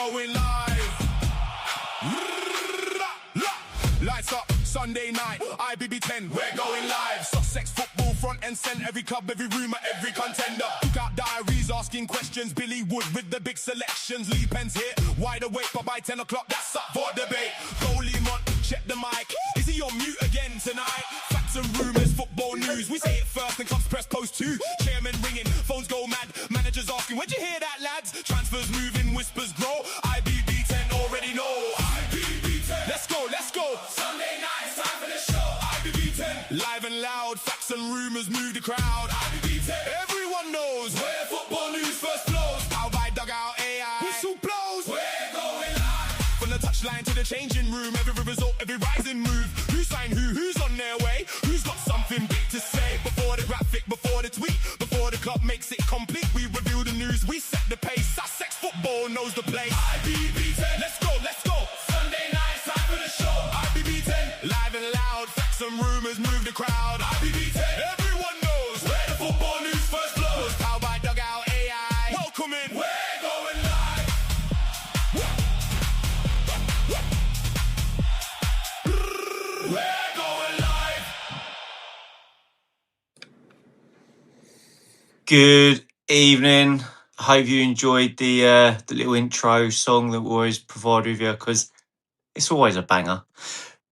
going live. Lights up, Sunday night, IBB10, we're going live. Sussex football, front and centre, every club, every rumour, every contender. Took out diaries, asking questions, Billy Wood with the big selections. Lee Penn's here, wide awake, but by 10 o'clock, that's up for debate. Goalie Mont, check the mic, is he on mute again tonight? Facts and rumours, football news, we say it first and clubs press post too. Chairman ringing, phones go mad, managers asking, where'd you hear that lads? Transfers moving, whispers grow, IBB10 already know. IBB10, let's go, let's go. Sunday night, it's time for the show. IBB10, live and loud, facts and rumours move the crowd. IBB10, everyone knows where football news first flows. Powered by Dugout AI, whistle blows, we're going live. From the touchline to the changing room, every result, every rising move. Who signed who, who's on their way, who's got something big to say. Before the graphic, before the tweet, before the club makes it complete, we reveal the news, we set the pace. Sussex football knows the place. IBB10, let's go, let's go. Sunday night, it's time for the show. IBB10, live and loud, facts and rumours move the crowd. IBB10, everyone knows where the football news first flows. Powered by Dugout AI, welcome in, we're going live. We're going live. Good evening. I hope you enjoyed the little intro song that we always provide with you, because it's always a banger.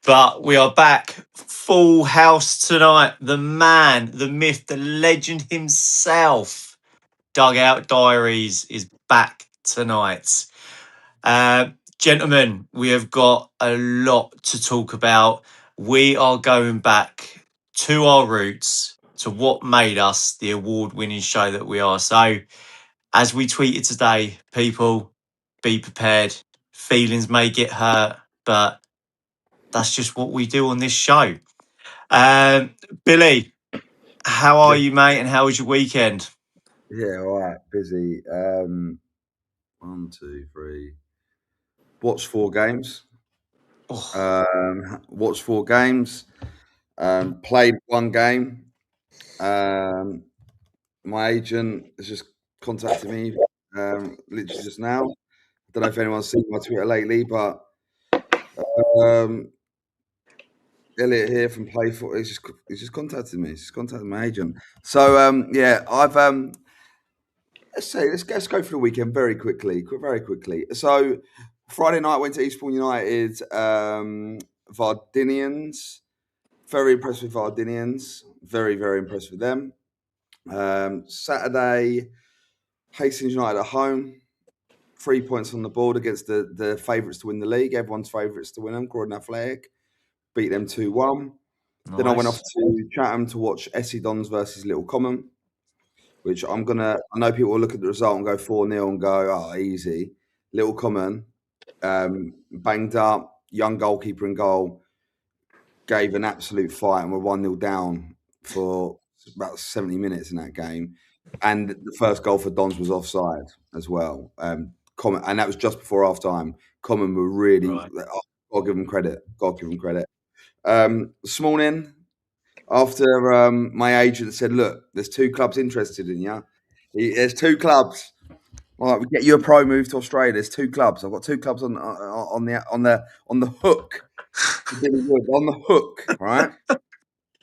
But we are back, full house tonight. The man, the myth, the legend himself, Dugout Diaries, is back tonight. Gentlemen, we have got a lot to talk about. We are going back to our roots, to what made us the award-winning show that we are. So, as we tweeted today, people, be prepared. Feelings may get hurt, but that's just what we do on this show. Billy, how are you, mate? And how was your weekend? Yeah, all right. Busy. 1, 2, 3. Watched 4 games. Watched 4 games. Played 1 game. My agent has just contacted me literally just now. I don't know if anyone's seen my Twitter lately, but Elliot here from Playful. He's just contacted me. He's just contacted my agent. So yeah, I've let's go for the weekend very quickly. So Friday night went to Eastbourne United, Vardinians. Very impressed with Vardinians. Very, very impressed with them. Saturday, Hastings United at home. 3 points on the board against the favourites to win the league. Everyone's favourites to win them. Croydon Athletic beat them 2-1. Nice. Then I went off to Chatham to watch Essie Dons versus Little Common, which I know people will look at the result and go 4-0 and go, oh, easy. Little Common, banged up, young goalkeeper in goal, gave an absolute fight and were 1-0 down for about 70 minutes in that game. And the first goal for Dons was offside as well. And that was just before half time. Common were really, right. Got to give them credit. This morning, after my agent said, look, there's 2 clubs interested in you. There's 2 clubs. All right, we get you a pro move to Australia. There's 2 clubs. I've got 2 clubs on the hook. On the hook, right?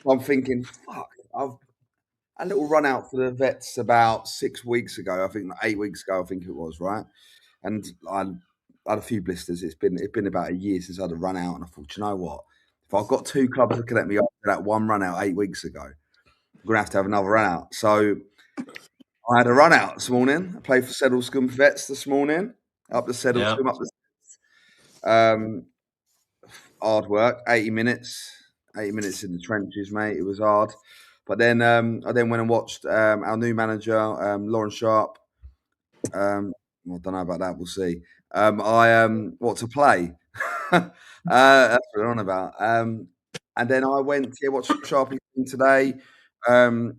I'm thinking, fuck. I've a little run out for the vets about 6 weeks ago. I think 8 weeks ago. I think it was, right. And I had a few blisters. It's been about a year since I had a run out, and I thought, you know what? If I've got 2 clubs looking at me after that one run out 8 weeks ago, I'm gonna have to have another run out. So I had a run out this morning. I played for Sedlescombe Vets this morning. Up the Sedlescombe, up the hard work, 80 minutes in the trenches, mate. It was hard. But then I then went and watched our new manager, Lauren Sharp. I don't know about that. We'll see. What to play? That's what we're on about. And then I went to watch Sharpie today. The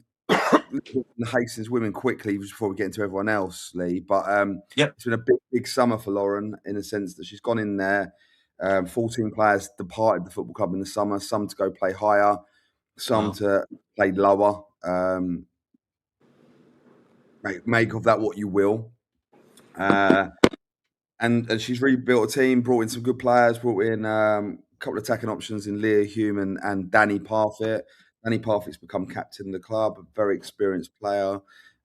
Hastings women quickly before we get into everyone else, Lee. But It's been a big summer for Lauren in the sense that she's gone in there. 14 players departed the football club in the summer. Some to go play higher, some to play lower. Make of that what you will. and she's rebuilt a team, brought in some good players, brought in a couple of attacking options in Leah Human and Danny Parfitt. Danny Parfitt's become captain of the club, a very experienced player.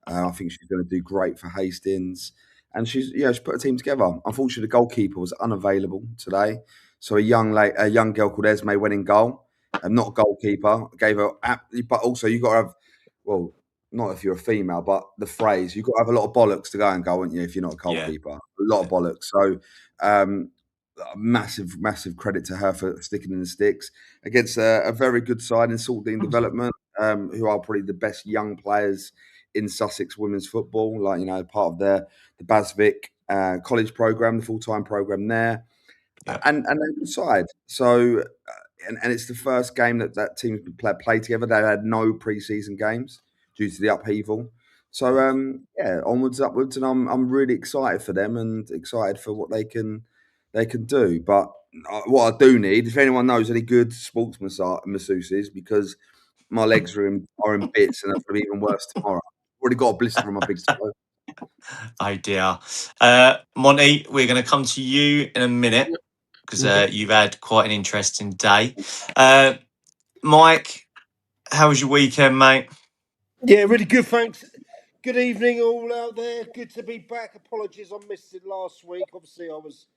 I think she's going to do great for Hastings. And she's put a team together. Unfortunately, the goalkeeper was unavailable today, so a young girl called Esme went in goal, and not a goalkeeper. Gave her, but also you got to have, well, not if you're a female, but the phrase, you've got to have a lot of bollocks to go and goal, haven't you, if you're not a goalkeeper? A lot of bollocks. So massive credit to her for sticking in the sticks against a very good side in Saltdean Development, who are probably the best young players in Sussex women's football, part of the Basvic college programme, the full-time programme there. And they're a good side. So, and it's the first game that team's played together. They had no pre-season games due to the upheaval. So, onwards, upwards, and I'm really excited for them and excited for what they can do. But what I do need, if anyone knows any good sports masseuses, because my legs are in bits and it's going to be even worse tomorrow. I've already got a blister on my big toe. Oh dear. Monty, we're going to come to you in a minute because you've had quite an interesting day. Mike, how was your weekend, mate? Yeah, really good, thanks. Good evening, all out there. Good to be back. Apologies, I missed it last week. Obviously, I was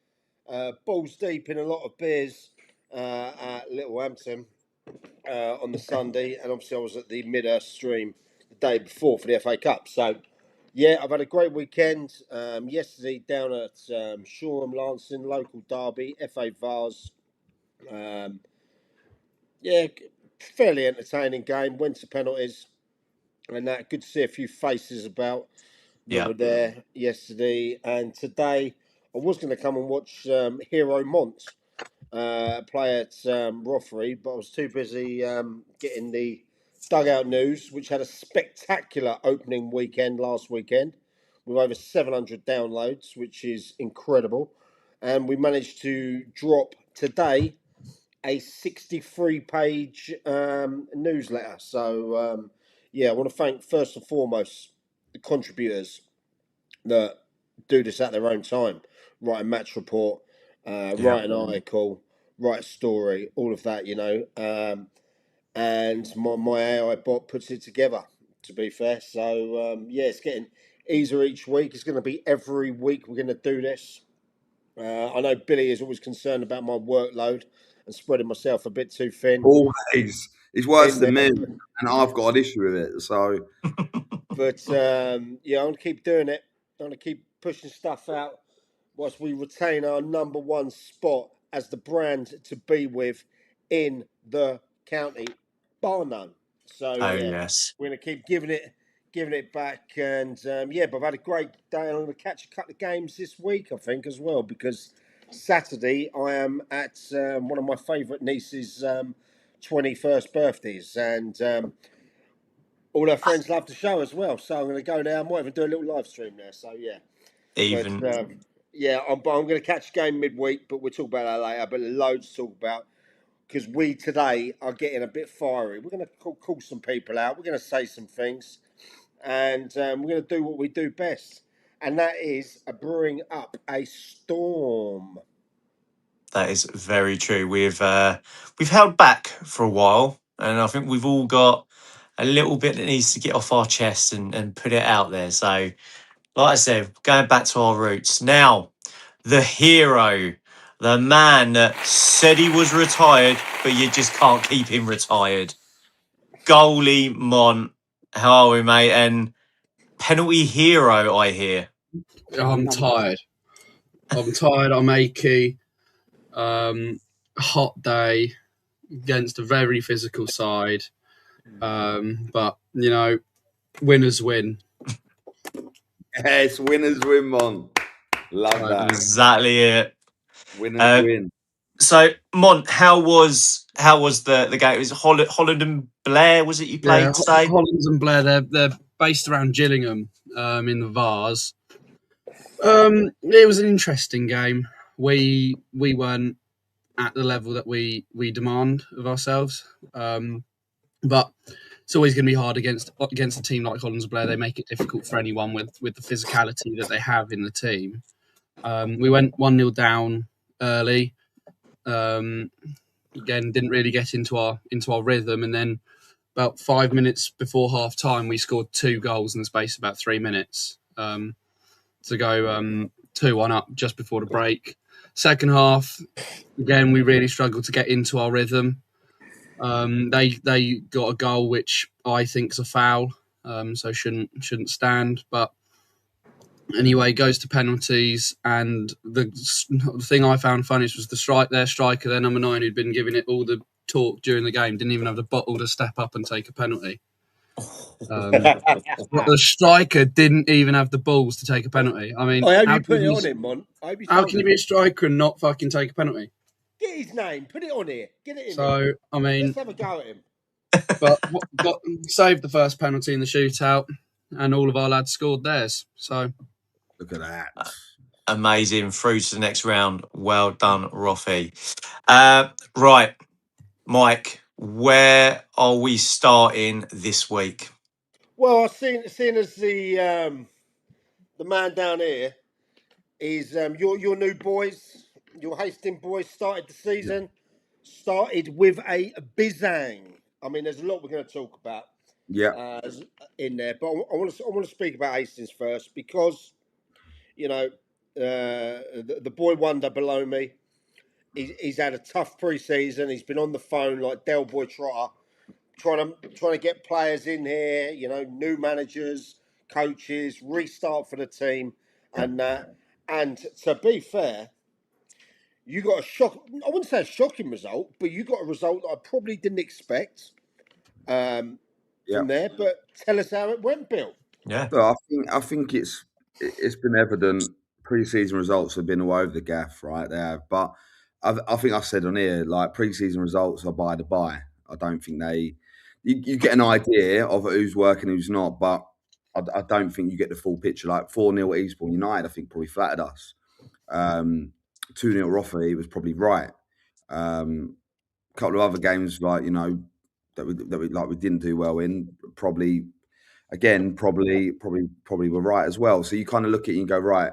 balls deep in a lot of beers at Littlehampton on the Sunday, and obviously I was at the Midhurst stream the day before for the FA Cup. So, yeah, I've had a great weekend. Yesterday down at Shoreham, Lancing, local derby, FA Vars. Yeah, fairly entertaining game. Went to penalties. And that good to see a few faces about that were there yesterday. And today, I was going to come and watch Hero Mont play at Rothery, but I was too busy getting the dugout news, which had a spectacular opening weekend last weekend with over 700 downloads, which is incredible. And we managed to drop today a 63-page newsletter. So, I want to thank first and foremost the contributors that do this at their own time. Write a match report, write an article, write a story, all of that, and my AI bot puts it together, to be fair. So, it's getting easier each week. It's going to be every week we're going to do this. I know Billy is always concerned about my workload and spreading myself a bit too thin. Always. It's worse than me, and I've got an issue with it. So, but I'm going to keep doing it. I'm going to keep pushing stuff out whilst we retain our number one spot as the brand to be with in the county, bar none. So yes, we're going to keep giving it back. And but I've had a great day. I'm going to catch a couple of games this week, I think, as well, because Saturday I am at one of my favourite niece's 21st birthdays, and all her friends love the show as well. So I'm going to go there. I might even do a little live stream there. So yeah, even. but I'm going to catch a game midweek, but we'll talk about that later. But loads to talk about because we today are getting a bit fiery. We're going to call some people out. We're going to say some things, and we're going to do what we do best, and that is brewing up a storm. That is very true. We've held back for a while, and I think we've all got a little bit that needs to get off our chest and put it out there. So, like I said, going back to our roots. Now, the hero, the man that said he was retired, but you just can't keep him retired. Goalie Mont, how are we, mate? And penalty hero, I hear. I'm tired. I'm achy. Hot day against a very physical side. But, winners win. Yes, winners win, Mon. Love that. Exactly it. Winners win. So, Mont, how was the game? It was Holland and Blair, was it you played today? Holland and Blair, they're based around Gillingham in the Vars. It was an interesting game. We weren't at the level that we demand of ourselves. But it's always going to be hard against a team like Holland and Blair. They make it difficult for anyone with the physicality that they have in the team. We went 1-0 down early. Again, didn't really get into our rhythm, and then about 5 minutes before half time, we scored 2 goals in the space of about 3 minutes to go 2-1 up just before the break. Second half, again, we really struggled to get into our rhythm. They got a goal which I think is a foul, so shouldn't stand. But anyway, goes to penalties, and the thing I found funniest was their striker, their number 9, who'd been giving it all the talk during the game, didn't even have the bottle to step up and take a penalty. But the striker didn't even have the balls to take a penalty. I mean, I hope you put it on him, Mon. How can you be a striker and not fucking take a penalty? Get his name, put it on here, get it in. So I mean, let's have a go at him. But saved the first penalty in the shootout, and all of our lads scored theirs. So look at that. Amazing. Through to the next round. Well done, Roffy. Right, Mike, where are we starting this week? Well, seeing as the man down here is your new boys, your Hastings boys started the season, started with a bizang. I mean, there's a lot we're going to talk about. In there, but I want to speak about Hastings first because the boy wonder below me. He's had a tough pre-season. He's been on the phone like Del Boy Trotter, trying to get players in here. New managers, coaches, restart for the team, and to be fair, you got a shock. I wouldn't say a shocking result, but you got a result that I probably didn't expect. From there, but tell us how it went, Bill. Yeah, so I think it's been evident. Pre-season results have been all over the gaff, right? They have, but I think I said on here, like, pre-season results are by the by. I don't think you get an idea of who's working, who's not, but I don't think you get the full picture. Like 4-0 Eastbourne United, I think probably flattered us. 2-0 Rotherham was probably right. A couple of other games, like, that we didn't do well in, probably were right as well. So you kind of look at it and go, right,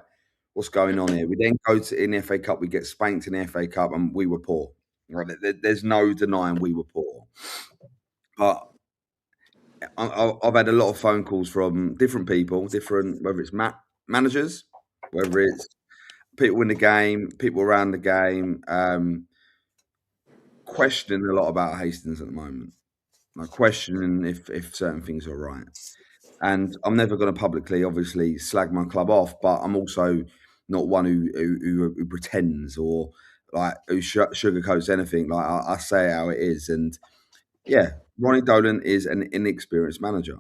what's going on here? We then go to in the FA Cup, we get spanked in the FA Cup, and we were poor. Right? There's no denying we were poor. But I've had a lot of phone calls from different people, whether it's managers, whether it's people in the game, people around the game, questioning a lot about Hastings at the moment. Like questioning if certain things are right. And I'm never going to publicly, obviously, slag my club off, but I'm also not one who pretends or like who sugarcoats anything. Like I say it how it is. And yeah, Ronnie Dolan is an inexperienced manager.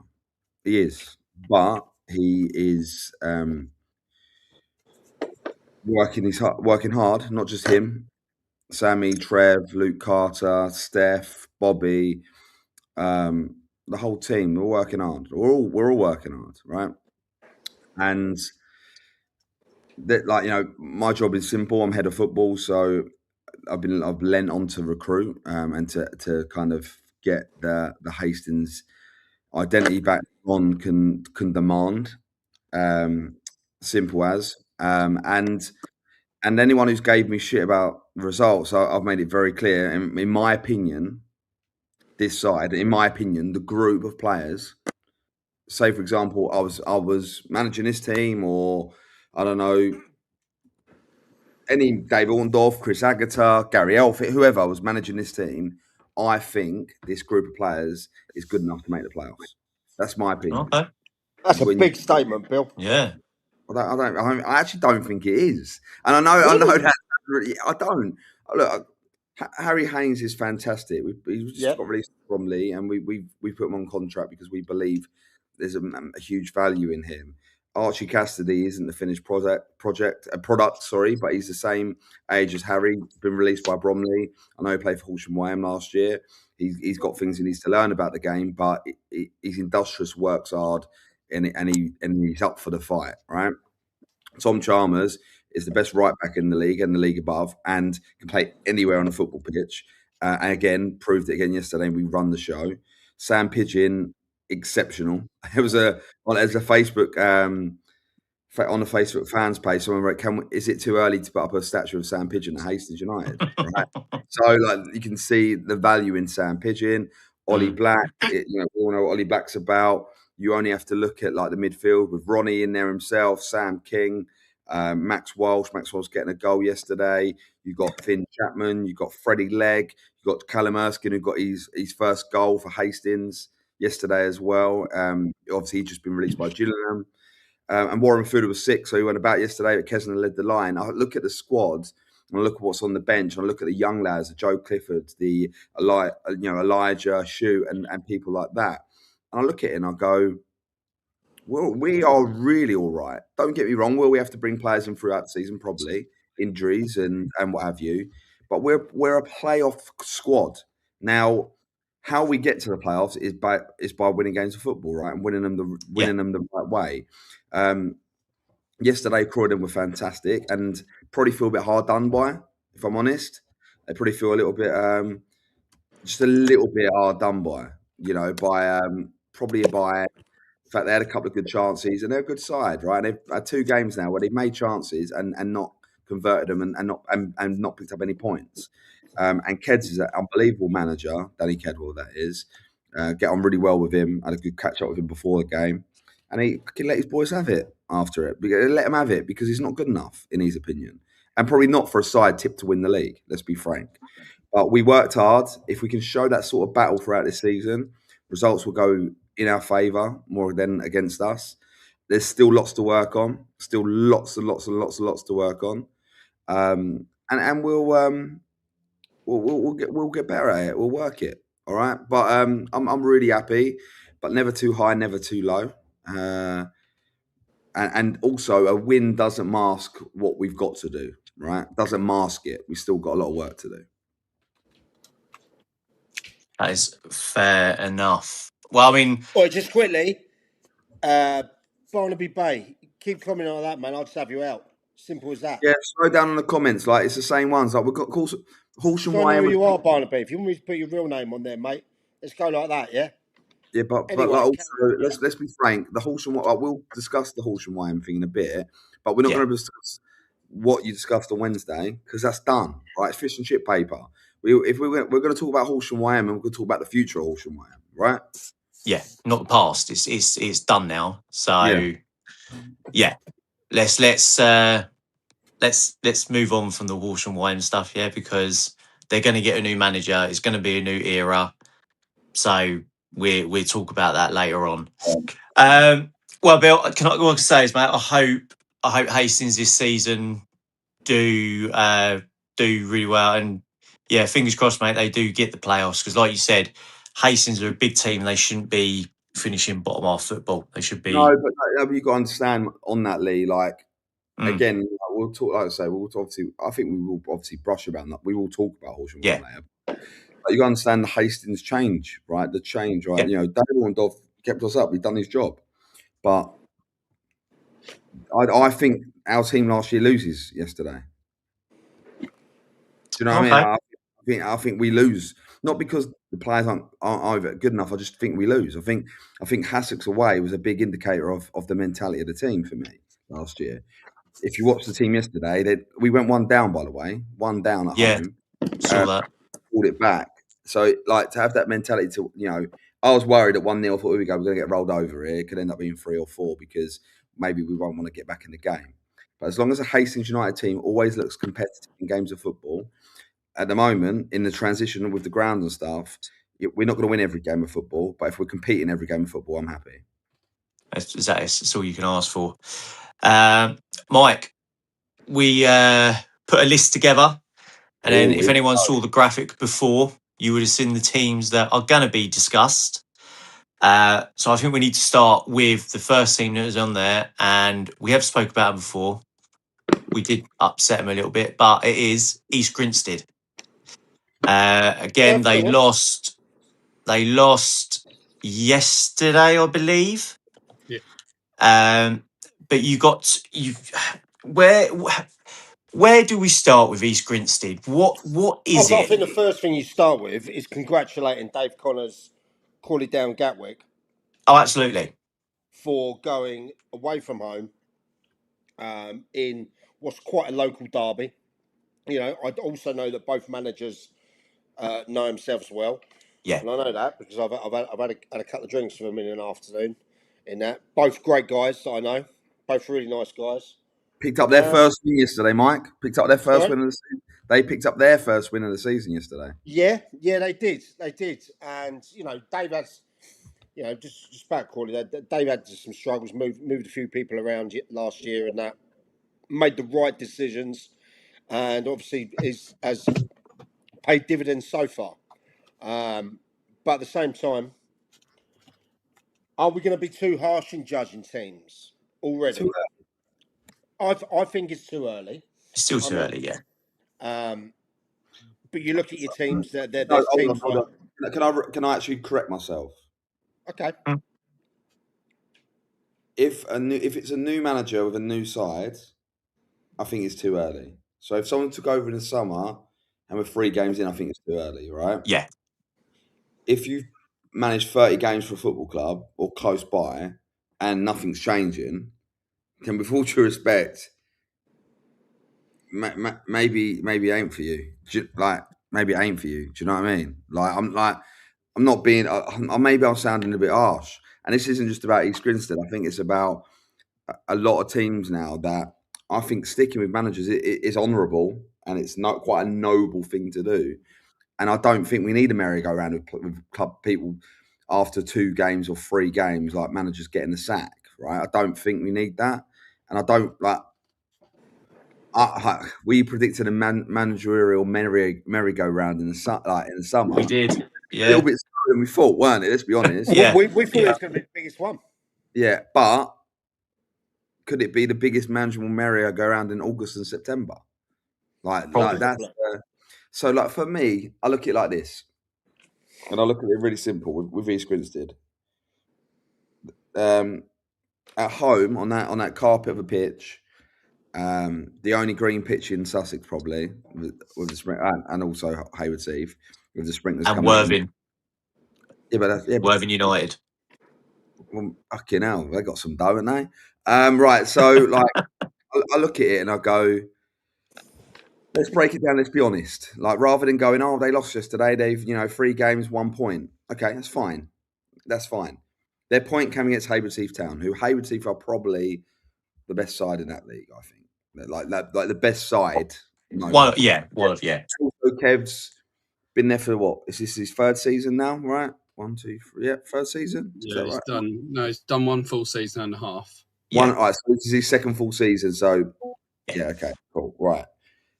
He is, but he is working hard. Not just him, Sammy, Trev, Luke Carter, Steph, Bobby. The whole team, we're working hard. We're all working hard, right? And that, like, my job is simple. I'm head of football, so I've lent on to recruit and to kind of get the Hastings identity back on can demand. Simple as. And anyone who's gave me shit about results, I've made it very clear. In my opinion, the group of players, say for example, I was managing this team, or I don't know, any Dave Orndorff, Chris Agata, Gary Elphitt, whoever I was managing this team, I think this group of players is good enough to make the playoffs. That's my opinion. Okay. That's a big statement, Bill. Yeah. I actually don't think it is, and I know that. I don't. Look, Harry Haynes is fantastic. He's just got released from Bromley, and we put him on contract because we believe there's a huge value in him. Archie Cassidy isn't the finished product, but he's the same age as Harry. Been released by Bromley. I know he played for Horsham Wyham last year. He's got things he needs to learn about the game, but he's industrious, works hard, and he's up for the fight, right? Tom Chalmers is the best right back in the league and the league above, and can play anywhere on a football pitch. And again, proved it again yesterday. We run the show. Sam Pidgeon, exceptional. It was a Facebook on the Facebook fans page, someone wrote, is it too early to put up a statue of Sam Pigeon at Hastings United? Right. So you can see the value in Sam Pigeon, Ollie Black. We all know what Ollie Black's about. You only have to look at the midfield with Ronnie in there himself, Sam King, Max Walsh. Max Walsh getting a goal yesterday. You got Finn Chapman. You got Freddie Legg. You got Callum Erskine, who got his first goal for Hastings yesterday as well. Obviously, he's just been released by Gillingham. And Warren Fuller was sick, so he went about yesterday, but Kesner led the line. I look at the squad, and I look at what's on the bench, and I look at the young lads, the Joe Cliffords, the Elijah Shue, and people like that. And I look at it and I go, well, we are really all right. Don't get me wrong, will we have to bring players in throughout the season? Probably. Injuries and what have you. But we're a playoff squad. Now, how we get to the playoffs is by winning games of football, right? And winning them the right way. Yesterday, Croydon were fantastic and probably feel a bit hard done by, if I'm honest. They probably feel a little bit, just a little bit hard done by, probably by the fact they had a couple of good chances and they're a good side, right? And they've had 2 games now where they've made chances and not converted them and not picked up any points. And Keds is an unbelievable manager, Danny Kedwell, that is. Get on really well with him. I had a good catch up with him before the game. And he can let his boys have it after it. Let him have it because he's not good enough, in his opinion. And probably not for a side tipped to win the league, let's be frank. But we worked hard. If we can show that sort of battle throughout this season, results will go in our favour more than against us. There's still lots to work on. Still lots and lots and lots and lots to work on. And we'll get better at it. We'll work it. All right. But I'm really happy, but never too high, never too low. And also a win doesn't mask what we've got to do, right? Doesn't mask it. We've still got a lot of work to do. That is fair enough. Well, I mean, just quickly, Barnaby Bay, keep commenting on that, man. I'll just have you out. Simple as that. Yeah, slow down on the comments. It's the same ones. We've got Horsham I know who you are, Barnaby. If you want me to put your real name on there, mate, let's go like that, yeah? Yeah, but also, let's be frank. The Horsham, we'll discuss the Horsham YM thing in a bit, but we're not going to discuss what you discussed on Wednesday because that's done, right? It's fish and chip paper. We're going to talk about Horsham YM and we're going to talk about the future of Horsham YM, right? Yeah, not the past. It's done now. So yeah, let's move on from the Horsham YM stuff, because they're going to get a new manager. It's going to be a new era. So we'll talk about that later on. Well, Bill, what I can say is, mate, I hope Hastings this season do really well, and fingers crossed, mate, they do get the playoffs because, like you said, Hastings are a big team. They shouldn't be finishing bottom half football. They should be. No, but you've got to understand on that, Lee. Again, we'll talk. Like I say, I think we will obviously brush about that. We will talk about Horsham later. But you got to understand the Hastings change, right? The change, right? Daniel and Dov kept us up. We've done his job, but I think our team last year loses yesterday. Do you know what I mean? I think we lose not because the players aren't either good enough. I just think we lose. I think Hassock's away was a big indicator of the mentality of the team for me last year. If you watch the team yesterday, we went 1 down, by the way, 1 down at home. Saw that. Pulled it back. So, to have that mentality to, I was worried at 1-0. I thought, here we go, we're going to get rolled over here. It could end up being 3 or 4 because maybe we won't want to get back in the game. But as long as a Hastings United team always looks competitive in games of football, at the moment, in the transition with the ground and stuff, we're not going to win every game of football. But if we're competing every game of football, I'm happy. That's all you can ask for. Mike, we put a list together, and then if anyone saw the graphic before, you would have seen the teams that are going to be discussed. So I think we need to start with the first team that was on there, and we have spoke about it before. We did upset them a little bit, but it is East Grinstead. Again, they lost. They lost yesterday, I believe. Yeah. But where do we start with East Grinstead? What is it? I think the first thing you start with is congratulating Dave Connors, Crawley Down Gatwick. Oh, absolutely. For going away from home in what's quite a local derby. You know, I also know that both managers know themselves well. Yeah. And I know that because I've had a couple of drinks with them in an afternoon. In that, both great guys that I know, both really nice guys. Picked up their first win yesterday, Mike. Picked up their first win of the season. They picked up their first win of the season yesterday. Yeah, they did. And you know, Dave has, you know, just back calling that. Dave had some struggles, moved a few people around last year, and that made the right decisions, and obviously has paid dividends so far. But at the same time, are we going to be too harsh in judging teams already? I think it's too early. It's still too early, yeah. But you look at your teams. There's teams. Hold on. Can I actually correct myself? Okay. If it's a new manager with a new side, I think it's too early. So if someone took over in the summer and we're 3 games in, I think it's too early, right? Yeah. If you've managed 30 games for a football club or close by and nothing's changing, then with all due respect, maybe it ain't for you. Maybe it ain't for you. Do you know what I mean? I'm not being. Maybe I'm sounding a bit harsh. And this isn't just about East Grinstead. I think it's about a lot of teams now that I think sticking with managers is honourable and it's not quite a noble thing to do. And I don't think we need a merry-go-round with club people after 2 games or 3 games, like managers getting the sack, right? I don't think we need that. And I don't like. We predicted a managerial merry-go-round in the summer. We did. Yeah. A little bit slower than we thought, weren't it? Let's be honest. Yeah. We thought it was going to be the biggest one. Yeah, but could it be the biggest managerial merry-go-round in August and September? Like that's so. Like for me, I look at it like this, and I look at it really simple with East Grinstead. At home on that carpet of a pitch, the only green pitch in Sussex probably with the spring and also Hayward Heath with the sprinklers and coming Worthing. In. Worthing United. Well, fucking hell, they got some dough, haven't they? Right, so like I look at it and I go, let's break it down. Let's be honest. Like rather than going, oh, they lost yesterday. They've 3 games, 1 point. Okay, that's fine. That's fine. Their point came against Hayward Heath Town, who Hayward Heath are probably the best side in that league. I think they're like the best side. One of yeah. Also, Kev's been there for what? Is this his 3rd season now? Right? 1, 2, 3. Yeah, 3rd season. Yeah, he's done. No, he's done 1 full season and a half. All right, so this is his 2nd full season. So yeah, okay, cool, right.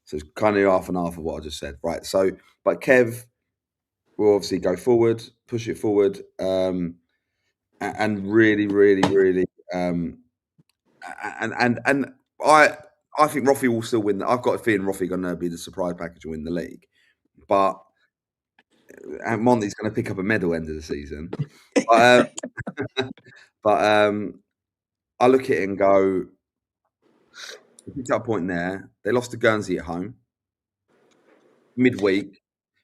So it's kind of half and half of what I just said, right? So, but Kev will obviously go forward, push it forward, and really, and I think Roffey will still win. I've got a feeling Roffey going to be the surprise package and win the league, and Monty's going to pick up a medal end of the season. But I look at it and go, they picked up a point there. They lost to Guernsey at home midweek,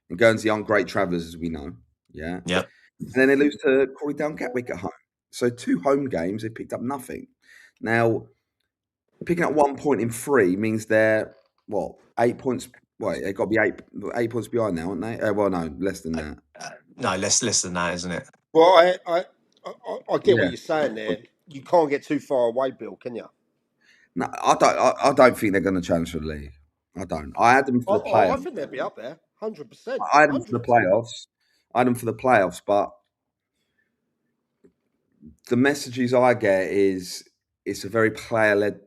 and Guernsey aren't great travellers, as we know. Yeah. Yep. And then they lose to Crawley Down Gatwick at home. So 2 home games, they picked up nothing. Now, picking up 1 point in 3 means they're 8 points. Wait, they've got to be 8 points behind now, aren't they? Well, no, less than that. No, less than that, isn't it? Well, I get what you're saying there. You can't get too far away, Bill, can you? No, I don't think they're going to challenge for the league. I don't. I had them for the playoffs. I think they'll be up there, 100%. I had them for the playoffs. But the messages I get is it's a very player-led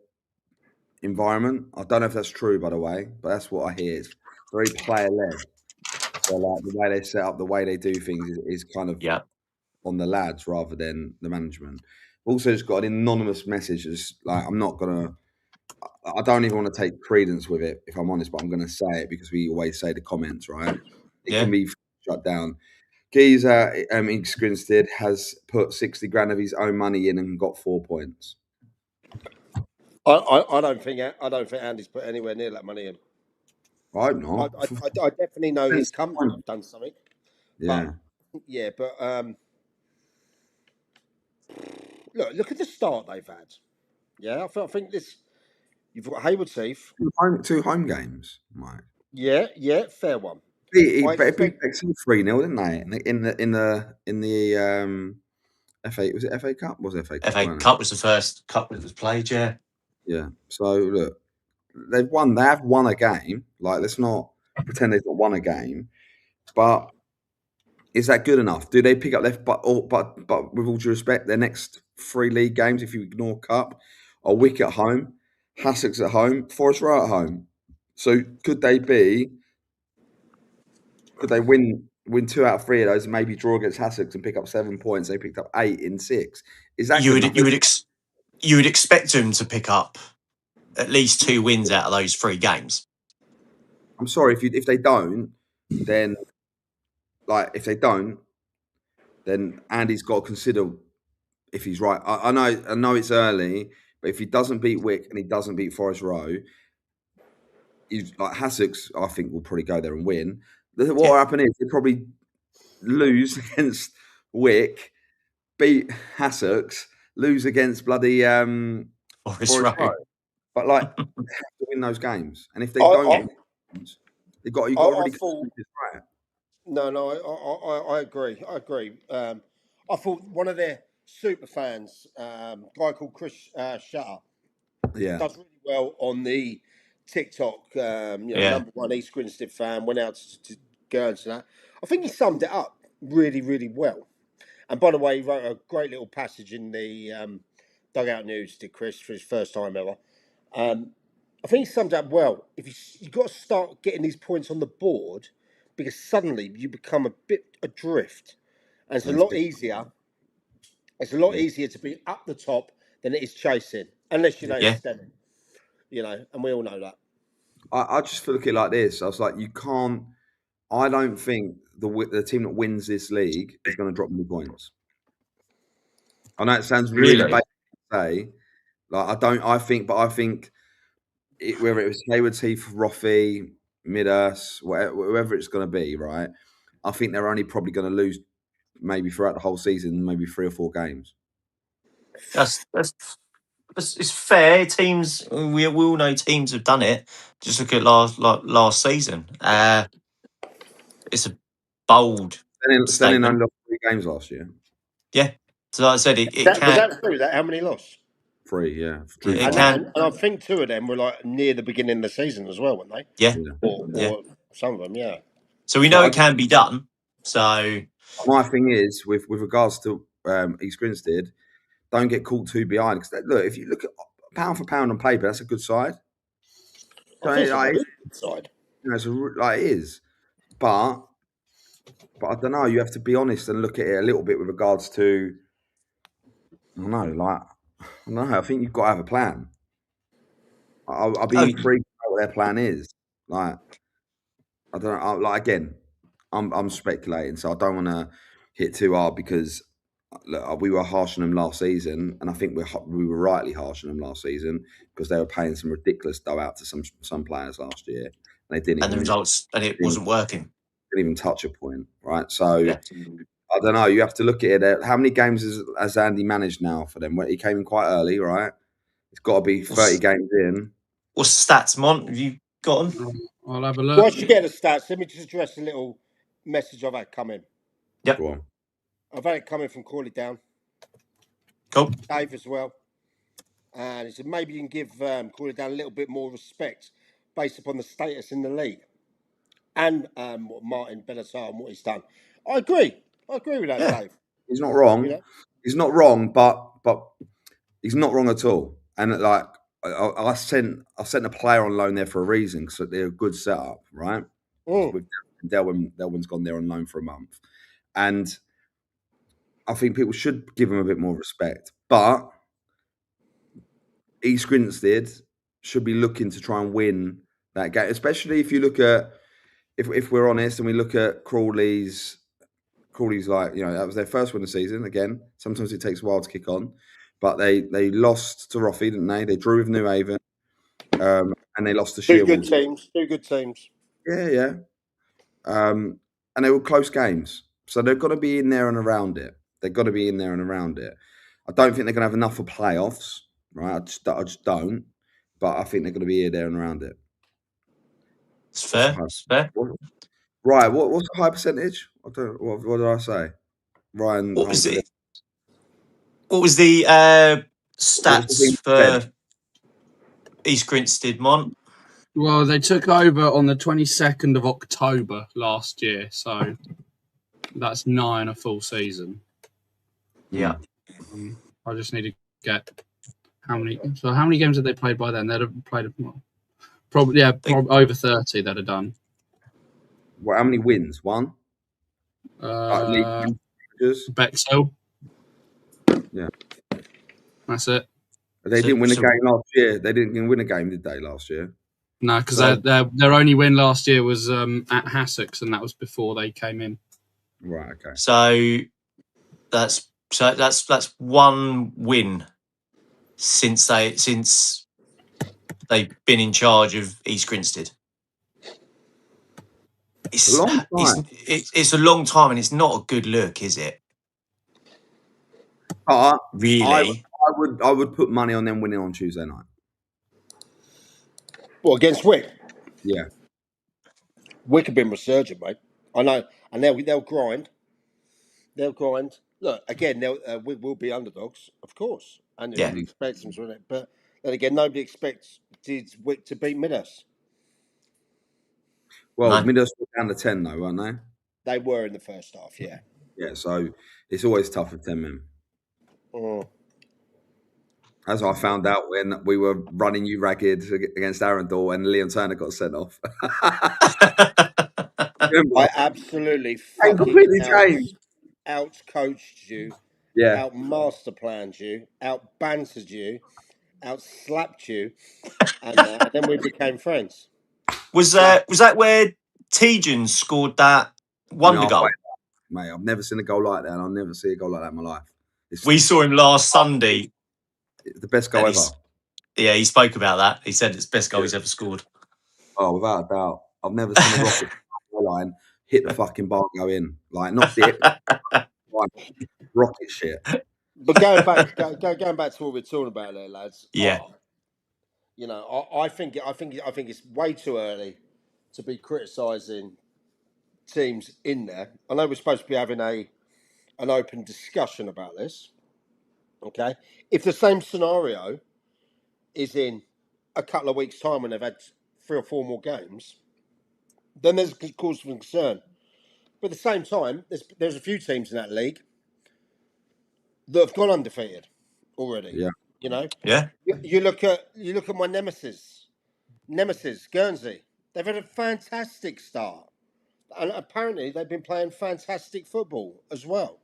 environment. I don't know if that's true, by the way, but that's what I hear. It's very player-led. So, like the way they set up, the way they do things is kind of on the lads rather than the management. Also, it's got an anonymous message. It's like I don't even want to take credence with it, if I'm honest, but I'm going to say it because we always say the comments, right? It can be shut down. Geezer East Grinstead has put 60 grand of his own money in and got 4 points. I don't think Andy's put anywhere near that money in. I hope not. I definitely know his company have done something. Yeah. But look at the start they've had. Yeah, I think this. You've got Hayward's Heath. Two home games, Mike. Yeah, fair one. He I beat expect Bexhill 3-0, didn't they? In the FA, was it FA Cup? Was it FA Cup? FA Wasn't it? Cup was the first cup that was played. Yeah. Yeah. So look, they've won. They have won a game. Like, let's not pretend they've not won a game. But is that good enough? Do they pick up left? But with all due respect, their next 3 league games, if you ignore Cup, are Wick at home, Hassocks at home, Forest Row at home. So could they win 2 out of 3 of those and maybe draw against Hassocks and pick up 7 points? They picked up 8 in 6. Is that You good would enough? you would expect them to pick up at least 2 wins out of those 3 games. I'm sorry if they don't, then then Andy's got to consider if he's right. I know it's early, but if he doesn't beat Wick and he doesn't beat Forest Row, he's like Hassocks. I think will probably go there and win. What will happen is they probably lose against Wick, beat Hassocks, lose against bloody Forest Row. But like, they have to win those games, and if they don't win, you've got to really consider this right. No, I agree. I thought one of their super fans, guy called Chris Shutter, Yeah, does really well on the TikTok. Number one East Grinstead fan, went out to Guernsey and that. I think he summed it up really, really well. And by the way, he wrote a great little passage in the Dugout News to Chris for his first time ever. I think he summed it up well. If you've got to start getting these points on the board, because suddenly you become a bit adrift, and it's a lot easier. It's a lot easier to be up the top than it is chasing, unless you know it's stemming. And we all know that. I just feel it like this. I was like, you can't. I don't think the team that wins this league is going to drop any points. I know it sounds really bad to say. Like, I think whether it was Hayward's Heath, Roffey, Midhurst, whoever it's going to be, right? I think they're only probably going to lose maybe throughout the whole season, maybe 3 or 4 games. It's fair. Teams, we all know teams have done it. Just look at last season. It's a bold Stenning only statement. lost 3 games last year. Yeah. So like I said, it Was can. that true? How many lost? 3, yeah. It can. And I think 2 of them were like near the beginning of the season as well, weren't they? Yeah. Or some of them, yeah. So we know it can be done. So my thing is with regards to East Grinstead, don't get caught too behind. Because look, if you look at pound for pound on paper, that's a good side. I think it's a really good side. It is, but I don't know. You have to be honest and look at it a little bit with regards to. I don't know. I think you've got to have a plan. I'll be intrigued about what their plan is. Like, I don't know. Again, I'm speculating, so I don't want to hit too hard because look, we were harsh on them last season, and I think we were rightly harsh on them last season because they were paying some ridiculous dough out to some players last year, and they didn't. And the results, and it wasn't working. Didn't even touch a point, right? So I don't know. You have to look at it. How many games has Andy managed now for them? He came in quite early, right? It's got to be 30 games in. What's the stats, Mont? Have you got them? I'll have a look. Once you get the stats, let me just address a little message I've had come in. Yep. Go on. I've had it coming from Crawley Down. Cool. Dave as well. And he said maybe you can give Crawley Down a little bit more respect based upon the status in the league. And what Martin Benatar and what he's done. I agree with that, Dave. He's not wrong. You know? He's not wrong, but he's not wrong at all. And like I sent a player on loan there for a reason because they're a good setup, right? With Delwyn's gone there on loan for a month, and I think people should give him a bit more respect. But East Grinstead should be looking to try and win that game, especially if you look at if we're honest and we look at Crawley's like, that was their first win of the season. Again, sometimes it takes a while to kick on. But they lost to Roffey, didn't they? They drew with New Haven. And they lost to Shearwell. Two good teams. Yeah. And they were close games. So they've got to be in there and around it. They've got to be in there and around it. I don't think they're going to have enough for playoffs, right? I just don't. but I think they're going to be here, there, and around it. It's fair. It's fair. Right. What's the high percentage? I don't. What did I say? Ryan. What was it? What was the stats for East Grinstead, Mont? Well, they took over on the 22nd of October last year, so that's 9 a full season. Yeah. I just need to get how many games have they played by then? They'd have played probably over 30 they'd have done. Well, how many wins? One? Bexhill. Yeah. That's it. They didn't win a game last year. They didn't win a game, did they, last year? No, because their only win last year was at Hassocks, and that was before they came in. Right. Okay. So that's one win since they've been in charge of East Grinstead. It's a long time. It's a long time, and it's not a good look, is it? Really? I would put money on them winning on Tuesday night. Well, against Wick? Yeah. Wick have been resurgent, mate. I know, and they'll grind. They'll grind. Look, again, we will be underdogs, of course, and nobody expects them to win it. But then again, nobody expects Wick to beat Midhurst. Well, Midhurst were down to 10, though, weren't they? They were in the first half, yeah. Yeah, so it's always tough with 10 men. As I found out when we were running you ragged against Arundel and Leon Turner got sent off. I absolutely completely changed. Out-coached you, out-master planned you, out-bantered you, out-slapped you, and then we became friends. Was that where Tejan scored that wonder goal? Mate, I've never seen a goal like that, and I'll never see a goal like that in my life. We saw him last Sunday. The best goal ever. Yeah, he spoke about that. He said it's the best goal he's ever scored. Oh, without a doubt. I've never seen a rocket line hit the fucking bar and go in. Like, not dip. Rocket shit. But going back to what we're talking about there, lads. Yeah. I think it's way too early to be criticising teams in there. I know we're supposed to be having an open discussion about this. Okay, if the same scenario is in a couple of weeks' time when they've had 3 or 4 more games, then there's cause for concern. But at the same time, there's a few teams in that league that have gone undefeated already. Yeah. Yeah. You look at my nemesis, Guernsey. They've had a fantastic start, and apparently they've been playing fantastic football as well.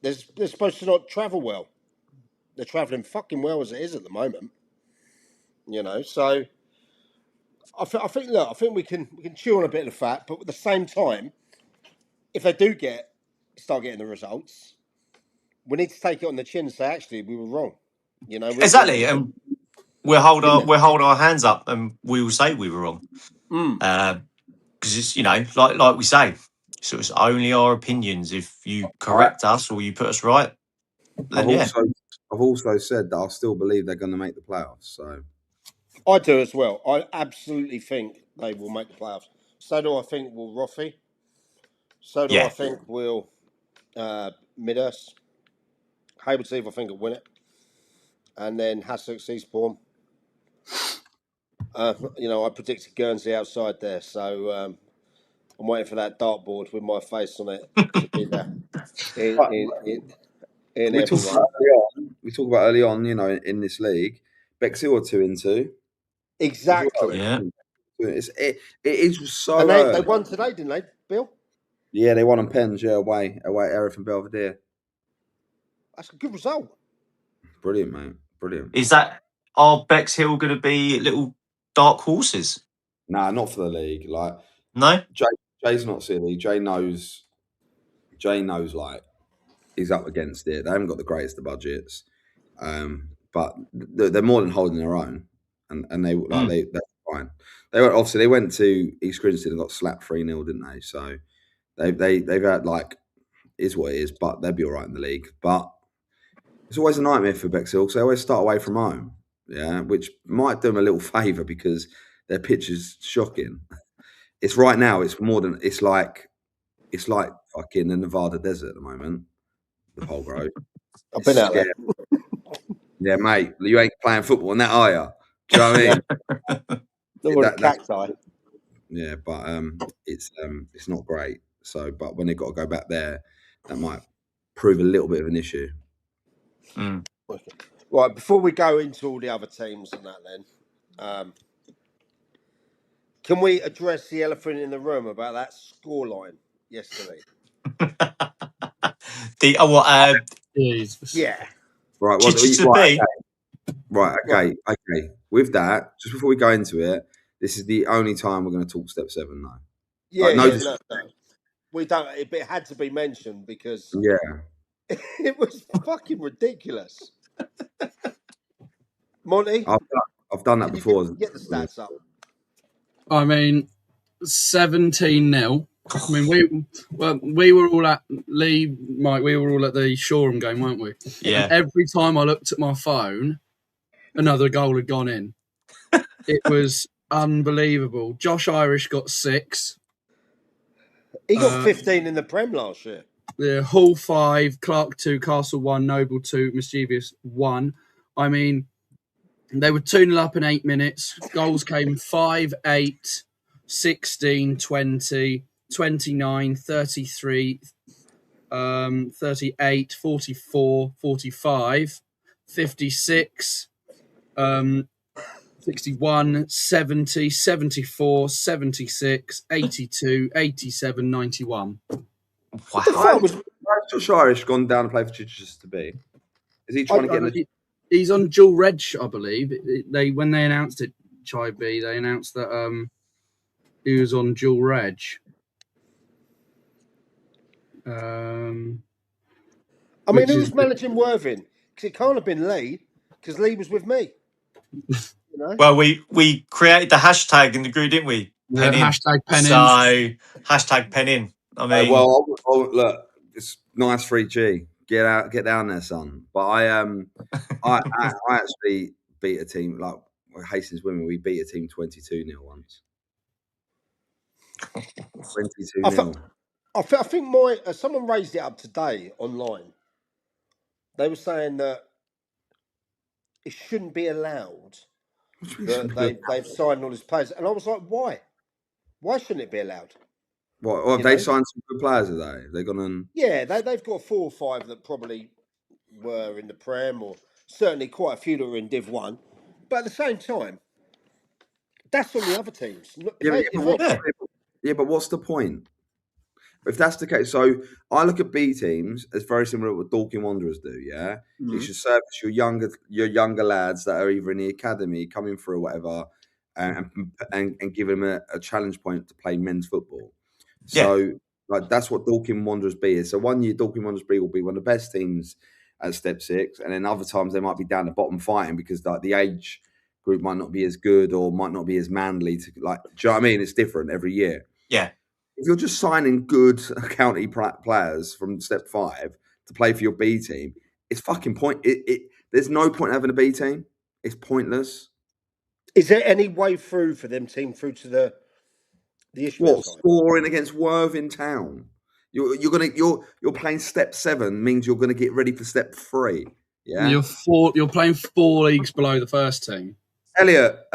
They're supposed to not travel well. They're travelling fucking well as it is at the moment. So I think we can chew on a bit of the fat, but at the same time, if they do start getting the results, we need to take it on the chin and say, actually, we were wrong. Exactly, and we'll hold our hands up, and we will say we were wrong. Because it's like we say, so it's only our opinions. If you correct us or you put us right, then I've also said that I still believe they're going to make the playoffs. So I do as well. I absolutely think they will make the playoffs. So do I think will Roffey. So do I think will Midhurst. Hayward Eve, I think, will win it. And then Hassocks, Eastbourne. I predicted Guernsey outside there. So I'm waiting for that dartboard with my face on it to be there. We talk about early on, in this league, Bexhill are 2-2. Exactly. Yeah. It is so. And they won today, didn't they, Bill? Yeah, they won on pens. Yeah, away Erith and Belvedere. That's a good result. Brilliant, mate. Brilliant. Is that our Bexhill going to be little dark horses? Nah, not for the league. Like, no, Jay's not silly. Jay knows. Like, he's up against it. They haven't got the greatest of budgets, but they're more than holding their own, and they're fine. They went to East Grinstead and got slapped 3-0, didn't they? So they've had, like, is what it is, but they'll be all right in the league. But it's always a nightmare for Bexhill because they always start away from home, yeah, which might do them a little favour because their pitch is shocking. It's right now. It's more than it's like fucking the Nevada desert at the moment. The Polgrove. I've been out there. Yeah, mate. You ain't playing football on that, are you? Do you know what I mean? Cacti. Yeah, but it's not great. So, but when they've got to go back there, that might prove a little bit of an issue. Right, before we go into all the other teams and that, then, can we address the elephant in the room about that scoreline yesterday? Jesus. Yeah. Right. Okay. With that, just before we go into it, this is the only time we're going to talk Step 7 now. Yeah, no, look, we don't. It had to be mentioned because it was fucking ridiculous. Monty, I've done that before. Get the stats up. I mean, 17-0. I mean, we were all at Mike. We were all at the Shoreham game, weren't we? Yeah. And every time I looked at my phone, another goal had gone in. It was unbelievable. Josh Irish got 6. He got 15 in the Prem last year. The Hull 5, Clark 2, Castle 1, Noble 2, Mischievous 1. I mean, they were 2-0 up in 8 minutes. Goals came 5, 8, 16, 20, 29, 33, 38, 44, 45, 56, 61, 70, 74, 76, 82, 87, 91. Wow. Has Josh Irish gone down to play for Chichester B? Is he trying to get He's on dual reg, I believe. When they announced it, Chai B, they announced that he was on dual reg. I mean, who's managing Worthing? Because it can't have been Lee, because Lee was with me. You know? Well, we created the hashtag in the group, didn't we? Pen in. Hashtag pen in. So hashtag pen in. I mean, look, it's nice 3G. Get down there, son. But I actually beat a team like Hastings Women. We beat a team 22-0 once. 22-0. I think someone raised it up today online. They were saying that it shouldn't be allowed. That they've signed all these players, and I was like, why? Why shouldn't it be allowed? What have they signed some good players? Have they? They've gone on. Yeah, they've got 4 or 5 that probably were in the Prem, or certainly quite a few that were in Div 1. But at the same time, that's on the other teams. But what's the point? If that's the case, so I look at B teams as very similar to what Dorking Wanderers do. Yeah, you should service your younger lads that are either in the academy coming through or whatever, and give them a challenge point to play men's football. So like that's what Dorking Wanderers B is. So one year Dorking Wanderers B will be one of the best teams at Step 6, and then other times they might be down the bottom fighting because like the age group might not be as good or might not be as manly to like. Do you know what I mean? It's different every year. Yeah. If you're just signing good county players from Step 5 to play for your B team, it's fucking point. There's no point having a B team. It's pointless. Is there any way through for them team through to the issue? What scoring against Worthing Town? You're playing Step 7 means you're gonna get ready for Step 3. Yeah, you're playing 4 leagues below the first team. Elliot,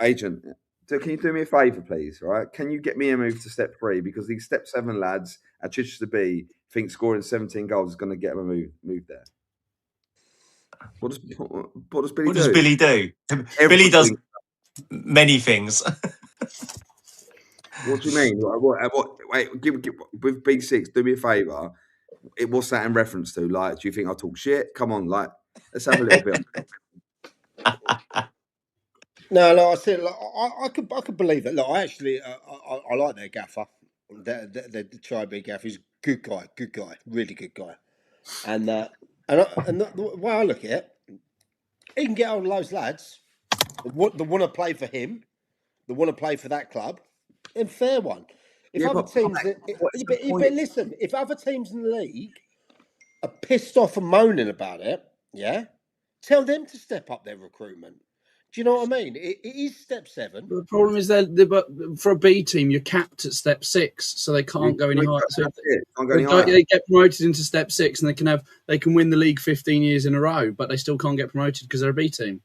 agent. So can you do me a favour, please? All right, can you get me a move to Step 3 because these Step 7 lads at Chichester B think scoring 17 goals is going to get them a move there. What does Billy do? Billy does many things. What do you mean? Wait, with B6, do me a favour. What's that in reference to? Like, do you think I talk shit? Come on, like, let's have a little bit. No, I said, I could believe it. Look, I actually, I like their gaffer. The Chai B gaffer. He's a good guy, really good guy. And the way I look at it, he can get hold of those lads that want to play for him, that want to play for that club, and fair one. If other teams, but listen, if other teams in the league are pissed off and moaning about it, yeah, tell them to step up their recruitment. Do you know what I mean? It is step 7. The problem is but for a B team, you're capped at step 6, so they can't go any higher. So Can't go any higher. they get promoted into step 6, and they can win the league 15 years in a row, but they still can't get promoted because they're a B team.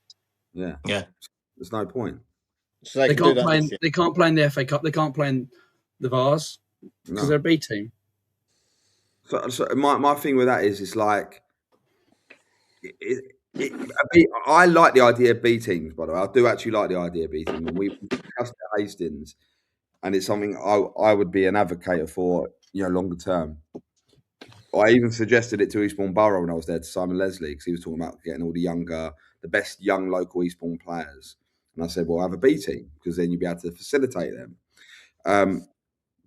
Yeah. There's no point. So they can't play. They can't play in the FA Cup. They can't play in the Vars because they're a B team. So my thing with that is, it's like, I like the idea of B teams. By the way, I do actually like the idea of B teams. When we discussed at Hastings, and it's something I would be an advocate for, longer term. I even suggested it to Eastbourne Borough when I was there, to Simon Leslie, because he was talking about getting all the best young local Eastbourne players. And I said, well, have a B team, because then you'd be able to facilitate them.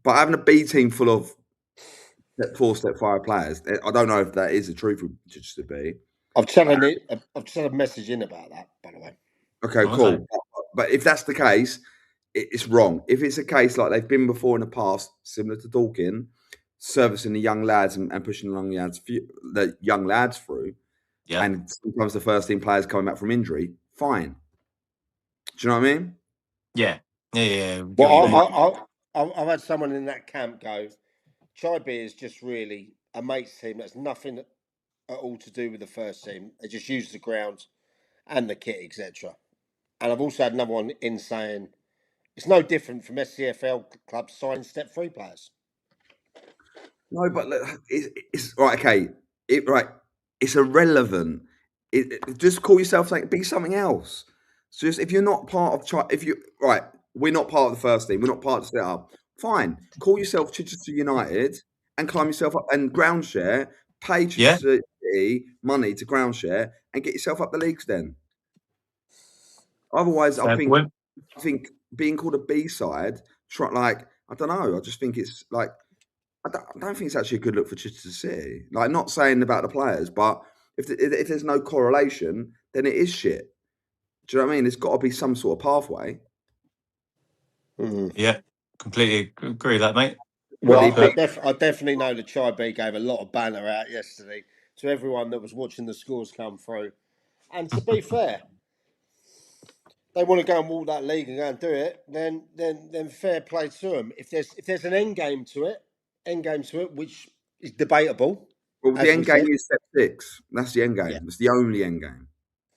But having a B team full of step 4, step 5 players, I don't know if that is the truth it should be. I've sent a message in about that, by the way. Okay, cool. But if that's the case, it's wrong. If it's a case like they've been before in the past, similar to Dorking, servicing the young lads and pushing the young lads through, and sometimes the first team players coming back from injury, fine. Do you know what I mean? Yeah. Well, I've had someone in that camp go, Chaibi is just really a mates team that's nothing at all to do with the first team. They just use the ground and the kit, etc. And I've also had another one in saying it's no different from SCFL clubs signing step 3 players. No, but look, it's right. Okay, it's irrelevant. Just call yourself be something else. So just, if you're not part of, we're not part of the first team. We're not part of the setup. Fine, call yourself Chichester United and climb yourself up and ground share. Pay Chichester City money to ground share and get yourself up the leagues. Then, otherwise, I think being called a B side, I don't know. I just think it's like, I don't think it's actually a good look for Chichester City. Like, not saying about the players, but if there's no correlation, then it is shit. Do you know what I mean? There's got to be some sort of pathway. Yeah, completely agree with that, mate. Well, I definitely know the Chaibi gave a lot of banter out yesterday to everyone that was watching the scores come through. And to be fair, they want to go and walk that league and go and do it, then fair play to them. If there's an end game to it, which is debatable. Well, the end game is step 6. That's the end game. It's the only end game.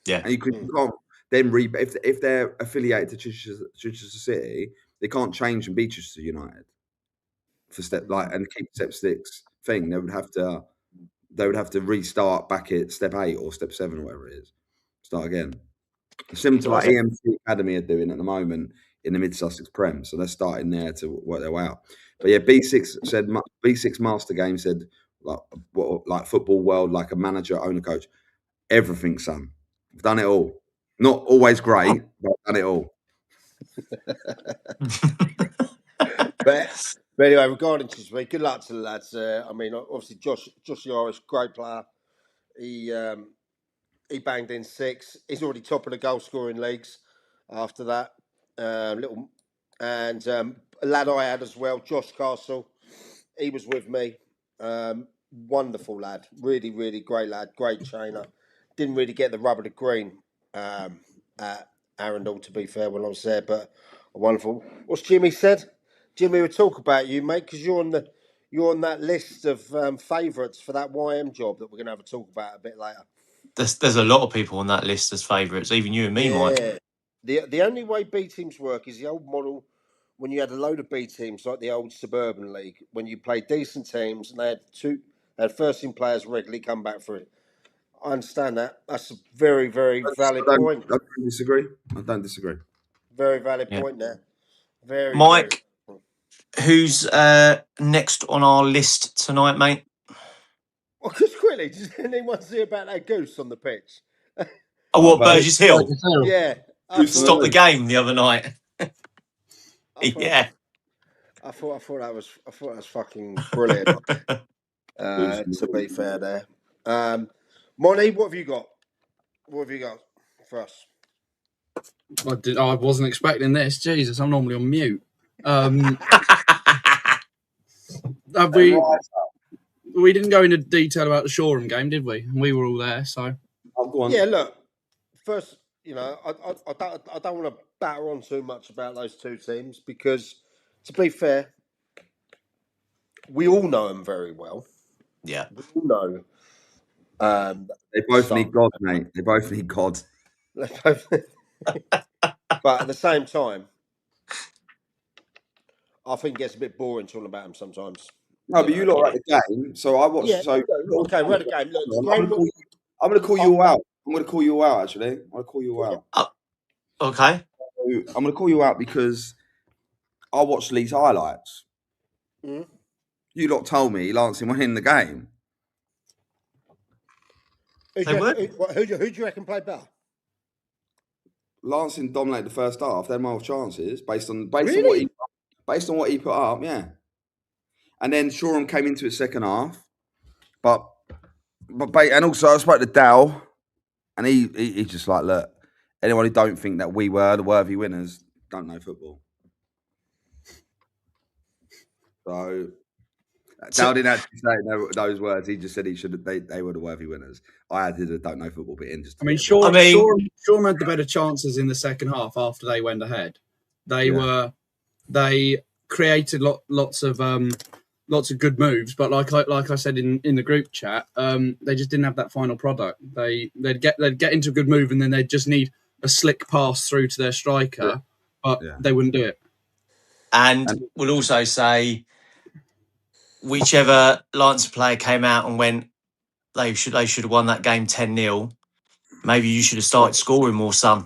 Yeah, and you can't then if they're affiliated to Chichester City, they can't change and beat Chichester United for and keep step 6 thing. They would have to restart back at step 8 or step 7 or whatever it is. Start again. Similar to like EMC Academy are doing at the moment in the Mid Sussex Prem. So they're starting there to work their way out. But yeah, B6 Master Game said like football world, like a manager, owner, coach, everything, son. I've done it all. Not always great, but I've done it all. but anyway, regarding Chisby, good luck to the lads. I mean, obviously Josh Yaris, great player. He banged in 6. He's already top of the goal scoring leagues after that. A lad I had as well, Josh Castle. He was with me. Wonderful lad. Really, really great lad. Great trainer. Didn't really get the rub of the green at Arundel, to be fair, when I was there, but wonderful. What's Jimmy said? Jimmy will talk about you, mate, because you're on that list of favourites for that YM job that we're going to have a talk about a bit later. There's a lot of people on that list as favourites, even you and me, Mike. The only way B teams work is the old model when you had a load of B teams like the old Suburban League, when you played decent teams and they had first team players regularly come back for it. I understand that. That's a very, very valid point. I don't disagree. Very valid point there. Mike, who's next on our list tonight, mate? Well, just quickly, does anyone see about that goose on the pitch? Oh, what, Burgess Hill? Yeah. Stopped the game the other night. Yeah. I thought that was fucking brilliant. To be fair there. Monty, what have you got? What have you got for us? I wasn't expecting this. Jesus, I'm normally on mute. We didn't go into detail about the Shoreham game, did we? We were all there, so. Oh, go on. Yeah, look. First, you know, I don't want to batter on too much about those two teams because, to be fair, we all know them very well. Yeah. We all know. They both need God, mate. They both need God. But at the same time, I think it gets a bit boring talking about them sometimes. No, but you lot are at the game, so I watched. Yeah. So Okay, we're at the game. Look, I'm going to call you all out. I'm going to call you all out. Actually, I'm going to call you all out. Okay. So I'm going to call you out because I watched Lee's highlights. Mm. You lot told me Lancing went in the game. Who do you reckon played better? Lancing dominated the first half. They had more chances based on Really? what he put up. Yeah, and then Shoreham came into its second half, but and also I spoke to Dow, and he just like, look, anyone who don't think that we were the worthy winners don't know football. So Dow didn't actually say those words. He just said they were the worthy winners. I added a don't know football bit in. Shoreham had the better chances in the second half after they went ahead. They created lots of good moves, but like I said in the group chat, they just didn't have that final product. They'd get into a good move and then they'd just need a slick pass through to their striker, but they wouldn't do it. And we'll also say, whichever Lancers player came out and went, they should have won that game 10-0. Maybe you should have started scoring more, son.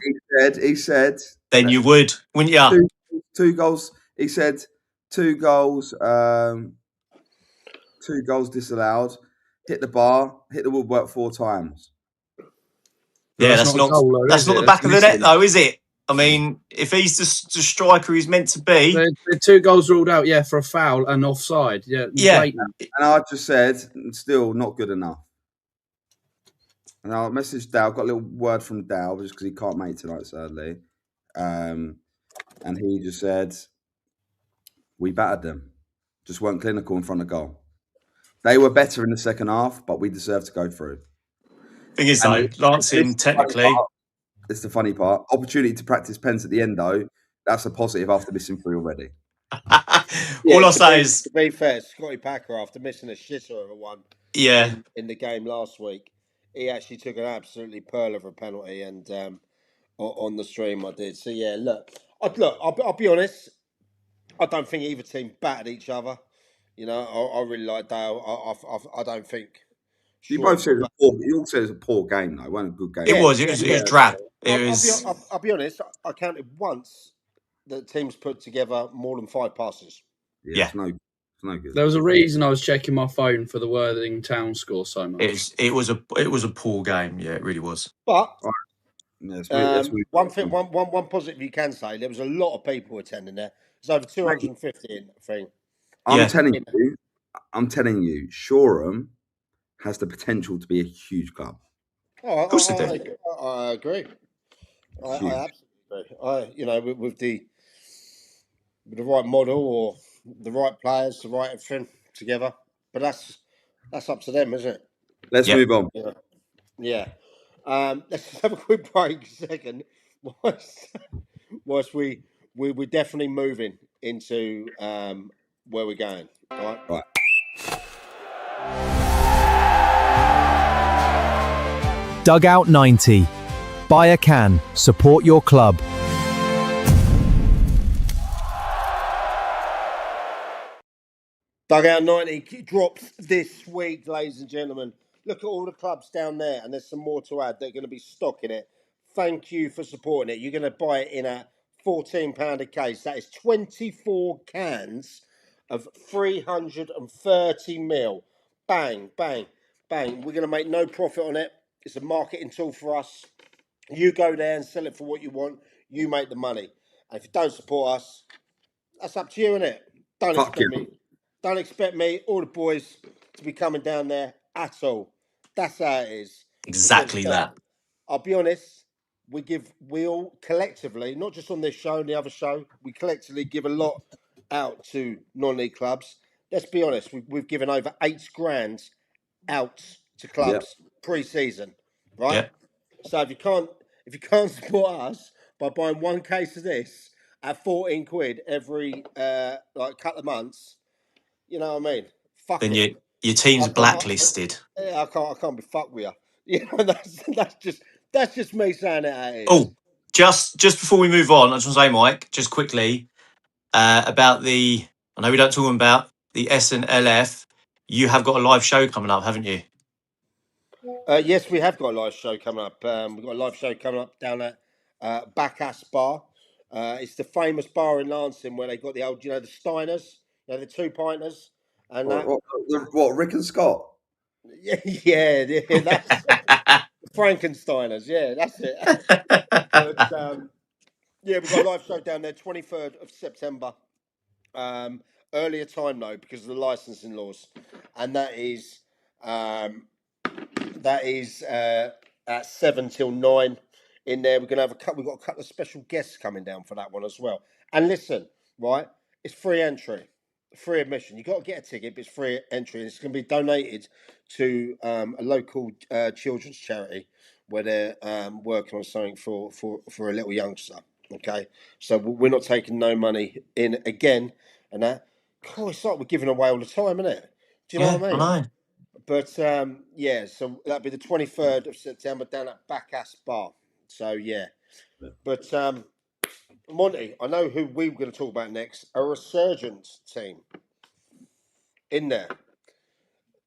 He said. Then you would, wouldn't you? Two goals. He said 2 goals. 2 goals disallowed. Hit the bar. Hit the woodwork 4 times. Yeah, that's not the back of the net, though, is it? I mean, if he's the striker he's meant to be, the 2 goals ruled out, for a foul and offside. Yeah. And I just said, still not good enough. And I messaged Dow. Got a little word from Dow just because he can't make it tonight, sadly. And he just said, we battered them. Just weren't clinical in front of goal. They were better in the second half, but we deserved to go through. Thing is, though, Lancing technically. It's the funny part. Opportunity to practice pens at the end, though. That's a positive after missing 3 already. All I'll say is, to be fair, Scotty Packer, after missing a shitter of a one in the game last week, he actually took an absolutely pearl of a penalty, and on the stream I did. So yeah, look, I'll be honest. I don't think either team battered each other. You know, I really like Dale. I don't think. You both said you all said it was a poor game, though. It wasn't a good game. It was drab. I'll be honest. I counted once that teams put together more than 5 passes. Yeah. It's no good. There was a reason I was checking my phone for the Worthing Town score so much. It was a poor game. Yeah, it really was. But one positive you can say, there was a lot of people attending there. There's over 250 in the thing. I'm telling you, Shoreham has the potential to be a huge club. Of course they do. I agree. I absolutely agree. With the right model or the right players, the right everything together. But that's up to them, isn't it? Let's move on. Yeah. Let's have a quick break a second. Whilst we're definitely moving into where we're going. All right. Dugout 90. Buy a can. Support your club. Dugout 90 drops this week, ladies and gentlemen. Look at all the clubs down there, and there's some more to add. They're going to be stocking it. Thank you for supporting it. You're going to buy it in at £14 a case. That is 24 cans of 330ml. Bang, bang, bang. We're going to make no profit on it. It's a marketing tool for us. You go there and sell it for what you want. You make the money. And if you don't support us, that's up to you, innit? Don't expect me or the boys to be coming down there at all. That's how it is. Exactly that. I'll be honest. We all collectively, not just on this show and the other show, we collectively give a lot out to non-league clubs. Let's be honest. We've given over £8 grand out to clubs pre-season, right? Yep. So if if you can't support us by buying one case of this at 14 quid every like couple of months, you know what I mean? Fuck Then it. your team's I can't. blacklisted. I can't be fucked with you. You know, that's just me saying it how it is. Oh, just before we move on, I just want to say, Mike, just quickly about the. I know we don't talk about the SNLF. You have got a live show coming up, haven't you? Yes, we have got a live show coming up. We've got a live show coming up down at Bacchus Bar. It's the famous bar in Lancing where they got the old, the Steiners, the two pinters, and that. What, Rick and Scott? Yeah, that's Frankensteiners. Yeah, that's it. But yeah, we've got a live show down there, 23rd of September. Earlier time though, because of the licensing laws, and that is at 7 till 9 in there. We're gonna have we've got a couple of special guests coming down for that one as well. And listen, right, it's free entry, free admission. You got to get a ticket, but it's free entry, and it's going to be donated to a local children's charity where they're working on something for a little youngster. Okay, so we're not taking no money in again, and that. God, it's like we're giving away all the time, isn't it? Do you know what I mean? I know. But yeah, so that'll be the 23rd of September down at Bacchus Bar. So yeah, but Monty, I know who we were going to talk about next. A resurgence team in there,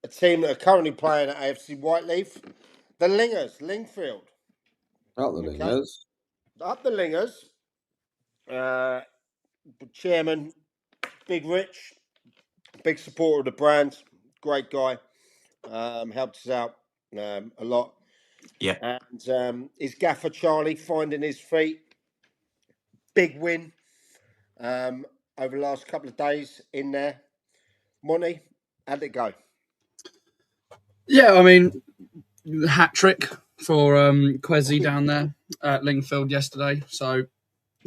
a team that are currently playing at AFC Whiteleaf, the Lingers, Lingfield. Not the Lingers. Up the Lingers. Chairman, Big Rich, big supporter of the brand, great guy. Helped us out a lot. Yeah. And his gaffer Charlie finding his feet. Big win over the last couple of days in there. Monty, how'd it go? Yeah, I mean, hat trick for Quezzy down there at Lingfield yesterday. So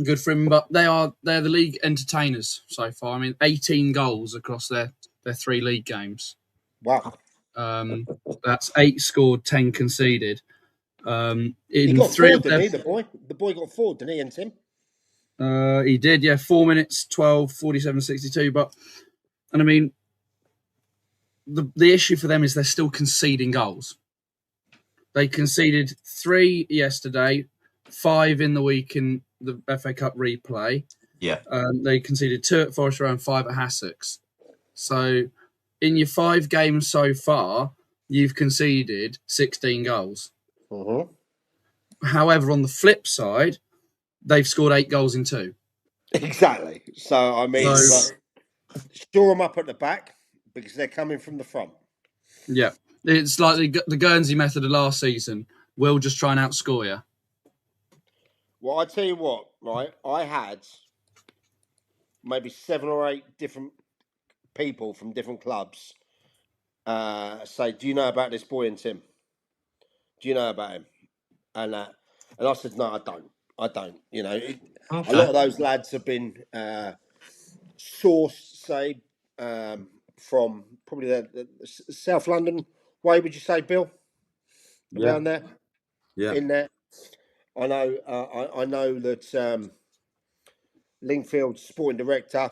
good for him. But they're the league entertainers so far. I mean, 18 goals across their 3 league games. Wow. That's 8 scored, 10 conceded. He got 4, didn't he, the boy? The boy got 4, didn't he, and Tim? He did, yeah. 4 minutes, 12, 47, 62. And I mean, the issue for them is they're still conceding goals. They conceded 3 yesterday, 5 in the week in the FA Cup replay. Yeah. They conceded 2 at Forest Row and 5 at Hassocks. So in your 5 games so far, you've conceded 16 goals. Mm-hmm. However, on the flip side, they've scored 8 goals in 2. Exactly. So, I mean, store them up at the back because they're coming from the front. Yeah. It's like the Guernsey method of last season. We'll just try and outscore you. Well, I tell you what, right? I had maybe 7 or 8 different people from different clubs say, "Do you know about this boy and Tim? Do you know about him?" And I said, "No, I don't. I don't. You know, a lot of those lads have been sourced, say, from probably the South London way. Would you say, Bill? Around there, in there. I know. I know that Lingfield's sporting director,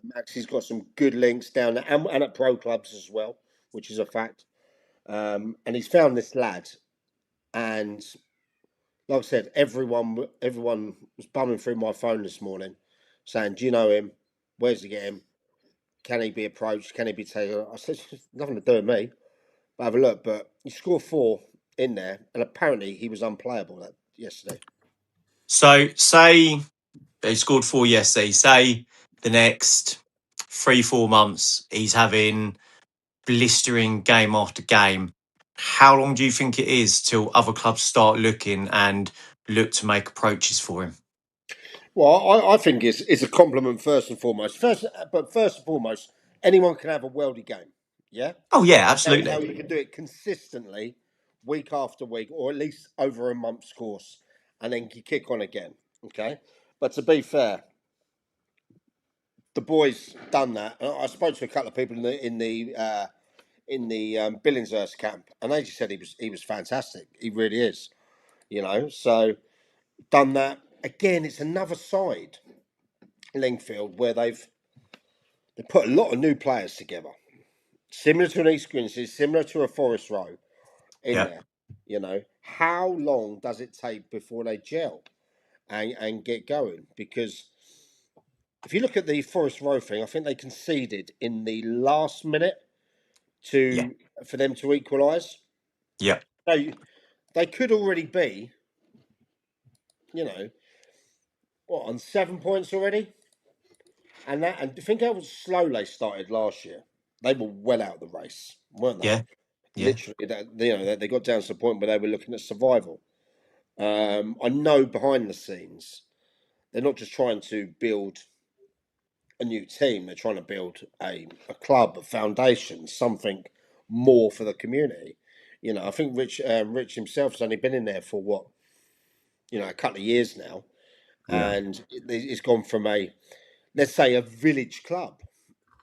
Max, he's got some good links down there, and at pro clubs as well, which is a fact. And he's found this lad, and like I said, everyone was bumming through my phone this morning, saying, "Do you know him? Where's he get him? Can he be approached? Can he be taken?" I said, "It's nothing to do with me. But have a look." But he scored 4 in there, and apparently he was unplayable yesterday. So say he scored 4 yesterday. Say the next 3-4 months he's having blistering game after game. How long do you think it is till other clubs start looking and look to make approaches for him? Well, I think it's a compliment first and foremost. First and foremost, anyone can have a worldy game. Yeah. Oh yeah, absolutely. How you can do it consistently, week after week, or at least over a month's course, and then you kick on again. Okay. But to be fair, the boys done that. I spoke to a couple of people in the Billingshurst camp, and they just said he was fantastic. He really is. So done that again. It's another side, Lingfield, where they put a lot of new players together, similar to an East Grinstead, similar to a Forest Row in Yeah. there. How long does it take before they gel and get going? Because if you look at the Forest Row thing, I think they conceded in the last minute for them to equalise. Yeah. So they could already be, on 7 points already, and think how slow they started last year. They were well out of the race, weren't they? Yeah. Yeah. Literally, they got down to the point where they were looking at survival. I know behind the scenes, they're not just trying to build a new team; they're trying to build a club, a foundation, something more for the community. I think Rich himself has only been in there for what, a couple of years now, and it's gone from let's say a village club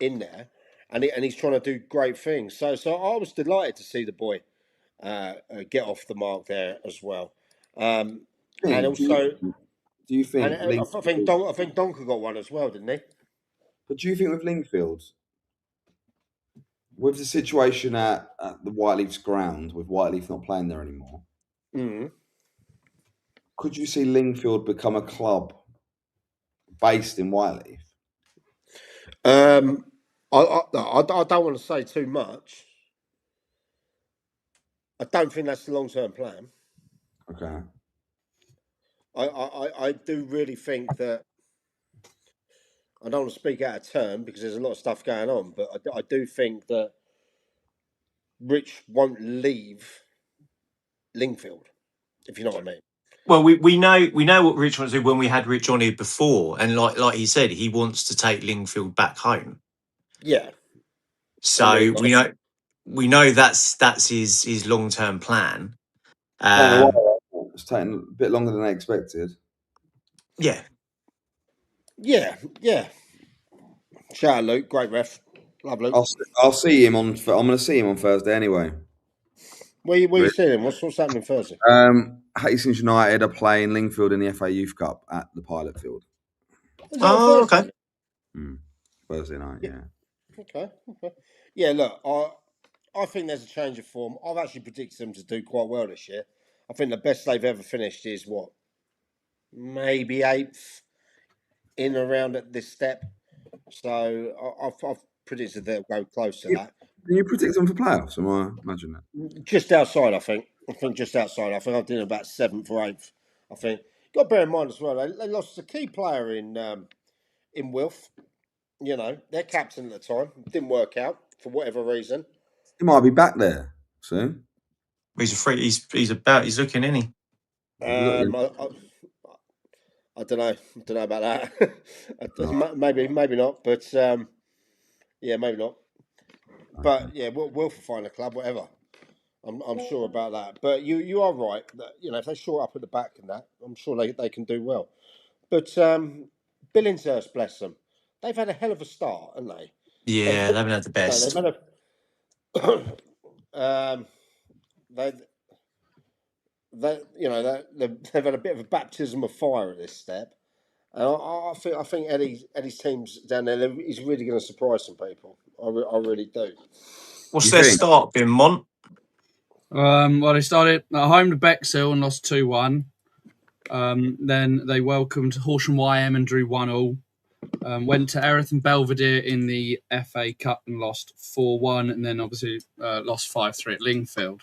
in there, and he's trying to do great things. So I was delighted to see the boy get off the mark there as well. And also, do you think I think Donker got one as well, didn't he? But do you think with Lingfield, with the situation at the Whiteleaf's ground, with Whiteleaf not playing there anymore, could you see Lingfield become a club based in Whiteleaf? I don't want to say too much. I don't think that's the long-term plan. Okay. I do really think that, I don't want to speak out of turn because there's a lot of stuff going on, but I do think that Rich won't leave Lingfield, if you know what I mean. Well, we know what Rich wants to do when we had Rich on here before, and like he said, he wants to take Lingfield back home. Yeah. So we know that's his long term plan. It's taking a bit longer than I expected. Yeah. Shout out Luke, great ref. Love Luke. I'll see him on. I'm going to see him on Thursday anyway. Where you seeing him? What's happening Thursday? Hastings United are playing Lingfield in the FA Youth Cup at the Pilot Field. Oh, okay. Thursday night, yeah. Okay. Yeah, look, I think there's a change of form. I've actually predicted them to do quite well this year. I think the best they've ever finished is what? Maybe 8th in around at this step. So I've predicted they'll go close to that. Can you predict them for playoffs? Am I imagining that? Just outside, I think. I think I'm doing about 7th or 8th. I think. Got to bear in mind as well, they lost a key player in Wilf. Their captain at the time didn't work out for whatever reason. He might be back there soon. He's a free. He's looking, isn't he? I don't know. I don't know about that. Maybe not. But maybe not. But yeah, Wilf will find a club, whatever. I'm sure about that. But you are right. That, if they shore up at the back and that, I'm sure they can do well. But Billingshurst, bless them, they've had a hell of a start, haven't they? Yeah, they haven't had the best. They've had a bit of a baptism of fire at this step. And I think Eddie's team's down there. He's really going to surprise some people. I really do. What's their start been, Mont? Well, they started at home to Bexhill and lost 2-1. Then they welcomed Horsham YM and drew 1-1. Went to Erith and Belvedere in the FA Cup and lost 4-1, and then obviously lost 5-3 at Lingfield.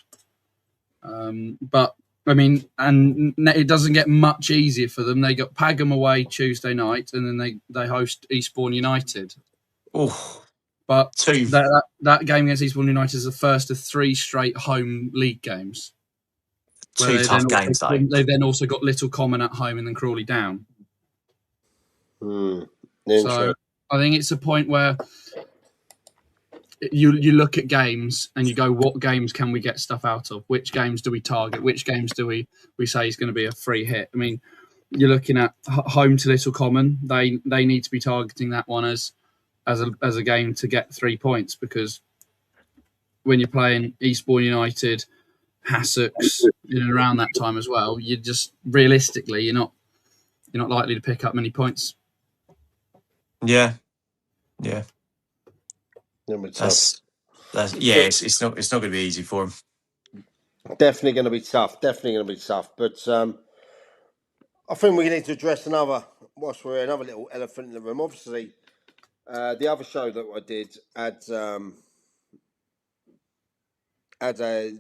But I mean, and it doesn't get much easier for them. They got Pagham away Tuesday night, and then they host Eastbourne United. Oh, but that game against Eastbourne United is the first of 3 straight home league games. 2 tough games, though. They then also got Little Common at home and then Crawley Down. So I think it's a point where you look at games and you go, what games can we get stuff out of? Which games do we target? Which games do we say is going to be a free hit? I mean, you're looking at home to Little Common. They need to be targeting that one as a game to get 3 points, because when you're playing Eastbourne United, Hassocks in and around that time as well, you just realistically you're not likely to pick up many points. Yeah. It's It's not going to be easy for him. definitely going to be tough. But I think we need to address another little elephant in the room. Obviously, the other show that I did had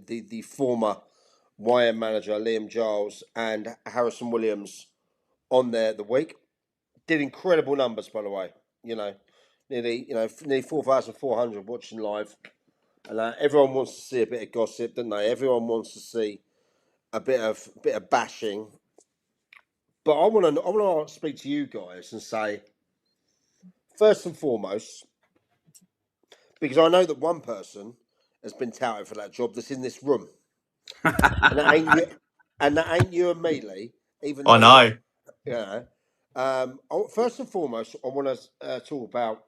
the former YM manager Liam Giles and Harrison Williams on there the week. Did incredible numbers, by the way. Nearly 4,400 watching live, and everyone wants to see a bit of gossip, don't they? Everyone wants to see a bit of bashing. But I want to speak to you guys and say, first and foremost, because I know that one person has been touted for that job that's in this room, and that ain't you and me, Lee. Even I know. First and foremost, I want to talk about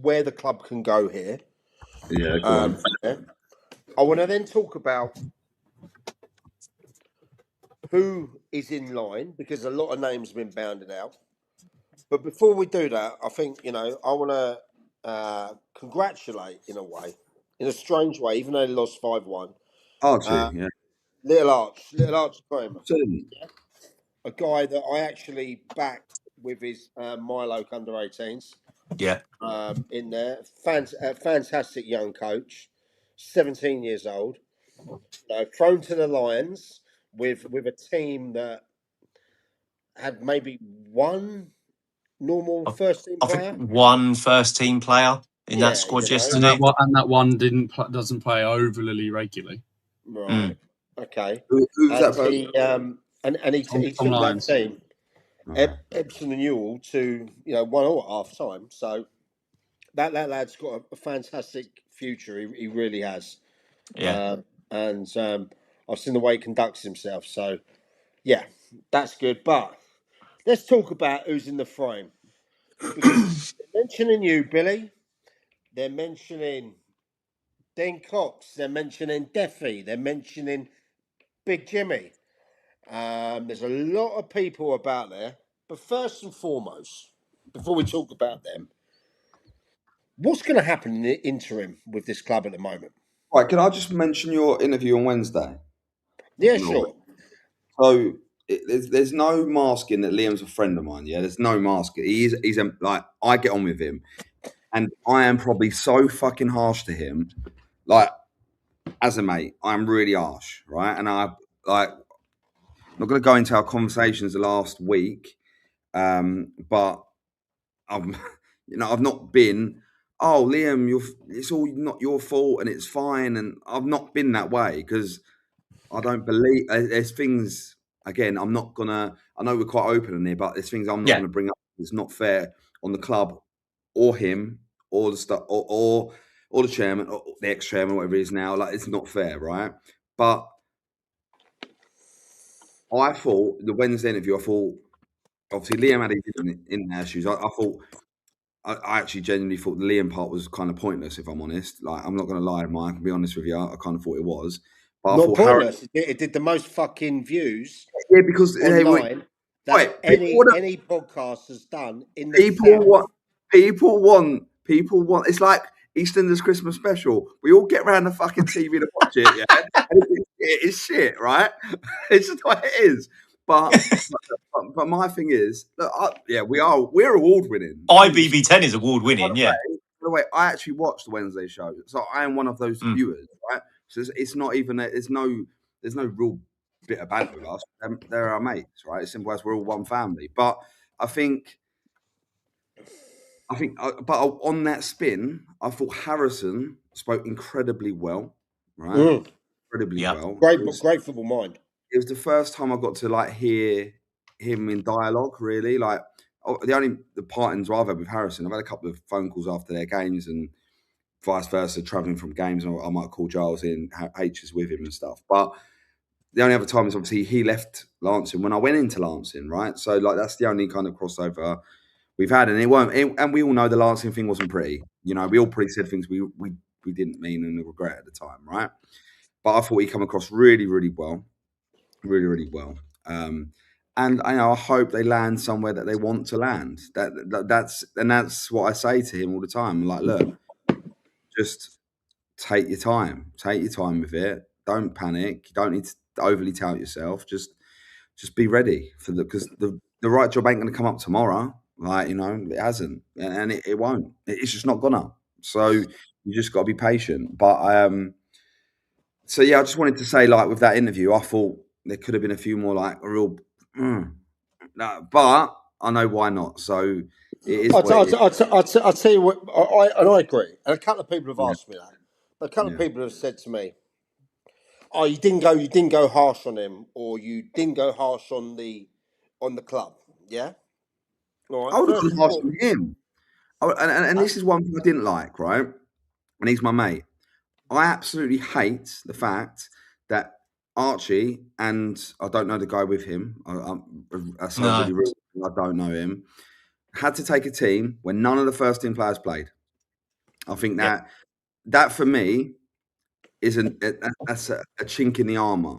where the club can go here. Yeah, go on. I want to then talk about who is in line, because a lot of names have been bounded out. But before we do that, I think, I want to congratulate, in a strange way, even though they lost 5-1. Archie, yeah. Little Arch Kramer. Absolutely. A guy that I actually backed with his Milo under 18s. Yeah. In there. Fantastic young coach, 17 years old. Thrown to the Lions with a team that had maybe one normal first team player. I think one first team player in that squad yesterday. And that one doesn't play overly regularly. Right. Okay. Who's that person? He took that team, Epsom and Newell, to 1-1 at half time. So that lad's got a fantastic future. He really has. Yeah. And I've seen the way he conducts himself. So yeah, that's good. But let's talk about who's in the frame. Because they're mentioning you, Billy. They're mentioning Dean Cox. They're mentioning Deffy. They're mentioning Big Jimmy. There's a lot of people about there. But first and foremost, before we talk about them, what's going to happen in the interim with this club at the moment? Right, can I just mention your interview on Wednesday? Yeah, sure. So there's no masking that Liam's a friend of mine. Yeah, there's no masking. He's like, I get on with him, and I am probably so fucking harsh to him. Like, as a mate, I'm really harsh, right? And I'm not going to go into our conversations the last week, but I've not been. Oh, Liam, it's all not your fault, and it's fine. And I've not been that way because I don't believe there's things. Again, I'm not gonna. I know we're quite open in here, but there's things I'm not going to bring up. It's not fair on the club, or him, or the stuff, or the chairman, or the ex-chairman, whatever it is now. Like, it's not fair, right? But I thought the Wednesday interview. I thought obviously Liam had his in issues. I actually genuinely thought the Liam part was kind of pointless, if I'm honest. Like, I'm not going to lie, Mike. I can be honest with you. I kind of thought it was. But not pointless. It did the most fucking views. Yeah, because online that any podcast has done in the people want. It's like EastEnders Christmas special. We all get around the fucking TV to watch it. Yeah, and it's shit, right? It's just what it is. But my thing is, look, we're award winning. IBB10 is award winning. Yeah. By the way, I actually watched the Wednesday show, so I am one of those viewers, right? So it's not even there's no real bit of banter with us. They're our mates, right? It's simple as we're all one family. But I think, but on that spin, I thought Harrison spoke incredibly well, right? Incredibly well. Great football mind. It was the first time I got to hear him in dialogue. Really, the partings I've had with Harrison. I've had a couple of phone calls after their games and vice versa, travelling from games, and I might call Giles in, H's with him and stuff. But the only other time is obviously he left Lancing when I went into Lancing, right? So that's the only kind of crossover we've had, and and we all know the Lancing thing wasn't pretty. We all pretty said things we didn't mean and regret at the time, right? but I thought he come across really, really well, really, really well. And I hope they land somewhere that they want to land. That's what I say to him all the time. I'm like, look, just take your time. Take your time with it. Don't panic. You don't need to overly tout yourself. Just be ready for because the right job ain't going to come up tomorrow. Like, it hasn't, and it won't. It's just not gonna. So you just got to be patient. But so yeah, I just wanted to say, like, with that interview, I thought there could have been a few more, like, real. But I know why not. So it is. I'll tell you what, I agree. And a couple of people have asked me that. A couple of people have said to me, "Oh, you didn't go harsh on him, or you didn't go harsh on the club." Yeah. All right. I would have First gone of harsh all, on him. And this is one thing I didn't like, right? And he's my mate. I absolutely hate the fact that Archie, and I don't know the guy with him. I sounds really rude. I don't know him. Had to take a team when none of the first team players played. I think that for me is that's a chink in the armor,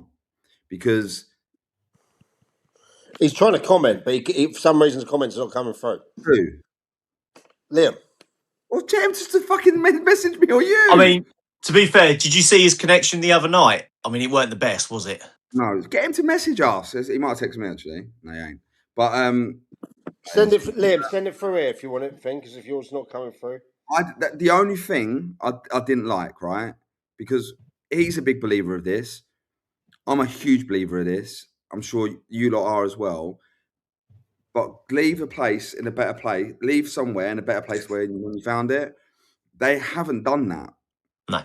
because he's trying to comment, but for some reason the comments are not coming through. who? Liam. Well, tell him just to fucking message me or you. I mean, to be fair, did you see his connection the other night? I mean, it weren't the best, was it? No, get him to message us. He might text me actually. No, he ain't. But Send it, Liam. Send it through here if you want it, because if yours not coming through. The only thing I didn't like, right? Because he's a big believer of this. I'm a huge believer of this. I'm sure you lot are as well. But leave a place in a better place. Leave somewhere in a better place when you found it. They haven't done that. No.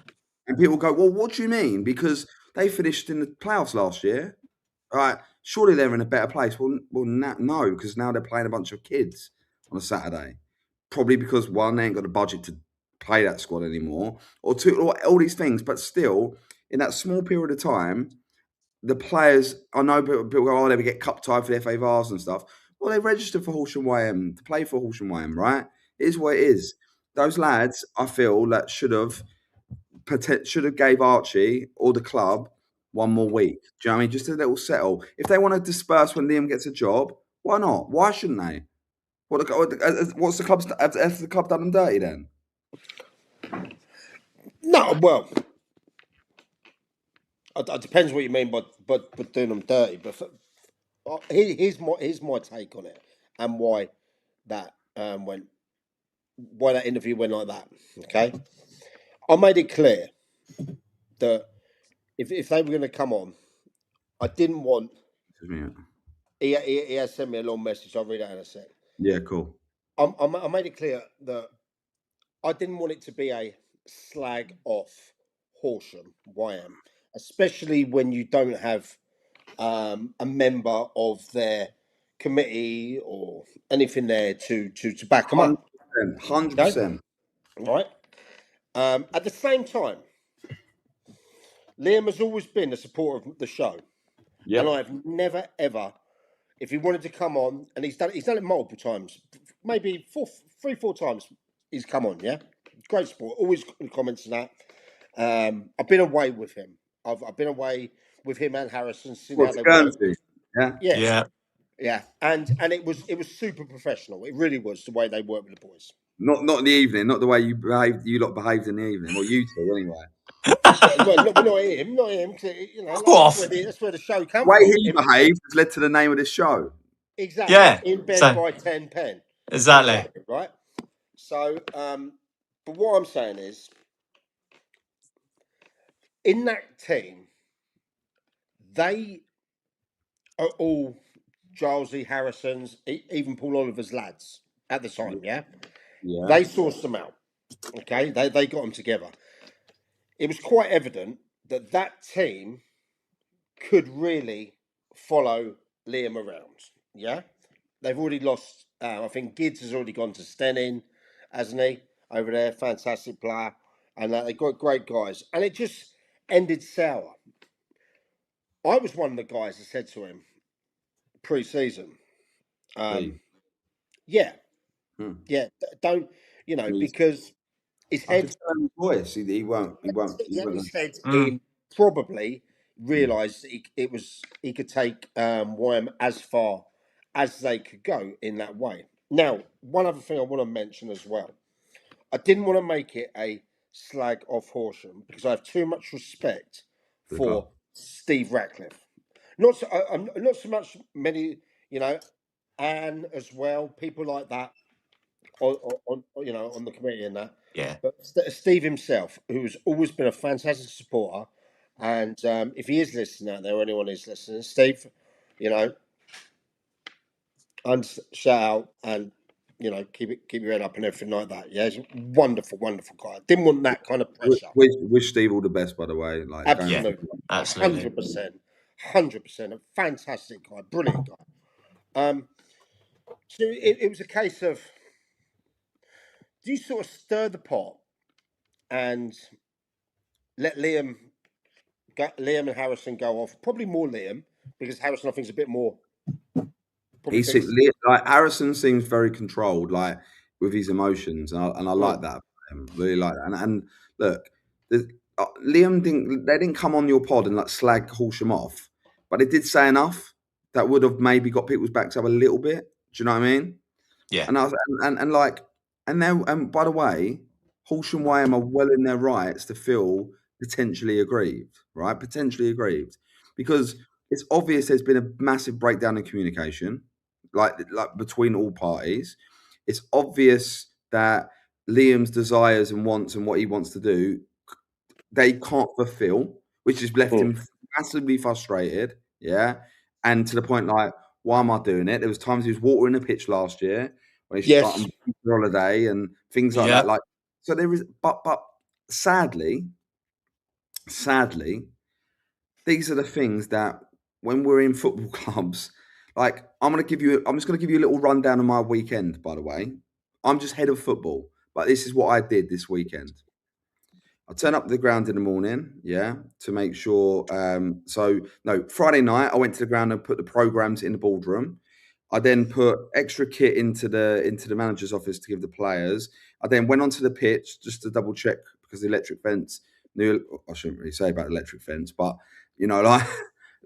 And people go, well, what do you mean? Because they finished in the playoffs last year. Right? Surely they're in a better place. Well, no, because now they're playing a bunch of kids on a Saturday. Probably because one, they ain't got the budget to play that squad anymore, or two, or all these things. But still, in that small period of time, the players, I know people go, oh, they get cup tied for the FA Vars and stuff. Well, they registered for Horsham YM to play for Horsham YM, right? It is what it is. Those lads, I feel, that should have gave Archie or the club one more week. Do you know what I mean? Just a little settle. If they want to disperse when Liam gets a job, why not? Why shouldn't they? What's the club? Has the club done them dirty then? No, well, it depends what you mean by doing them dirty. But here's my take on it, and why that why that interview went like that. Okay, I made it clear that if they were going to come on, I didn't want. He has sent me a long message. I'll read it in a sec. Yeah, cool. I made it clear that I didn't want it to be a slag off Horsham YM, especially when you don't have a member of their committee or anything there to back them up. 100%. Right. At the same time, Liam has always been a supporter of the show, and I've never ever, if he wanted to come on, and he's done it multiple times, maybe 3-4 times he's come on. Yeah, great support. Always comments on that. I've been away with him. I've been away with him and Harrison. Yeah, and it was super professional. It really was, the way they worked with the boys. Not in the evening, not the way you lot behaved in the evening. Well, you two anyway. Well, not him. You know, that's where the show comes from. The way he behaved has led to the name of this show. Exactly. Yeah. In bed by 10 pen. Exactly. Right. So, but what I'm saying is, in that team, they are all Gilesy, Harrison's, even Paul Oliver's lads at the time. Yeah. They sourced them out. Okay. They got them together. It was quite evident that team could really follow Liam around. Yeah. They've already lost. I think Gids has already gone to Stenning, hasn't he? Over there, fantastic player, and they've got great guys. And it just ended sour. I was one of the guys that said to him pre-season, don't, because his head, voice. He won't. his head probably realised he could take Wyam as far as they could go in that way. Now, one other thing I want to mention as well. I didn't want to make it a slag off Horsham because I have too much respect for Steve Ratcliffe. Not so, I'm not so much many, Anne as well, people like that on on the committee and that. Yeah. But Steve himself, who's always been a fantastic supporter, and if he is listening out there, or anyone is listening, Steve, and shout out and keep your head up and everything like that. Yeah, he's a wonderful, wonderful guy. Didn't want that kind of pressure. Wish Steve all the best, by the way. Like, Absolutely, absolutely, 100%, a fantastic guy, brilliant guy. So it was a case of, do you sort of stir the pot and let Liam and Harrison go off? Probably more Liam, because Harrison, I think, is a bit more. Like Harrison seems very controlled, like with his emotions, and I like that. Really like that. And look, Liam didn't come on your pod and like slag Horsham off, but it did say enough that would have maybe got people's backs up a little bit. Do you know what I mean? Yeah. And by the way, Horsham Wyam are well in their rights to feel potentially aggrieved, right? Potentially aggrieved, because it's obvious there's been a massive breakdown in communication, like between all parties. It's obvious that Liam's desires and wants and what he wants to do, they can't fulfill, which has left him massively frustrated. Yeah. And to the point, like, why am I doing it? There was times he was watering the pitch last year when he started on holiday and things like that. Like, so there is, but sadly, these are the things that when we're in football clubs, like, I'm just going to give you a little rundown of my weekend, by the way. I'm just head of football, but this is what I did this weekend. I turn up to the ground in the morning, to make sure. Friday night, I went to the ground and put the programs in the boardroom. I then put extra kit into the manager's office to give the players. I then went onto the pitch just to double check, because the electric fence I shouldn't really say about electric fence, but like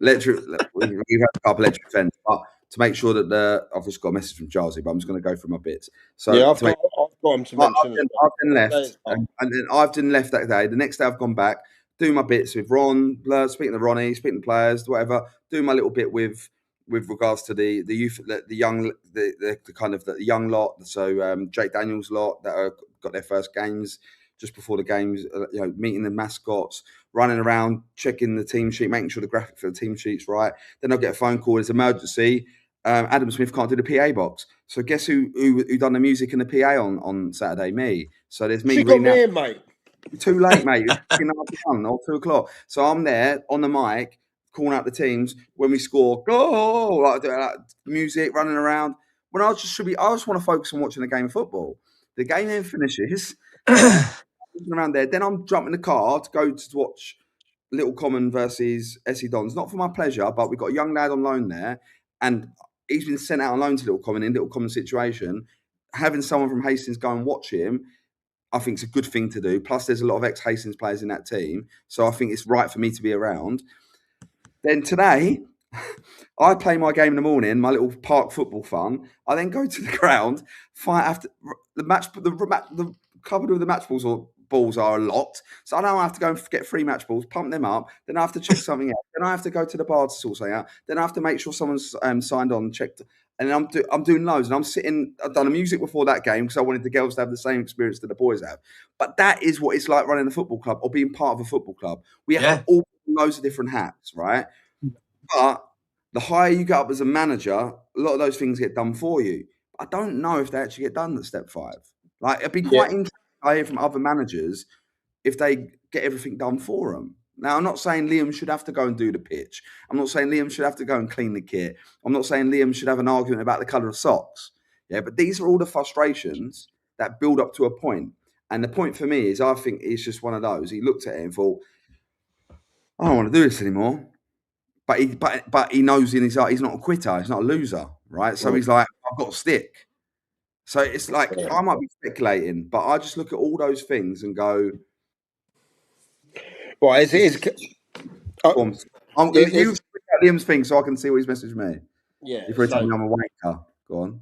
electric, we've had a couple electric fence, but to make sure that I've just got a message from Jarzi, but I'm just going to go through my bits. So I've got him to mention. I've been left, and then I've been left that day. The next day, I've gone back, do my bits with Ron, speaking to Ronnie, speaking to players, whatever. Do my little bit with regards to the youth, the young, the kind of the young lot. So Jake Daniels' lot that got their first games just before the games. Meeting the mascots, running around, checking the team sheet, making sure the graphic for the team sheet's right. Then I'll get a phone call. There's emergency. Adam Smith can't do the PA box. So guess who done the music and the PA on Saturday? Me. So there's me. She got me in, mate. Too late, mate. It's 1 or 2 o'clock. So I'm there on the mic, calling out the teams when we score. Go! Like music, running around. When I just want to focus on watching a game of football. The game then finishes. Around there. Then I'm jumping the car to go to watch Little Common versus SE Dons. Not for my pleasure, but we've got a young lad on loan there, and he's been sent out on loan to Little Common in Little Common situation. Having someone from Hastings go and watch him, I think it's a good thing to do. Plus, there's a lot of ex-Hastings players in that team, so I think it's right for me to be around. Then today, I play my game in the morning, my little park football fun. I then go to the ground, fight after the match. The cupboard with the match balls are locked, so I now have to go and get 3 match balls, pump them up. Then I have to check something out. Then I have to go to the bar to sort something out. Then I have to make sure someone's signed on, checked. And I'm doing loads, and I've done the music before that game because I wanted the girls to have the same experience that the boys have. But that is what it's like running a football club or being part of a football club. We have all loads of different hats, right? But the higher you get up as a manager, a lot of those things get done for you. I don't know if they actually get done at step 5. Like, it'd be quite interesting to hear from other managers if they get everything done for them. Now, I'm not saying Liam should have to go and do the pitch. I'm not saying Liam should have to go and clean the kit. I'm not saying Liam should have an argument about the colour of socks. Yeah, but these are all the frustrations that build up to a point. And the point for me is, I think it's just one of those. He looked at it and thought, I don't want to do this anymore. But he knows in his heart he's not a quitter. He's not a loser, right? So he's like, I've got to stick. So it's like, I might be speculating, but I just look at all those things and go, well, it's Go on. You read out Liam's thing so I can see what he's messaged me. Yeah. If we're telling me I'm a wanker, go on.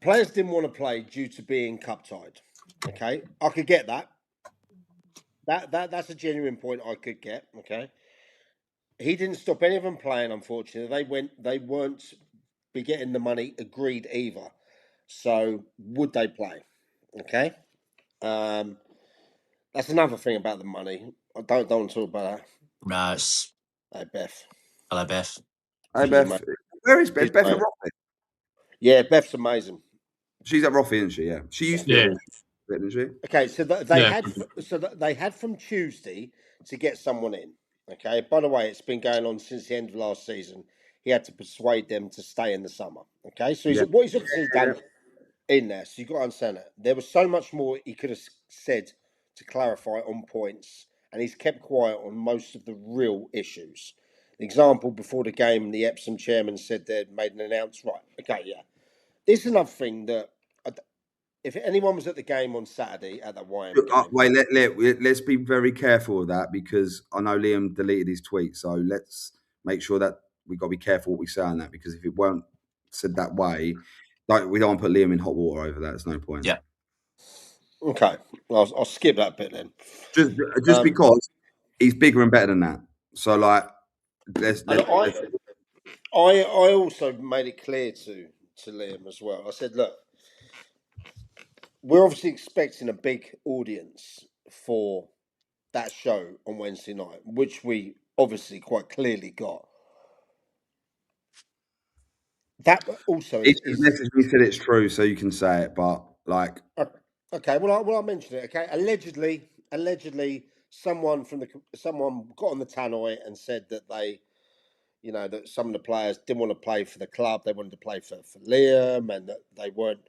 Players didn't want to play due to being cup tied. Okay, I could get that. That's a genuine point I could get. Okay, he didn't stop any of them playing. Unfortunately, they weren't be getting the money agreed either. So would they play? Okay, that's another thing about the money. I don't want to talk about that. No, it's Hey Beth. hello, Beth. Hey, Beth. Where is Beth? Beth at amazing. Roffey. Yeah, Beth's amazing. She's at Roffey, isn't she? Yeah. She used to be at Roffey, didn't she? Okay, so they had from Tuesday to get someone in. Okay. By the way, it's been going on since the end of last season. He had to persuade them to stay in the summer. Okay, so what he's obviously done in there. So you got to understand that there was so much more he could have said to clarify on points, and he's kept quiet on most of the real issues. Example: before the game, the Epsom chairman said they'd made an announcement. Right. Okay. Yeah. This is another thing that. If anyone was at the game on Saturday at that YM game, Wait, let's be very careful with that because I know Liam deleted his tweet. So let's make sure that we got to be careful what we say on that because if it weren't said that way, we don't want to put Liam in hot water over that. There's no point. Yeah. Okay, I'll skip that bit then. Just because he's bigger and better than that. So like, I also made it clear to Liam as well. I said, look, we're obviously expecting a big audience for that show on Wednesday night, which we obviously quite clearly got. That also is message me said it's true, so you can say it, but like, okay, well, I'll mention it. Okay, allegedly, someone got on the tannoy and said that that some of the players didn't want to play for the club, they wanted to play for Liam, and that they weren't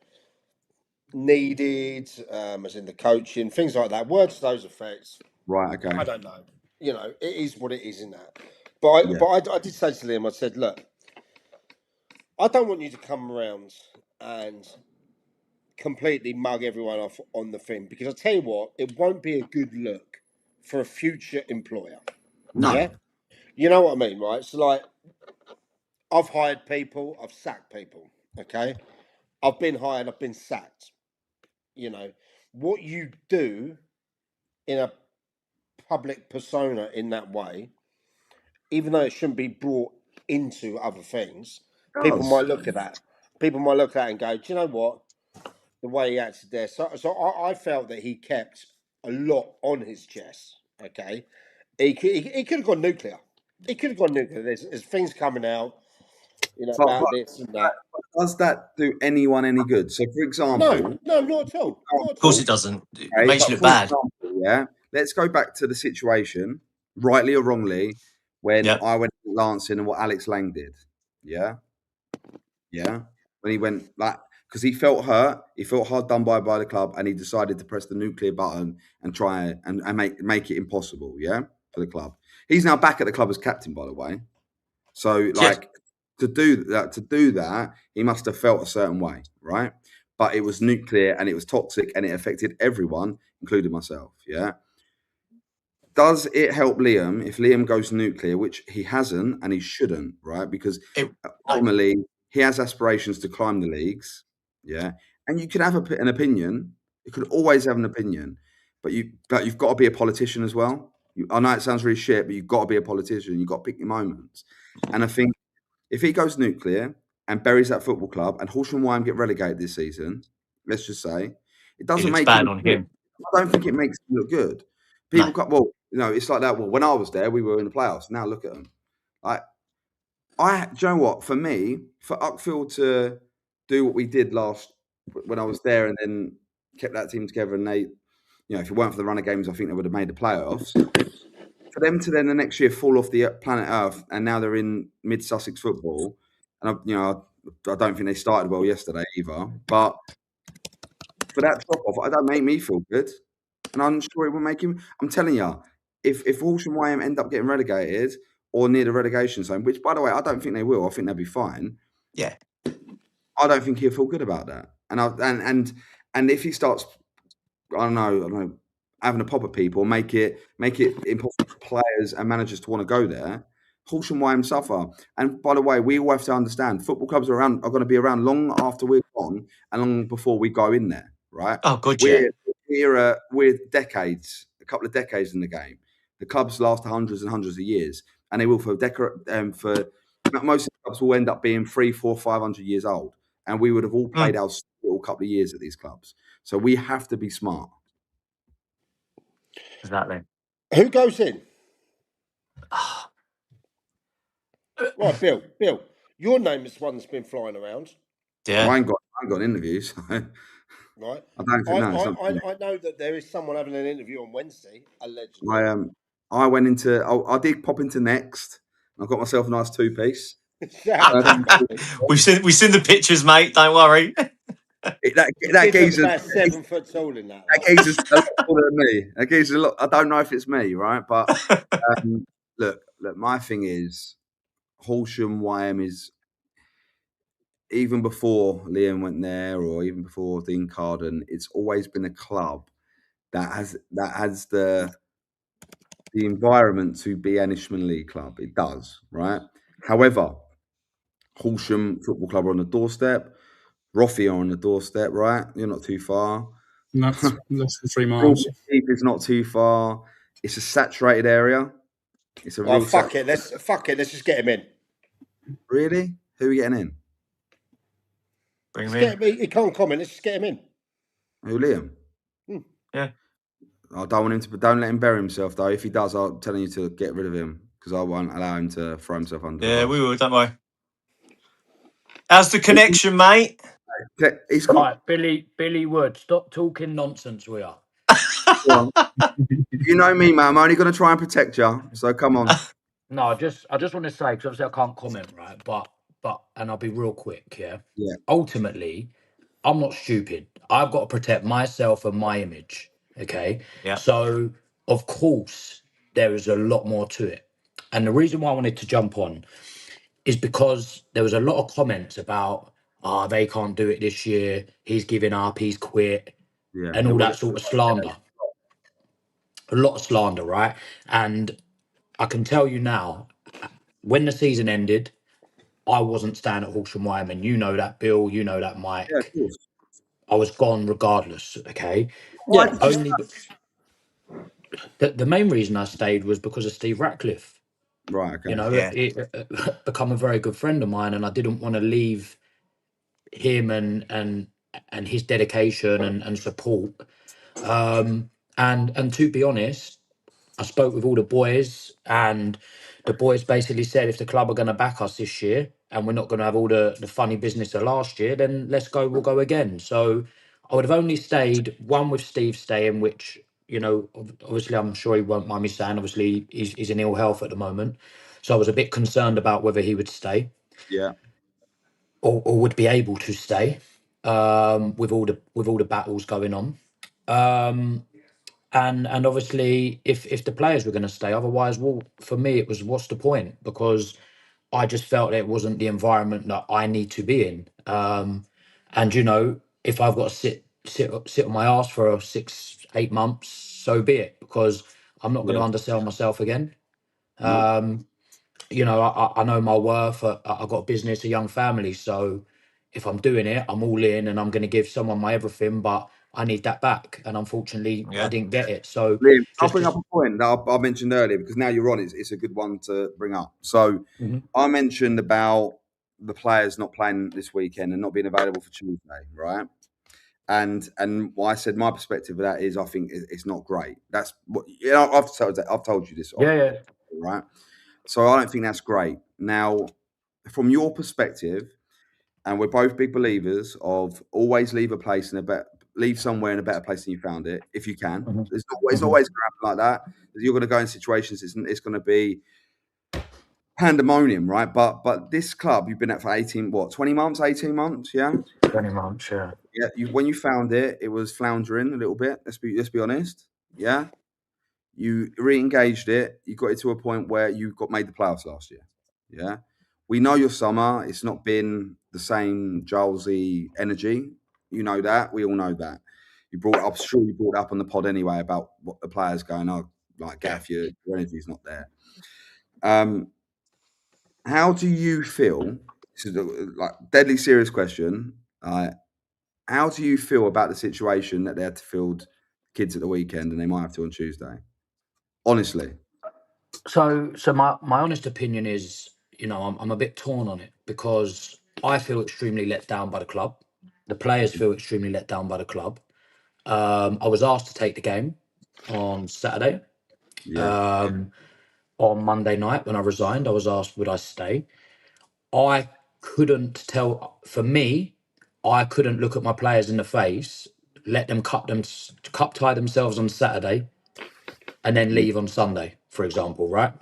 needed, as in the coaching, things like that. Words to those effects. Right. Okay. I don't know. It is what it is in that. But I did say to Liam, I said, look, I don't want you to come around and completely mug everyone off on the thing because I tell you what, it won't be a good look for a future employer. No. Yeah? You know what I mean, right? So like, I've hired people, I've sacked people. Okay, I've been hired, I've been sacked. What you do in a public persona in that way, even though it shouldn't be brought into other things, people might look at that. People might look at it and go, do you know what? The way he acted there. So I felt that he kept a lot on his chest. Okay, he could have gone nuclear. He could have gone nuclear. There's things coming out, about this and that. Does that do anyone any good? So, for example, no, not at all. Of course, it doesn't. It makes you look bad. Yeah. Let's go back to the situation, rightly or wrongly, when I went Lancing and what Alex Lang did. Yeah. Yeah. When he went because he felt hurt, he felt hard done by the club, and he decided to press the nuclear button and try and make it impossible. Yeah, for the club. He's now back at the club as captain, by the way. So to do that, he must have felt a certain way, right? But it was nuclear and it was toxic and it affected everyone, including myself. Yeah. Does it help Liam if Liam goes nuclear, which he hasn't and he shouldn't, right? Because ultimately he has aspirations to climb the leagues. Yeah. And you can have an opinion. You could always have an opinion, but you've got to be a politician as well. I know it sounds really shit, but you've got to be a politician. You've got to pick your moments. And I think if he goes nuclear and buries that football club and Horsham and Wyham get relegated this season, let's just say, it doesn't make bad on him. I don't think it makes him look good. People got, it's like that. Well, when I was there, we were in the playoffs. Now look at them. Do you know what? For me, for Uckfield to do what we did when I was there and then kept that team together and they, if it weren't for the run of games, I think they would have made the playoffs. For them to then the next year fall off the planet Earth and now they're in mid-Sussex football, and I don't think they started well yesterday either. But for that drop-off, that made me feel good, and I'm sure it will make him. I'm telling you, if Horsham and Wyham end up getting relegated or near the relegation zone, which by the way I don't think they will, I think they'll be fine. Yeah, I don't think he'll feel good about that, and if he starts, I don't know, having a pop at people, make it impossible for players and managers to want to go there, Horsham Wyham suffer. And by the way, we all have to understand football clubs are going to be around long after we're gone and long before we go in there, right? Oh, good, yeah. We're decades, a couple of decades in the game. The clubs last hundreds and hundreds of years, and they will most of the clubs will end up being 300, 400, 500 years old, and we would have all played our little couple of years at these clubs. So we have to be smart. Exactly. Who goes in? Right, Bill, your name is one that's been flying around. Yeah. Well, I ain't got interviews. Right. I don't think I know that there is someone having an interview on Wednesday, allegedly. I went into. I did pop into Next. I got myself a nice 2-piece. We've seen the pictures, mate. Don't worry. That geezer about 7 foot tall in that. That geezer's a lot taller than me. That geezer's a lot. I don't know if it's me, right? But look. My thing is, Horsham Wyham is, even before Liam went there, or even before Dean Carden, it's always been a club that has the environment to be an Ishmael League club. It does, right? However, Horsham Football Club are on the doorstep. Roffey are on the doorstep, right? You're not too far. That's less than 3 miles. It's not too far. It's a saturated area. It's a real fuck it. Let's just get him in. Really? Who are we getting in? Bring him in. He can't comment. Let's just get him in. Who, Liam? Yeah. I don't want him to. Don't let him bury himself, though. If he does, I'm telling you to get rid of him, because I won't allow him to throw himself under. Yeah, we will. Don't worry. How's the connection, mate? He's got... Right, Billy Wood, stop talking nonsense, we are. You know me, man. I'm only going to try and protect you. So come on. No, I just want to say, because obviously I can't comment, right? But and I'll be real quick. Yeah. Ultimately, I'm not stupid. I've got to protect myself and my image. Okay. Yeah. So of course there is a lot more to it, and the reason why I wanted to jump on is because there was a lot of comments about, they can't do it this year. He's giving up. He's quit. Yeah. And all that sort of slander. A lot of slander, right? And I can tell you now, when the season ended, I wasn't staying at Horsham Wyham. You know that, Bill. You know that, Mike. Yeah, of course. I was gone regardless, okay? Yeah. Only the main reason I stayed was because of Steve Ratcliffe. Right, okay. You know, it become a very good friend of mine, and I didn't want to leave him and his dedication and support. And to be honest, I spoke with all the boys, and the boys basically said, if the club are going to back us this year and we're not going to have all the funny business of last year, then we'll go again. So I would have only stayed, one, with Steve staying, which, you know, obviously I'm sure he won't mind me saying, obviously he's in ill health at the moment. So I was a bit concerned about whether he would stay. Yeah. Or would be able to stay, with all the battles going on. And obviously if the players were going to stay, otherwise, well, for me it was, what's the point? Because I just felt it wasn't the environment that I need to be in. And you know, if I've got to sit on my ass for 6-8 months, so be it, because I'm not going to undersell myself again. You know, I know my worth. I got a business, a young family, so if I'm doing it, I'm all in, and I'm going to give someone my everything, but I need that back, and unfortunately I didn't get it. So Liam, I'll bring up a point that I mentioned earlier, because now you're on, it's a good one to bring up. So I mentioned about the players not playing this weekend and not being available for Tuesday, right? And I said my perspective of that is, I think it's not great. That's what, you know, I've told you this. Yeah. Right. So I don't think that's great. Now, from your perspective, and we're both big believers of always leave somewhere in a better place than you found it, if you can. It's always going to happen like that. You're going to go in situations, it's going to be pandemonium, right? But this club you've been at for 20 months, 18 months, yeah? 20 months, yeah. Yeah, when you found it, it was floundering a little bit. Let's be honest. Yeah. You re-engaged it. You got it to a point where you made the playoffs last year. Yeah. We know your summer. It's not been the same Jolesy energy. You know that. We all know that. you brought up. Sure, you brought it up on the pod anyway about what the players going. Oh, like Gaff, your energy's not there. How do you feel? This is like deadly serious question. How do you feel about the situation that they had to field kids at the weekend and they might have to on Tuesday? Honestly, So my honest opinion is, I'm a bit torn on it because I feel extremely let down by the club. The players feel extremely let down by the club. I was asked to take the game on Saturday. yeah, On Monday night when I resigned, I was asked would I stay. I couldn't tell. For me, I couldn't look at my players in the face, let them cup tie themselves on Saturday, and then leave on Sunday, for example. Right.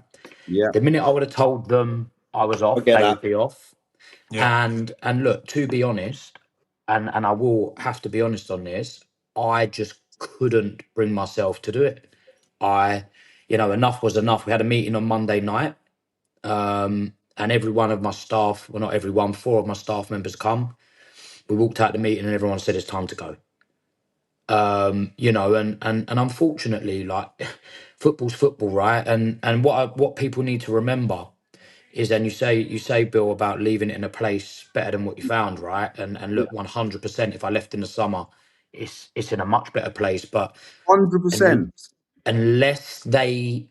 yeah, The minute I would have told them I was I off, get they would that. be off. Yeah. And look, to be honest, and I will have to be honest on this, I just couldn't bring myself to do it. Enough was enough. We had a meeting on Monday night, and every one of my staff, well, not everyone, four of my staff members come. We walked out the meeting, and everyone said it's time to go. And unfortunately, like football's football, right? And what people need to remember is, and you say Bill about leaving it in a place better than what you found, right? And Yeah. look, 100%. If I left in the summer, it's in a much better place. But 100%. unless they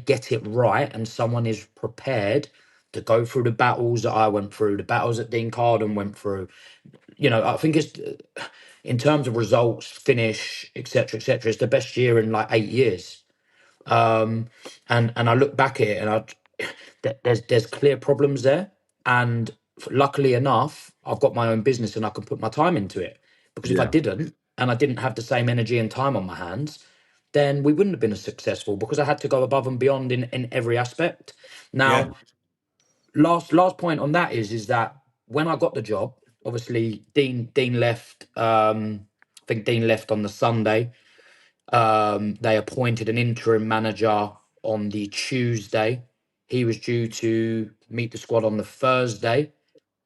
get it right and someone is prepared to go through the battles that I went through, the battles that Dean Carden went through, I think it's in terms of results, finish, etc., it's the best year in like 8 years. And I look back at it, and there's clear problems there. And luckily enough, I've got my own business and I can put my time into it. Because if I Yeah, didn't, and I didn't have the same energy and time on my hands, then we wouldn't have been as successful because I had to go above and beyond in every aspect. Yeah. Now, last point on that is that when I got the job, obviously Dean left. I think Dean left on the Sunday. They appointed an interim manager on the Tuesday. He was due to meet the squad on the Thursday,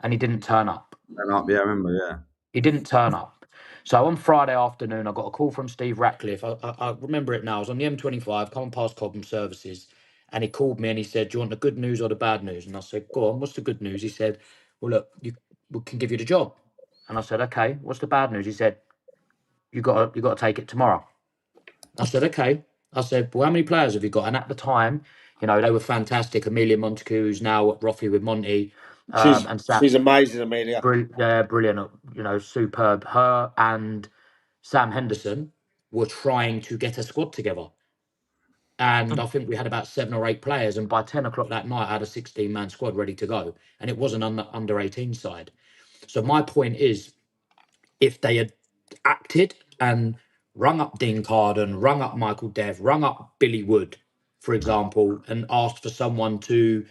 and he didn't turn up. yeah, I remember. Yeah, He didn't turn up. So on Friday afternoon, I got a call from Steve Ratcliffe. I remember it now. I was on the M25, coming past Cobham Services, and he called me and he said, "Do you want the good news or the bad news?" And I said, "Go on, what's the good news?" He said, "Well, look, we can give you the job." And I said, "Okay, what's the bad news?" He said, "You got to take it tomorrow." I said, "Okay." I said, "Well, how many players have you got?" And at the time, they were fantastic. Amelia Montague, who's now at Roffey with Monty, and Sam. She's amazing, Amelia. Brilliant, superb. Her and Sam Henderson were trying to get a squad together. And I think we had about 7 or 8 players. And by 10 o'clock that night, I had a 16-man squad ready to go. And it wasn't on the under 18 side. So my point is, if they had acted and rung up Dean Carden, rung up Michael Dev, rung up Billy Wood, for example, and asked for someone to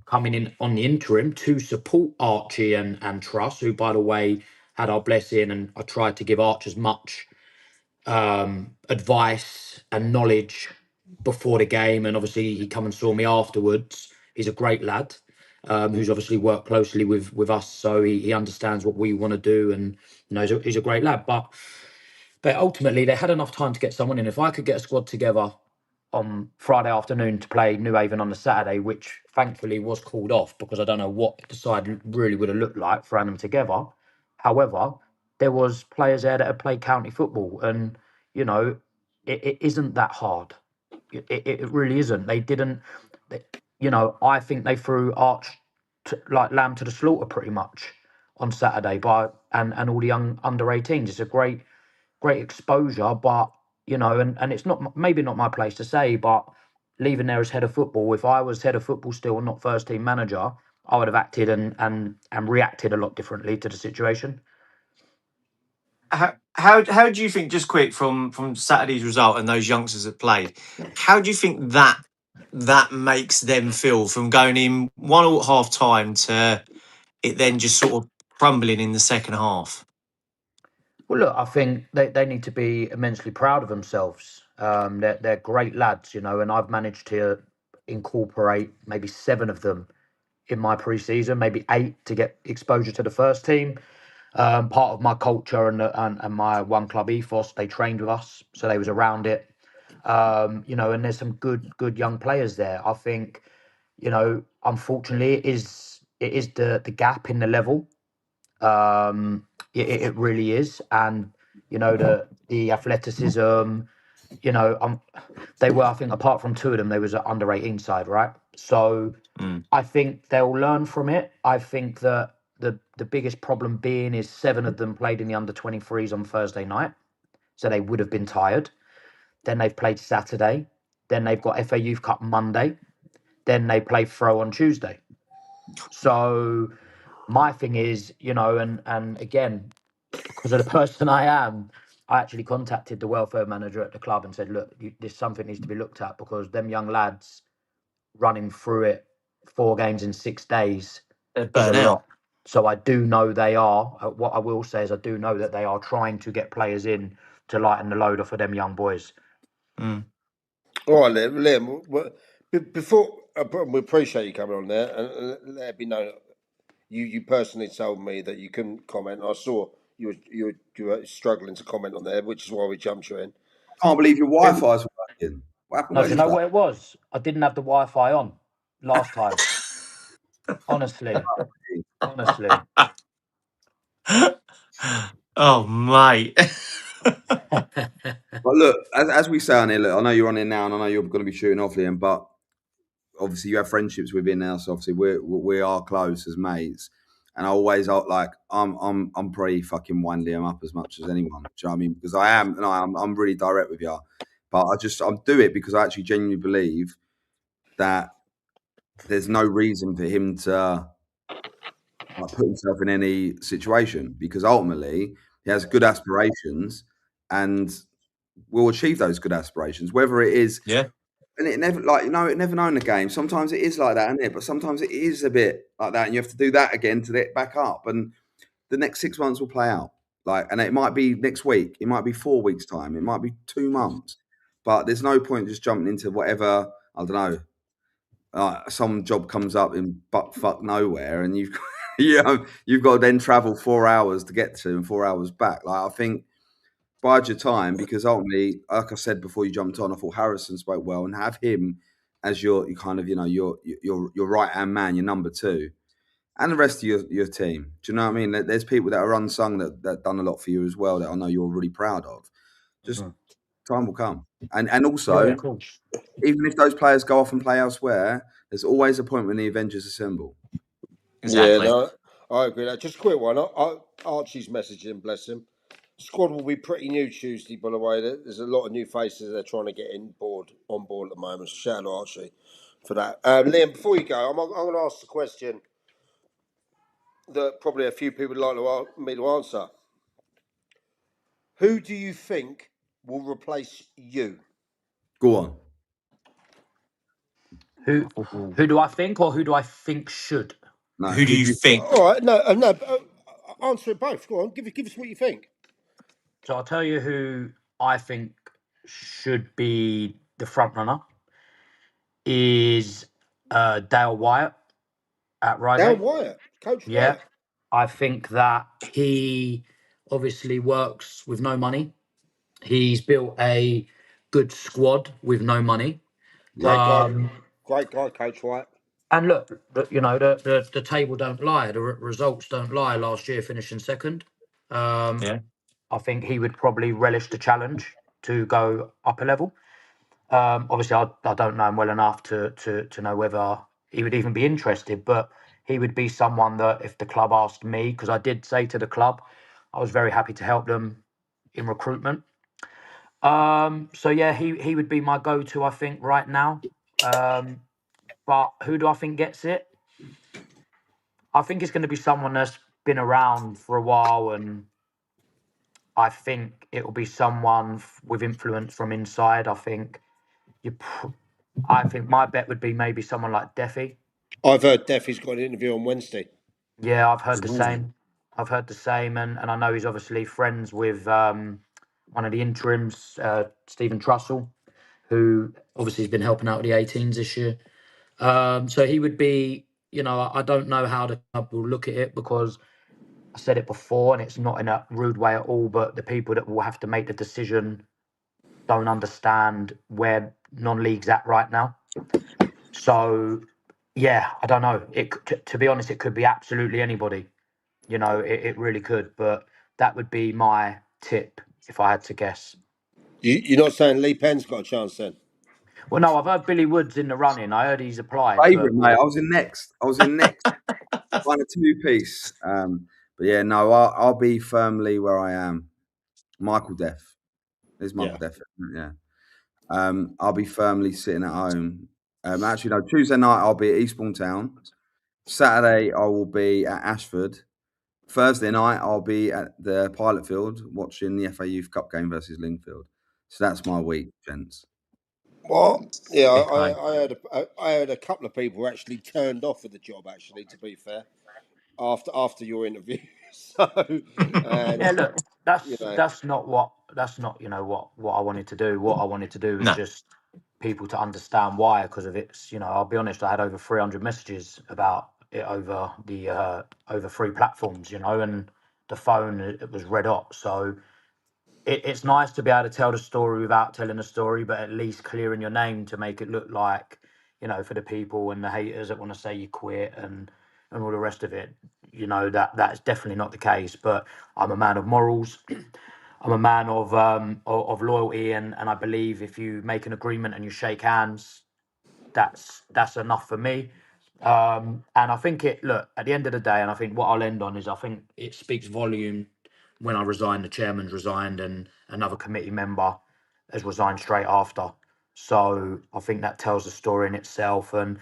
coming in on the interim to support Archie and Truss, who, by the way, had our blessing, and I tried to give Arch as much advice and knowledge before the game, and obviously he come and saw me afterwards. He's a great lad, who's obviously worked closely with us, so he understands what we want to do, and he's a great lad. But ultimately, they had enough time to get someone in. If I could get a squad together on Friday afternoon to play New Haven on the Saturday, which thankfully was called off because I don't know what the side really would have looked like for them together. However, there was players there that had played county football, and it isn't that hard. It really isn't. They didn't. I think they threw Arch like lamb to the slaughter pretty much on Saturday and all the young under 18s. It's a great exposure, but and it's not maybe not my place to say, but leaving there as head of football, if I was head of football still and not first team manager, I would have acted and reacted a lot differently to the situation. How do you think, just quick, from Saturday's result and those youngsters that played, how do you think that makes them feel from going in 1-1 at half time to it then just sort of crumbling in the second half? Well, look, I think they need to be immensely proud of themselves. They're great lads, and I've managed to incorporate maybe 7 of them in my pre-season, maybe 8 to get exposure to the first team. Part of my culture and my one club ethos, they trained with us, so they was around it. And there's some good young players there. I think, unfortunately, it is the gap in the level. It really is, and the athleticism. They were, I think, apart from two of them, they was an under 18 side, right? So I think they'll learn from it. I think that the biggest problem being is 7 of them played in the under 23s on Thursday night, so they would have been tired. Then they've played Saturday. Then they've got FA Youth Cup Monday. Then they play Throw on Tuesday. So my thing is, and again, because of the person I am, I actually contacted the welfare manager at the club and said, look, this something needs to be looked at, because them young lads running through it 4 games in 6 days is a lot. So I do know they are. What I will say is I do know that they are trying to get players in to lighten the load off of them young boys. All right, Liam. Before we appreciate you coming on there, and let it be known, you personally told me that you couldn't comment. I saw you were struggling to comment on there, which is why we jumped you in. Can't believe your Wi-Fi's working. What happened? No, do you know what it was? I didn't have the Wi-Fi on last time. Honestly. Oh, mate. But look, as we say on here, look, I know you're on here now, and I know you're going to be shooting off, Liam, but obviously you have friendships within now, so obviously we are close as mates. And I always like I'm pretty fucking wind Liam up as much as anyone. Do you know what I mean? Because I am, and I'm really direct with you. But I do it because I actually genuinely believe that there's no reason for him to put himself in any situation, because ultimately he has good aspirations and will achieve those good aspirations, whether it is. Yeah. And it never, it never know in the game. Sometimes it is like that, isn't it? But sometimes it is a bit like that, and you have to do that again to get back up. And the next 6 months will play out. And it might be next week, it might be 4 weeks' time, it might be 2 months. But there's no point just jumping into whatever, I don't know, some job comes up in fuck nowhere, and you've you've got to then travel 4 hours to get to and 4 hours back. I think bide your time, because ultimately, like I said before you jumped on, I thought Harrison spoke well, and have him as your kind of your right hand man, your number 2, and the rest of your team. Do you know what I mean? There's people that are unsung that done a lot for you as well, that I know you're really proud of. Just time will come, and also, even if those players go off and play elsewhere, there's always a point when the Avengers assemble. Exactly. Yeah, no, I agree. Just a quick one. Archie's messaging, bless him. Squad will be pretty new Tuesday, by the way. There's a lot of new faces they're trying to get on board at the moment. So shout out Archie for that. Liam, before you go, I'm going to ask the question that probably a few people would like me to answer. Who do you think will replace you? Go on. Who do I think, or who do I think should? No, who do you think? All right, no. Answer it both. Go on, give us what you think. So I'll tell you who I think should be the front runner is Dale Wyatt at Reigate. Dale Wyatt, Coach Yeah, Wyatt. I think that he obviously works with no money. He's built a good squad with no money. Great guy, Coach Wyatt. And look, the table don't lie. The results don't lie. Last year, finishing second. Yeah. I think he would probably relish the challenge to go up a level. Obviously, I don't know him well enough to know whether he would even be interested, but he would be someone that if the club asked me, because I did say to the club, I was very happy to help them in recruitment. So yeah, he would be my go-to, I think, right now. But who do I think gets it? I think it's going to be someone that's been around for a while, and I think it will be someone with influence from inside. I think my bet would be maybe someone like Deffy. I've heard Deffy's got an interview on Wednesday. Yeah, I've heard the same. And I know he's obviously friends with one of the interims, Stephen Trussell, who obviously has been helping out with the 18s this year. So he would be, I don't know how the club will look at it, because I said it before, and it's not in a rude way at all, but the people that will have to make the decision don't understand where non-league's at right now. So, yeah, I don't know. To be honest, it could be absolutely anybody. You know, it really could. But that would be my tip if I had to guess. You're not saying Lee Penn's got a chance then? Well, no, I've heard Billy Wood's in the running. I heard he's applied, Favourite, but mate. I was in next. Kind of two-piece. But yeah, no, I'll be firmly where I am. Michael Deff. There's Michael Deff. Yeah. I'll be firmly sitting at home. Actually, no, Tuesday night I'll be at Eastbourne Town. Saturday I will be at Ashford. Thursday night I'll be at the Pilot Field watching the FA Youth Cup game versus Lingfield. So that's my week, gents. What? Yeah, Okay. I heard a couple of people were actually turned off of the job. Actually, to be fair, after your interview. So, and yeah, look, you know, that's not what what I wanted to do. What I wanted to do was No. just people to understand why, because of it's I'll be honest, I had over 300 messages about it over the over 3 platforms, and the phone, it was red hot. So it's nice to be able to tell the story without telling the story, but at least clearing your name to make it look like, for the people and the haters that want to say you quit and all the rest of it, that's definitely not the case. But I'm a man of morals. I'm a man of loyalty, and I believe if you make an agreement and you shake hands, that's enough for me. And I think look, at the end of the day, and I think what I'll end on is, I think it speaks volume. When I resigned, the chairman's resigned, and another committee member has resigned straight after. So I think that tells the story in itself. And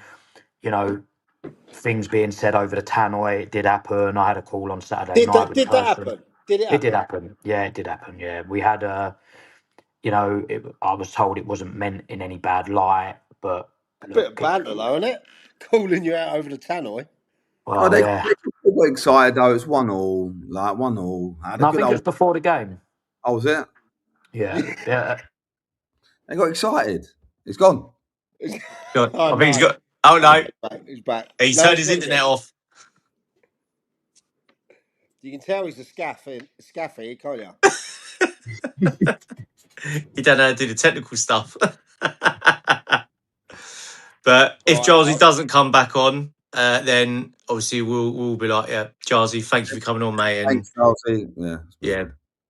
things being said over the tannoy, it did happen. I had a call on Saturday night with a did that person. happen? Did it It did happen? happen. Yeah, it did happen. Yeah, we had I was told it wasn't meant in any bad light, but Bit of look, banter though, isn't it? Calling you out over the tannoy. Oh, well, they yeah. got excited though. It's 1-1, like 1-1. Had a No, I good think it old. was before the game. Oh, was it? Yeah, yeah. They got excited. It's gone. God, Oh I think he's no! got. Oh no, He's back. he No, turned it's his gone internet again. off. You can tell he's a scaffy, can't you? He don't know how to do the technical stuff. But if Right. Jarzi doesn't come back on, then obviously we'll be like, yeah, Jarzi, thank you for coming on, mate, and Thanks, Chelsea. Yeah. yeah,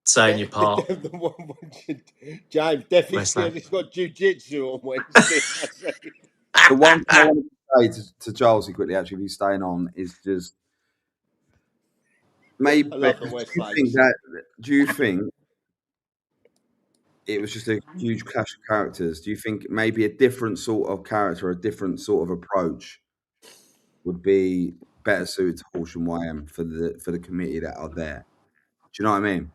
saying your part. The one James definitely West Ham. he's got jiu-jitsu on Wednesday. I see. The one thing I wanted to say to Chelsea quickly, actually, if he's staying on, is just maybe. I love the West Do you think it was just a huge clash of characters? Do you think maybe a different sort of character, a different sort of approach would be better suited to Horsham YM for the committee that are there? Do you know what I mean?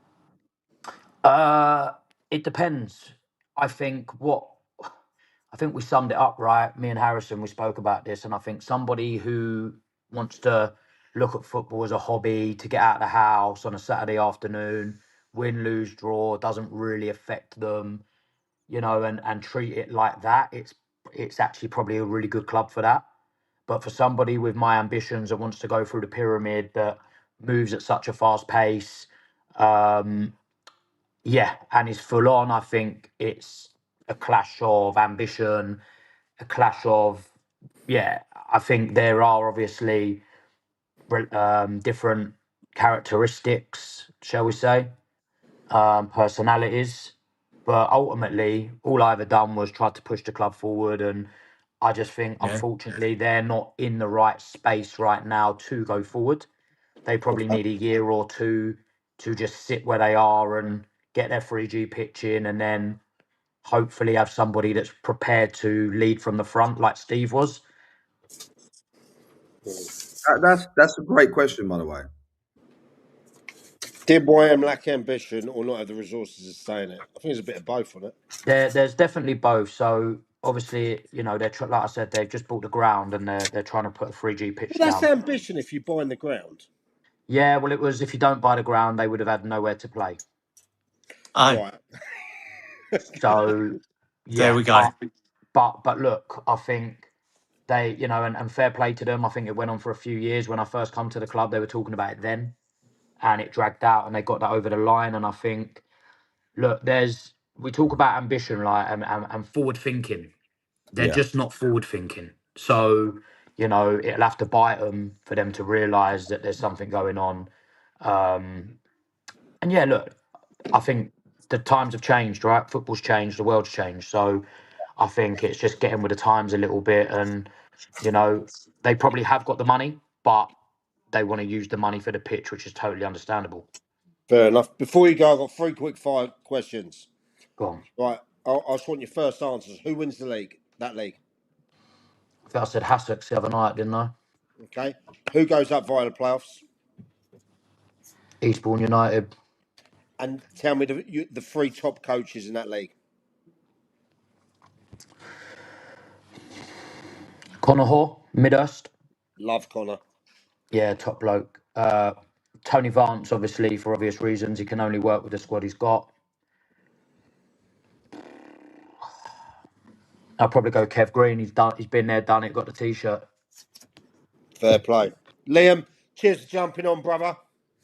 It depends. I think we summed it up right. Me and Harrison, we spoke about this, and I think somebody who wants to look at football as a hobby, to get out of the house on a Saturday afternoon, win, lose, draw, doesn't really affect them, and treat it like that. It's actually probably a really good club for that. But for somebody with my ambitions that wants to go through the pyramid, that moves at such a fast pace, yeah, and is full on, I think it's a clash of ambition, a clash of, yeah, I think there are obviously different characteristics, shall we say, personalities. But ultimately, all I ever done was try to push the club forward. And I just think, Yeah, unfortunately, they're not in the right space right now to go forward. They probably need a year or two to just sit where they are and get their 3G pitch in, and then hopefully have somebody that's prepared to lead from the front like Steve was. That's a great question, by the way. Did YM lack ambition or not have the resources to stay in it? I think there's a bit of both on it. There's definitely both. So obviously, they're like I said, they've just bought the ground and they're trying to put a 3G pitch But that's down. ambition if you buy in the ground. Yeah, well, it was, if you don't buy the ground, they would have had nowhere to play. Right. So there yeah, we go. but look, I think they, and fair play to them. I think it went on for a few years. When I first come to the club, they were talking about it then. and it dragged out, and they got that over the line. And I think, look, we talk about ambition, like, and forward thinking. They're just not forward thinking. So, it'll have to bite them for them to realise that there's something going on. And yeah, look, I think the times have changed, right? Football's changed, the world's changed. So I think it's just getting with the times a little bit. And, they probably have got the money, but they want to use the money for the pitch, which is totally understandable. Fair enough. Before you go, I've got 3 quick fire questions. Go on. Right, I just want your first answers. Who wins the league? That league. I think I said Hassocks the other night, didn't I? Okay. Who goes up via the playoffs? Eastbourne United. And tell me the 3 top coaches in that league. Connor Hoare, Midhurst. Love Connor. Yeah, top bloke. Tony Vance, obviously, for obvious reasons. He can only work with the squad he's got. I'll probably go Kev Green. He's been there, done it, got the t-shirt. Fair play. Liam, cheers for jumping on, brother.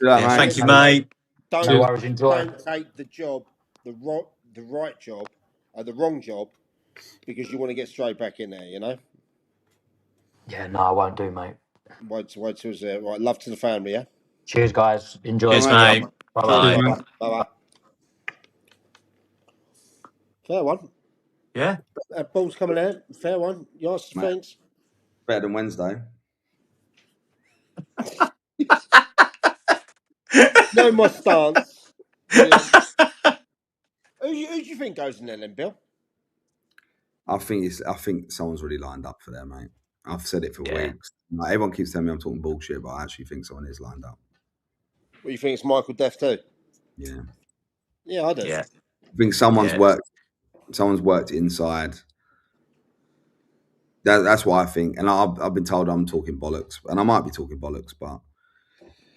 Thank you, mate. No worries, enjoy. Don't take the job, the right job, or the wrong job, because you want to get straight back in there, Yeah, no, I won't do, mate. Wait till it's there. Right, love to the family, yeah? Cheers, guys. Enjoy. Cheers, mate. Bye-bye. Bye-bye. Fair one. Yeah. Ball's coming out. Fair one. You asked for things. Better than Wednesday. Know my stance. Who do you think goes in there then, Bill? I think someone's really lined up for there, mate. I've said it for weeks. Like, everyone keeps telling me I'm talking bullshit, but I actually think someone is lined up. What, you think it's Michael Deff too? Yeah. Yeah, I do. Yeah. I think someone's worked inside. That's what I think. And I've been told I'm talking bollocks. And I might be talking bollocks, but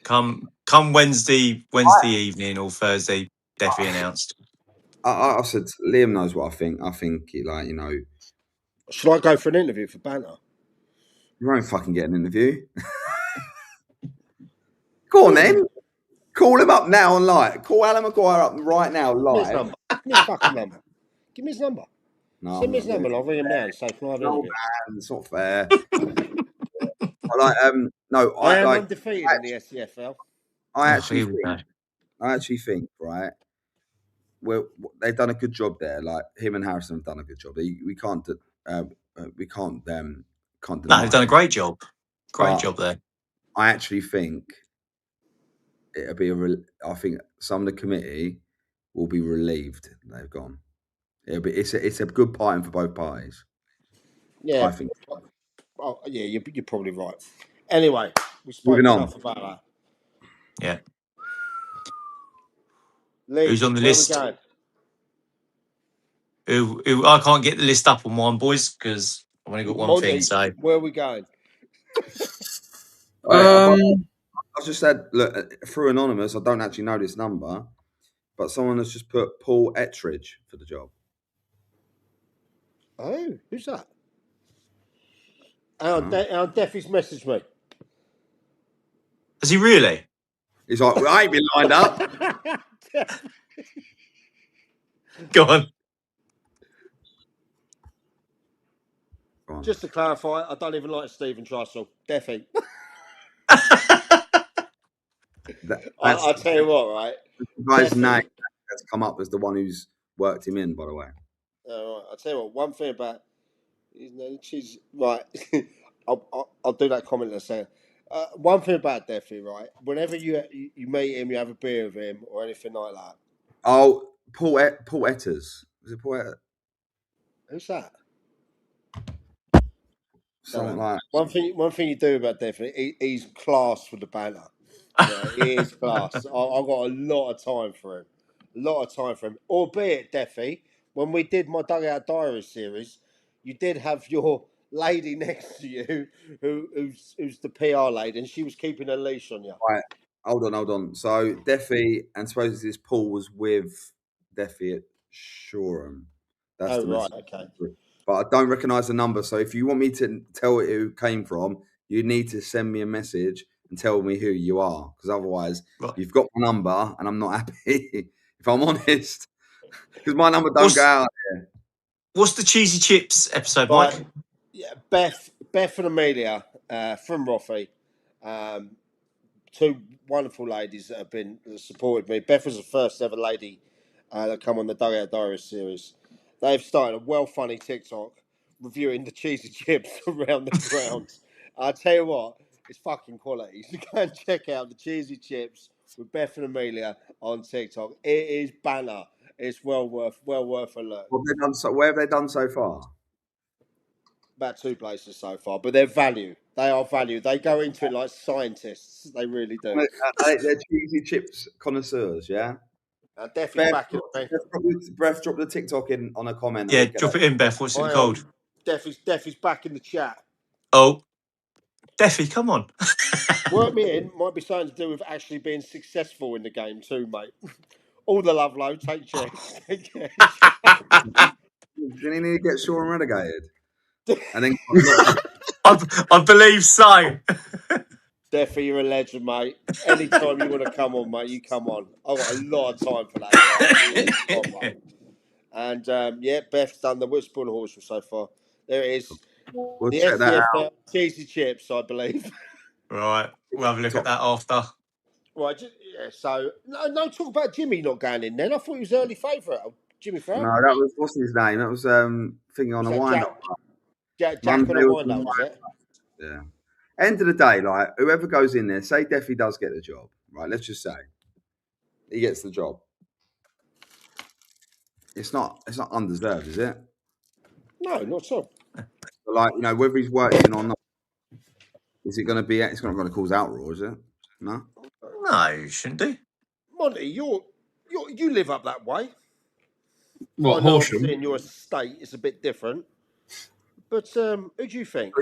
Come Wednesday evening or Thursday, definitely announced. I said Liam knows what I think. I think Should I go for an interview for banter? You won't fucking get an interview. Go on then. Call him up now on live. Call Alan Maguire up right now live. Give me his fucking number. Give me his number. No, send me his number and I'll ring him now and say, can I have an interview? Man, it's not fair. I am undefeated in the SCFL. I actually think, right, they've done a good job there. Like, him and Harrison have done a good job. We can't deny. No, they've done a great job. Great job there. I actually think it'll be I think some of the committee will be relieved they've gone. It's a good parting for both parties. Yeah, I think. Oh, yeah, you're probably right. Anyway, we spoke enough about that. Yeah. Lee, who's on the list? Who I can't get the list up on mine, boys, because I've only got one thing. So where are we going? I just said, look, through anonymous, I don't actually know this number, but someone has just put Paul Ettridge for the job. Oh, who's that? Our Defy's messaged me. Has he really? He's like, well, I ain't been lined up. Go on. Just to clarify, I don't even like Stephen Trussell. Defy. I'll tell you what, right? The guy's name has come up as the one who's worked him in, by the way. I'll tell you what, one thing about his name, right. I'll do that comment in a second. One thing about Defy, right? Whenever you meet him, you have a beer with him or anything like that. Oh, Paul Etters. Is it Paul Etters? Who's that? Something like one thing you do about Defy, he's class with the banner. Yeah, he is class. I've got a lot of time for him. Albeit, Defy, when we did my Dugout Diary series, you did have your lady next to you who's the PR lady, and she was keeping a leash on you. Right. Hold on. So Defy, and suppose this Paul was with Defy at Shoreham. That's the right, message. okay. But I don't recognise the number. So if you want me to tell it who it came from, you need to send me a message and tell me who you are, because otherwise Right. you've got my number and I'm not happy. If I'm honest, because my number don't go out there. What's the cheesy chips episode, Right. Mike? Yeah, Beth and Amelia from Roffey, two wonderful ladies that have been supported me. Beth was the first ever lady that come on the Dugout Diaries series. They've started a well funny TikTok reviewing the cheesy chips around the ground. I tell you what, it's fucking quality. So go and check out the cheesy chips with Beth and Amelia on TikTok. It is banner. It's well worth a look. Where have they done so far? About 2 places so far, but they're value. They are value. They go into it like scientists. They really do. They're cheesy chips connoisseurs, yeah? Definitely back in Beth, drop the TikTok in on a comment. Yeah, drop it in, Beth. What's it called? Defi's back in the chat. Oh, Defy, come on. Work me in might be something to do with actually being successful in the game too, mate. All the love, low. Take care. Take care. Do you need to get Sean relegated? And then I believe so. Defi, you're a legend, mate. Anytime you want to come on, mate, you come on. I've got a lot of time for that. And yeah, Beth's done the Whisper and Horseshoe so far. There it is. we'll The check that SCFL out. cheesy chips, I believe. Right, we'll have a look at that after. Right, yeah, so no talk about Jimmy not going in then. I thought he was early favourite. Jimmy Farrell. No, that was, what's his name? That was thinking on a wind up. Jack on a wind up, was it? Yeah. End of the day, like whoever goes in there, say Defy does get the job, right? Let's just say he gets the job. It's not undeserved, is it? No, not so. But like, you know, whether he's working or not, is it going to be? It's not going to cause outroar, is it? No. No, you shouldn't do. Monty, you live up that way. What, I know Horsham? obviously in your estate it's a bit different. But who do you think?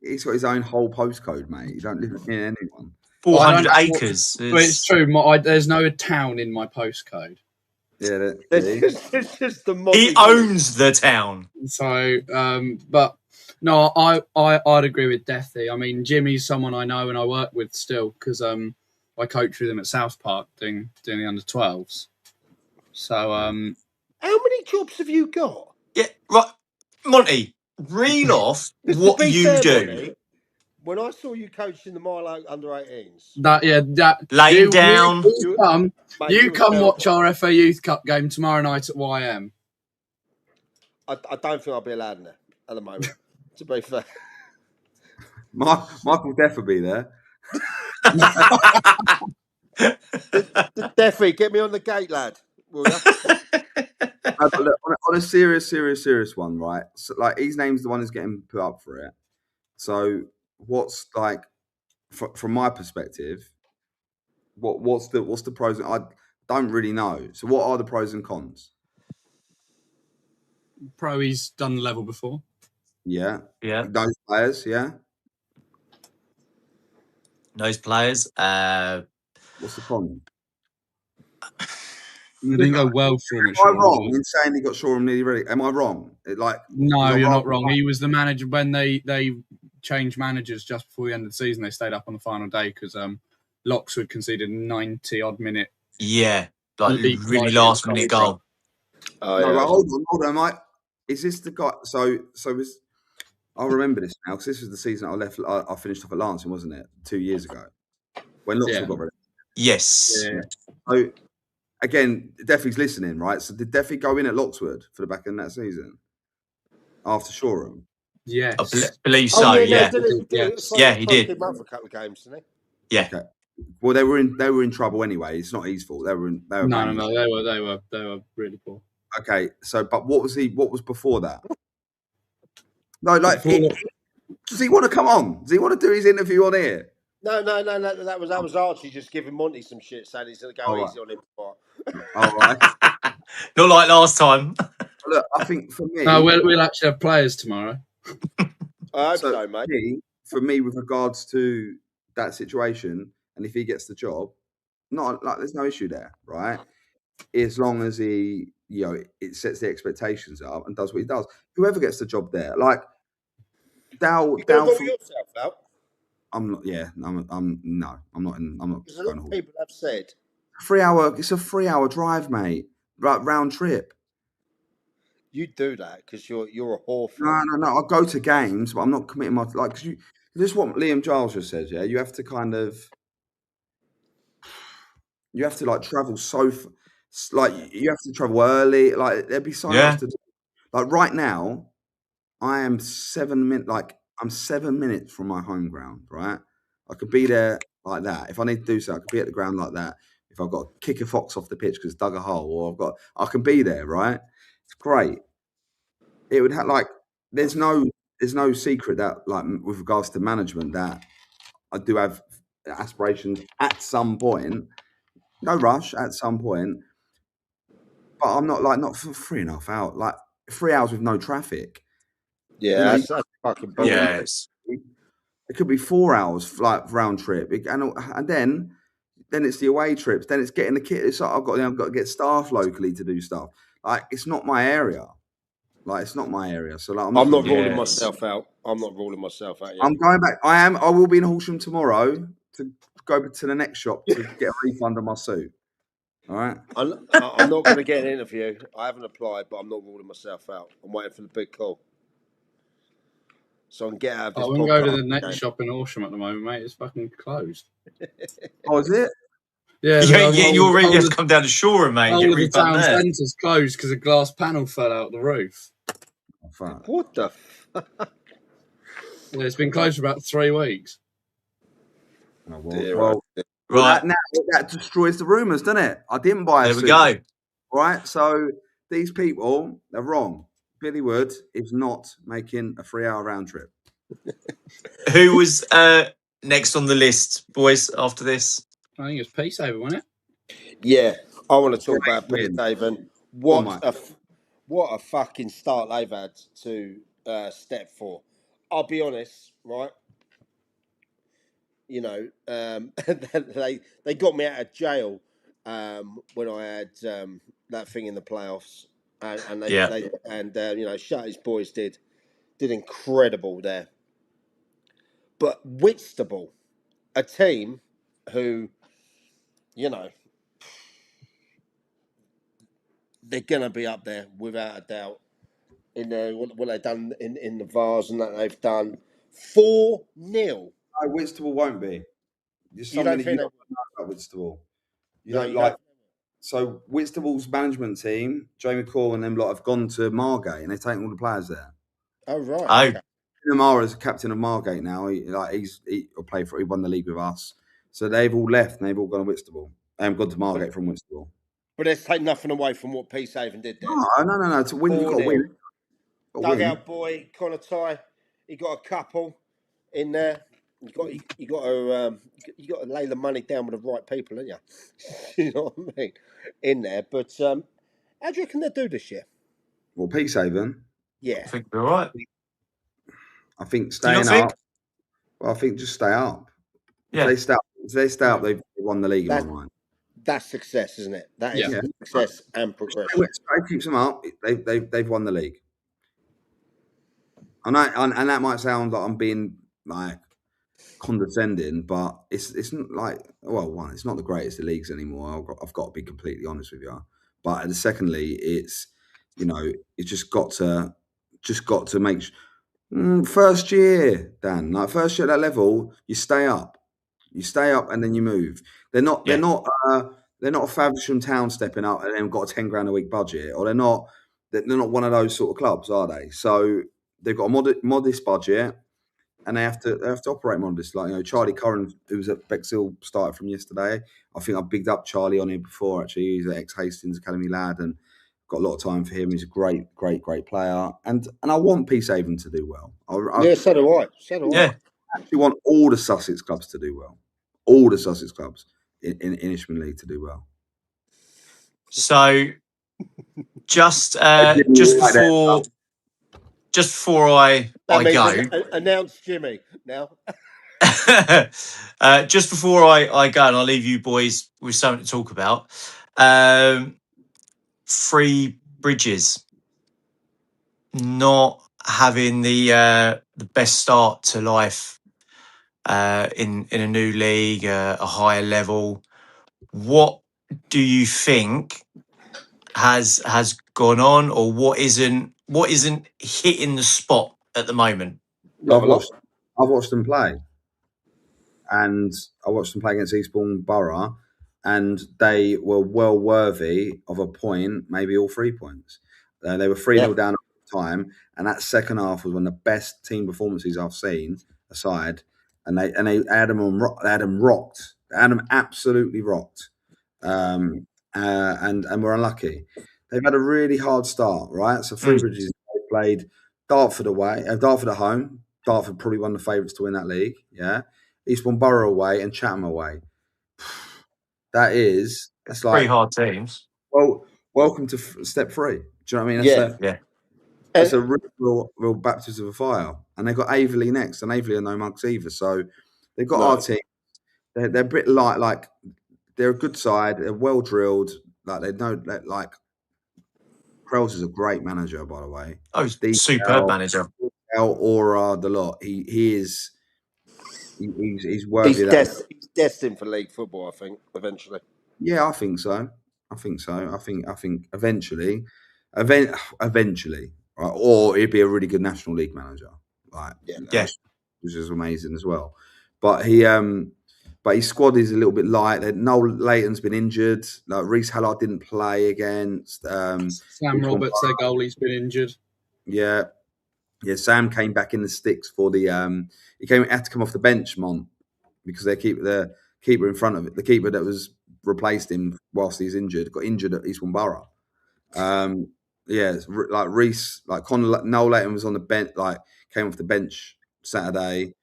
He's got his own whole postcode, mate. You don't live near anyone. 400 acres. Well, it's true. There's no town in my postcode. Yeah, it's just the Monty he owns the town. So, but no, I'd agree with Deathy. I mean, Jimmy's someone I know and I work with still because I coach with him at South Park doing the under 12s. So, how many jobs have you got? Yeah, right, Monty. Reel off what you do. Monty, when I saw you coaching the Milo under 18s, laying down. You come watch our FA Youth Cup game tomorrow night at YM. I don't think I'll be allowed in there at the moment. To be fair, Michael Deff will be there. Definitely get me on the gate, lad. Will you? Look, on a serious one, right? So, like, his name's the one who's getting put up for it. So, what's like, from my perspective, what's the pros? I don't really know. So, what are the pros and cons? Pro, he's done the level before. Yeah. Those players, yeah. Those players. What's the con? It didn't go well for him. Am I wrong in saying he got Shoreham nearly ready? Am I wrong? No, you're not wrong. He was the manager when they changed managers just before the end of the season. They stayed up on the final day because Loxwood conceded a 90-odd minute. Yeah, like really last minute goal. Hold on, Mike. Is this the guy? So I remember this now because this was the season I finished off at Lancing, wasn't it? 2 years ago when Loxwood got ready. Yes. Yeah. So again, Defy's listening, right? So did Defy go in at Loxwood for the back end of that season after Shoreham? Yes, I believe so. Yeah, he did. A couple of games, didn't he? Yeah. Okay. Well, they were in trouble anyway. It's not his fault. They were No, they were really poor. Okay, so but what was before that? No, like does he want to come on? Does he want to do his interview on here? No. That was Archie just giving Monty some shit, saying he's going to go easy on him. All right. Not like last time. Look, I think for me, no, we'll actually have players tomorrow. I hope so, mate. For me, with regards to that situation, and if he gets the job, there's no issue there, right? As long as he, it sets the expectations up and does what he does. Whoever gets the job there, like Dow yourself out. I'm not. Yeah, I'm no. I'm not. I'm not Because a going lot to. of people have said 3 hour. It's a 3 hour drive, mate. Right, round trip. you do that because you're a No, whorefly. no, no. I'll go to games, but I'm not committing my like. Because you. This is what Liam Giles just says. Yeah, you have to kind of. You have to like travel like you have to travel early. Like there'd be so much Yeah. to do. Like right now, I am 7 minutes. Like I'm 7 minutes from my home ground. Right, I could be there like that. If I need to do so, I could be at the ground like that. If I've got to kick a fox off the pitch because it's dug a hole, or I can be there. Right, it's great. It would have like there's no secret that like with regards to management that I do have aspirations at some point. No rush at some point, but I'm not like not for 3.5 hours. Like 3 hours with no traffic. You Yeah, know, that's fucking you boring. Yeah. know, it could be 4 hours like round trip, and then it's the away trips. Then it's getting the kit. It's like I've got to get staff locally to do stuff. Like it's not my area. Like it's not my area. So like I'm not I'm going not to do. ruling Yes. myself out. I'm not ruling myself out yet. I'm going back. I am. I will be in Horsham tomorrow to go to the next shop to get a refund on my suit. All right. I'm not going to get an interview. I haven't applied, but I'm not ruling myself out. I'm waiting for the big call. So I can get out of I this wouldn't go to podcast. the next game. shop in Horsham at the moment, mate. It's fucking closed. Oh, is it? Yeah, You the ain't getting your you have to whole come down to Shoreham, mate, and get of a the refund town there. centre's closed because a glass panel fell out the roof. Oh, fuck. What the? Yeah, it's been closed for about 3 weeks. Oh, Dear, well, Right. that destroys the rumours, doesn't it? I didn't buy a There we suit. go. All right. So these people, they're wrong. Billy Wood is not making a 3 hour round trip. Who was next on the list, boys, after this? I think it's Peacehaven, wasn't it? Yeah, I want to talk Great about win. Peacehaven. Oh, my. What a fucking start they've had to step for. I'll be honest, right? You know, they got me out of jail when I had that thing in the playoffs, and Yeah. you know, Shutty's boys did incredible there. But Whitstable, a team who, you know, they're gonna be up there without a doubt. In what they've done in the Vars and that they've done 4-0. No, Whitstable won't be. There's You so don't many think you they? don't know about Whitstable. You No, don't you like. don't. So Whitstable's management team, Jamie Call and them lot have gone to Margate and they've taken all the players there. Oh right. Oh, Okay. Namara is captain of Margate now. He won the league with us. So they've all left and they've all gone to Whitstable. Gone to Margate from Whitstable. But let's take nothing away from what Peacehaven did there. No. To win, you've got to 4-0. win. Got to win. Dugout boy, Connor Ty, he got a couple in there. You got to lay the money down with the right people, haven't you? You know what I mean? In there, but how do you reckon they do this year? Well, Peacehaven, I Yeah, think we're all right. I think Do you not staying up. think? Well, I think just stay up. Yeah. If they stay up, they've won the league in my mind. that's success, isn't it? That is Yeah. success and progression. It keeps them up. They've won the league. And that might sound like I'm being like condescending, but it's not like one, it's not the greatest of leagues anymore. I've got to be completely honest with you. But secondly, it's it's just got to make first year, Dan. Like first year at that level, you stay up, and then you move. They're not a Faversham town stepping up and then got a 10 grand a week budget, or they're not one of those sort of clubs, are they? So they've got a modest budget. And they have to operate modest. Like Charlie Curran, who was at Bexhill, started from yesterday. I think I bigged up Charlie on here before. Actually, he's an ex-Hastings Academy lad, and got a lot of time for him. He's a great player, and I want Peacehaven to do well. Yeah, so do I. So do Yeah. I actually want all the Sussex clubs to do well. All the Sussex clubs in Ishman League to do well. So just before I go. Announce Jimmy now. Just before I go, and I'll leave you boys with something to talk about. Free Bridges not having the best start to life in a new league, a higher level. What do you think has gone on, or what isn't hitting the spot at the moment? Not a lot. I've watched them play, and I watched them play against Eastbourne Borough, and they were well worthy of a point, maybe all 3 points. They were 3-0 down at the time, and that second half was one of the best team performances I've seen aside. And they had them rocked. They had them absolutely rocked, and were unlucky. They've had a really hard start, right? So Freebridges played Dartford away, Dartford at home. Dartford probably one of the favourites to win that league. Yeah, Eastbourne Borough away and Chatham away. That's like 3 hard teams. well, welcome to step 3. Do you know what I mean? Yeah. That's a real baptism of fire. And they've got Averley next, and Averley are no mugs either. So they've got our team. They're a bit like they're a good side. They're well drilled. Like they know that like Krells is a great manager, by the way. Oh, superb manager. Aura, the lot. He's worthy of that. He's destined for league football, I think, eventually. Yeah, I think so. I think eventually, right? Or he'd be a really good National League manager. Like, which is amazing as well. But his squad is a little bit light. Noel Layton's been injured. Like Reece Hallard didn't play against. Sam Roberts, their goalie's been injured. Yeah. Sam came back in the sticks for the. He had to come off the bench, because the keeper in front of it, the keeper that was replaced him whilst he's injured, got injured at Eastbourne Borough. Like Reece, like Noel Layton was on the bench, like came off the bench Saturday,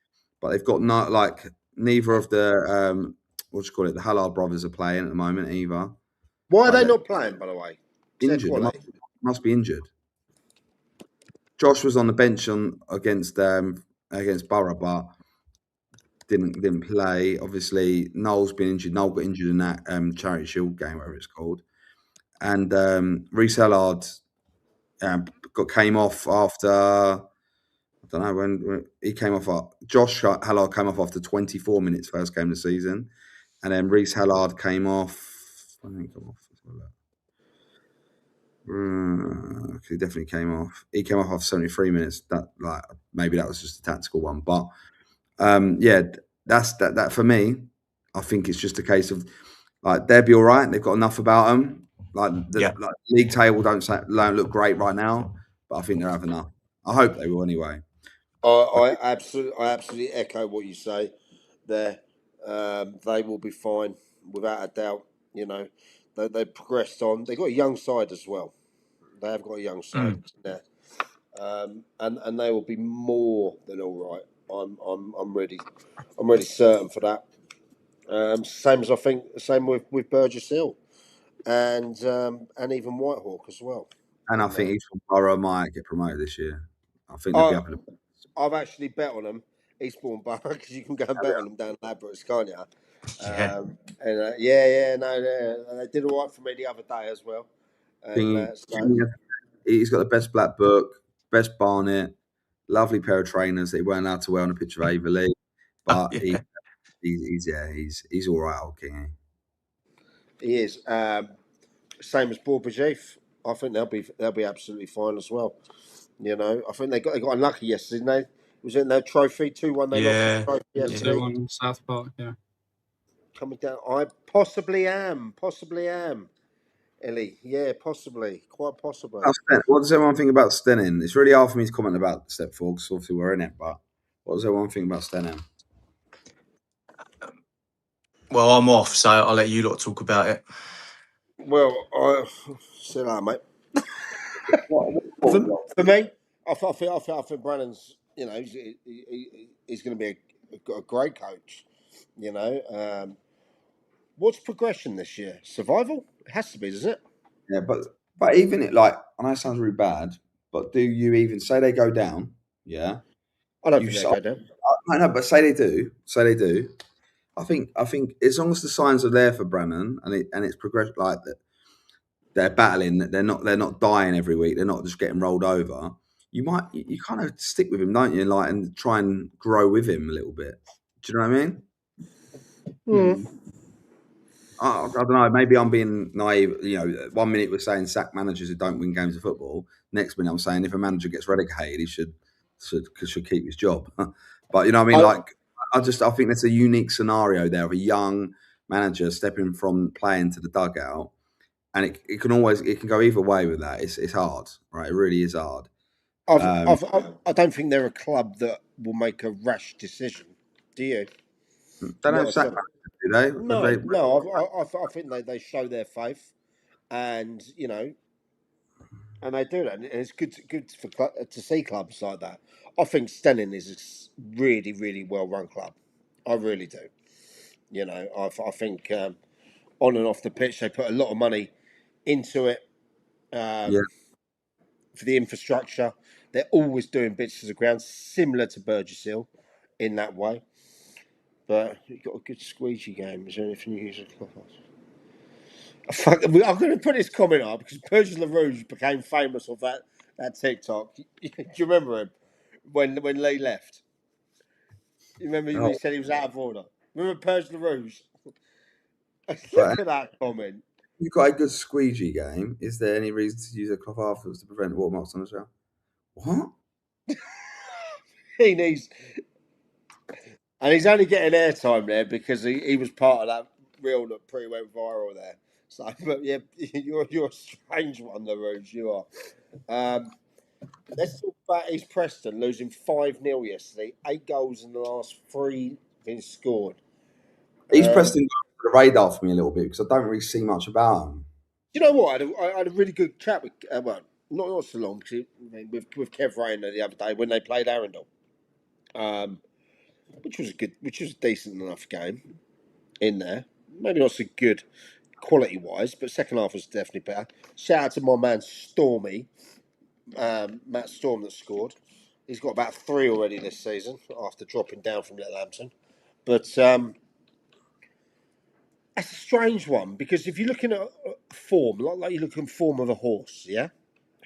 but they've got neither of the the Hallard brothers are playing at the moment either. Why are they not playing, by the way? Injured, must be injured. Josh was on the bench against Borough, but didn't play. Obviously, Noel's been injured. Noel got injured in that Charity Shield game, whatever it's called. And Reece Hallard came off after, I don't know when he came off. Josh Hallard came off after 24 minutes first game of the season, and then Reece Hallard came off. I think he came off. He definitely came off. He came off after 73 minutes. Maybe that was just a tactical one, but that's that for me. I think it's just a case of like they'll be all right. They've got enough about them. Like league table don't look great right now, but I think they'll have enough. I hope they will anyway. I absolutely echo what you say there. They will be fine without a doubt. You know, they progressed on. They've got a young side as well. They have got a young side there, and they will be more than all right. I'm really certain for that. Same with Burgess Hill, and even Whitehawk as well. And I think Eastbourne Borough might get promoted this year. I think they'll be up in the. I've actually bet on them, Eastbourne Borough, because you can go and bet on them down Ladbrokes, can't you? They did all right for me the other day as well. He's got the best black book, best Barnet, lovely pair of trainers that he weren't allowed to wear on a picture of Averley, but he's all right, old King. He is. Same as Bourbejeef. I think they'll be absolutely fine as well. You know, I think they got unlucky yesterday, didn't they? Was it in their trophy 2-1? They lost the trophy yesterday. 2-1 South Park, yeah. Coming down, I possibly am, Ellie. Yeah, possibly, quite possibly. What does everyone think about Stenning? It's really hard for me to comment about step 4 because obviously we're in it. But what does everyone think about Stenning? Well, I'm off, so I'll let you lot talk about it. Well, say that, mate. For me, I think Brannan's. You know, he's going to be a great coach. You know, what's progression this year? Survival? It has to be, doesn't it? Yeah, but even I know it sounds really bad, but do you even say they go down? Yeah, I don't think they go down. I know, but say they do. I think as long as the signs are there for Brannan and it's progressed like that, they're battling. They're not dying every week. They're not just getting rolled over. You kind of stick with him, don't you? And try and grow with him a little bit. Do you know what I mean? Hmm. I don't know. Maybe I'm being naive. 1 minute we're saying sack managers who don't win games of football. Next minute I'm saying if a manager gets relegated, he should keep his job. But you know what I mean? Like, I think there's a unique scenario there of a young manager stepping from playing to the dugout, and it can go either way with that. It's hard, right? It really is hard. I don't think they're a club that will make a rash decision. Do you? They don't sack managers, do they? No. I think they show their faith, and and they do that, and it's good to see clubs like that. I think Stenning is a really, really well run club. I really do. I think on and off the pitch they put a lot of money into it Yeah. for the infrastructure. They're always doing bits to the ground, similar to Burgess Hill in that way. But you've got a good squeegee game. Is there anything you use? I'm going to put this comment up because Burgess LaRouge became famous off that TikTok. Do you remember him when Lee left? You remember we said he was out of order? Remember Burgess LaRouge? Look at that comment. You've got a good squeegee game. Is there any reason to use a cloth afterwards to prevent watermarks on the shell? What? He needs, and he's only getting airtime there because he was part of that reel that went viral there. So, but yeah, you're a strange one, LaRouge. You are. Let's talk about East Preston losing 5-0 yesterday. 8 goals in the last 3 been scored. East Preston got the radar for me a little bit because I don't really see much about them. You know what? I had a really good chat with not so long with Kev Rayner the other day when they played Arundel, which was a decent enough game in there. Maybe not so good quality wise, but second half was definitely better. Shout out to my man Stormy, Matt Storm, that scored. He's got about 3 already this season after dropping down from Littlehampton. But that's a strange one because if you're looking at form, like you're looking at form of a horse, yeah,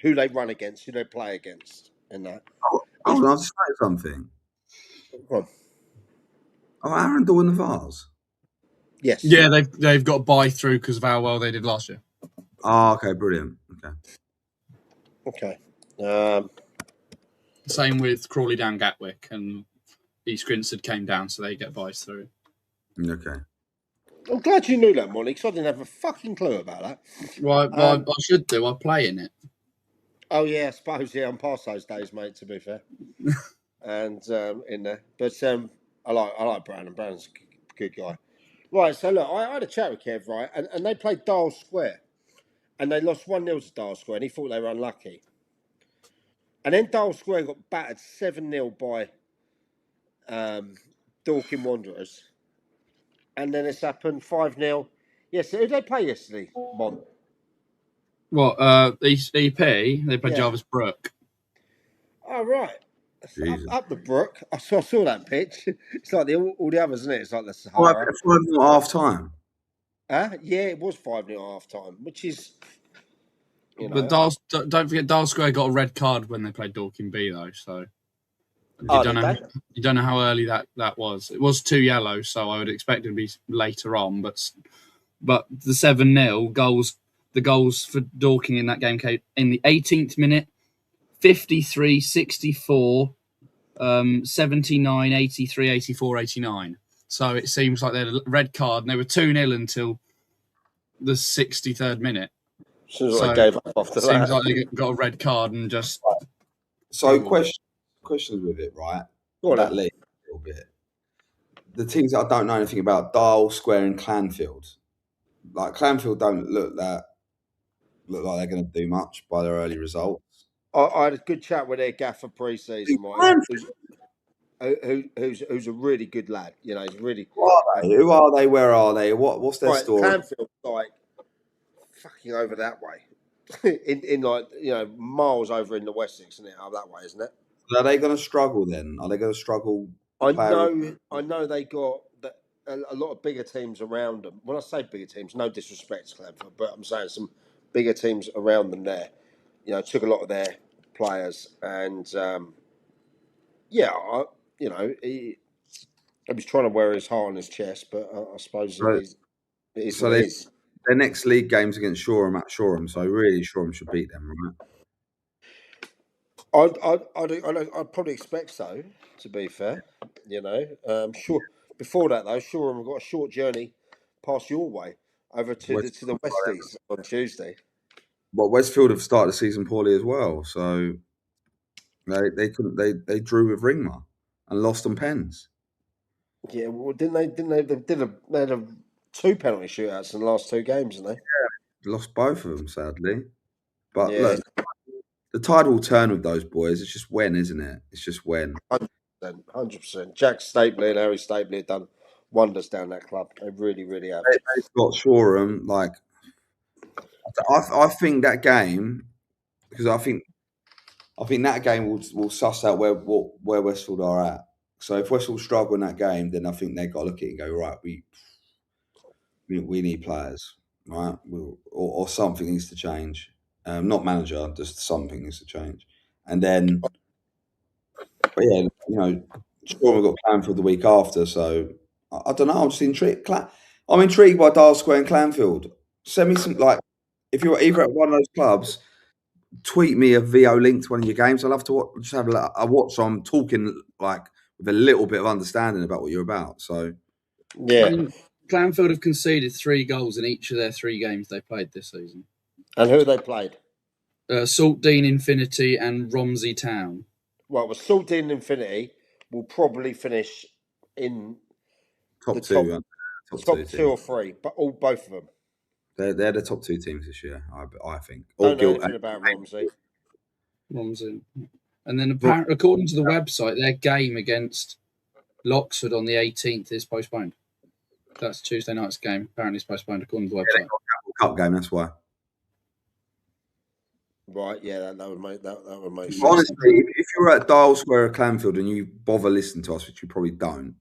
who they run against, who they play against, and that. I'll say something. Go on. Oh, Arundel in the Vars. Yes. Yeah, they've got a buy through because of how well they did last year. Oh, okay, brilliant. Okay. Same with Crawley down Gatwick, and East Grinstead came down, so they get buys through. Okay. I'm glad you knew that, Molly, because I didn't have a fucking clue about that. Well, I should do. I play in it. Oh yeah, I suppose. Yeah, I'm past those days, mate. To be fair, and in there, but I like Brandon. Brandon's a good guy. Right, so look, I had a chat with Kev, right, and they played Dial Square, and they lost 1-0 to Dial Square, and he thought they were unlucky. And then Dial Square got battered 7-0 by Dorking Wanderers, and then it's happened 5-0. Yes, who did they play yesterday, Mon? What, EP? They played Jarvis Brook. Oh, right. Up the brook. I saw that pitch. It's like all the others, isn't it? It's like the Sahara. 5-0 half time. Yeah, it was 5-0 half time, which is. But don't forget, Dial Square got a red card when they played Dorking B, though. So you don't know how early that was. It was 2 yellows, so I would expect it to be later on. But the 7-0 goals, the goals for Dorking in that game came in the 18th minute, 53, 64, 79, 83, 84, 89. So it seems like they had a red card, and they were 2-0 until the 63rd minute. Seems like they gave up after that. Seems like they got a red card and just. So questions with it, right? That league a little bit. The teams that I don't know anything about, Dial Square and Clanfield. Like Clanfield don't look like they're going to do much by their early results. I had a good chat with their gaffer pre-season, who's a really good lad. You know, he's really. Who are they? Where are they? What's their story? Clanfield, like fucking over that way, in like miles over in the Wessex, isn't it? Out that way, isn't it? Are they going to struggle then? Are they going to struggle? I know they got a lot of bigger teams around them. When I say bigger teams, no disrespect to Clanfield, but I'm saying some bigger teams around them there. Took a lot of their players, and He was trying to wear his heart on his chest, but I suppose So, it is so what it is. their next league game's against Shoreham at Shoreham, so really Shoreham should beat them, right? I'd probably expect so. To be fair, sure. Before that though, Shoreham have got a short journey past your way over to the Westies on Tuesday. But Westfield have started the season poorly as well, so they couldn't they drew with Ringmer and lost on pens. Yeah, well, didn't they? They had 2 penalty shootouts in the last 2 games, didn't they? Lost both of them, sadly. But Yeah, look, the tide will turn with those boys. It's just when, isn't it? It's just when. 100%. Jack Stapley and Harry Stapley have done wonders down that club. They really, really have. They've got Shoreham. Like, I think that game, because I think that game will suss out where Westfield are at. So if Westfield struggle in that game, then I think they've got to look at it and go, right, we need players, right? Or something needs to change. Not manager, just something needs to change. And then, but yeah, sure, we've got Clanfield the week after, so I don't know. I'm just intrigued. I'm intrigued by Dial Square and Clanfield. Send me some, like, if you're either at one of those clubs, tweet me a VO link to one of your games. I'd love to just have a watch. So I'm talking like with a little bit of understanding about what you're about. So yeah. I mean, Clanfield have conceded 3 goals in each of their 3 games they played this season. And who they played? Saltdean Infinity and Romsey Town. Well, Saltdean Infinity will probably finish in top the two, top 2 or 3, but both of them. They're the top 2 teams this year, I think. Don't know anything about Romsey. And then according to the website, their game against Loxford on the 18th is postponed. That's Tuesday night's game. Apparently, it's postponed according to the website. Cup game. That's why. Right. Yeah, that would make sense. Honestly, if you're at Dial Square or Clanfield and you bother listening to us, which you probably don't,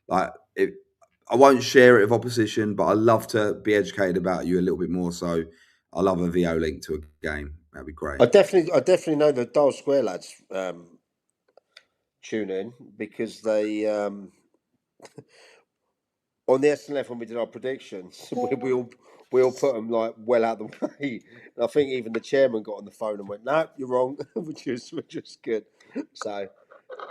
like I won't share it with opposition, but I love to be educated about you a little bit more. So I love a VO link to a game. That'd be great. I definitely know the Dial Square lads tune in because they on the SNF when we did our predictions, we all put them like well out of the way. And I think even the chairman got on the phone and went, "No, you're wrong," which is good. So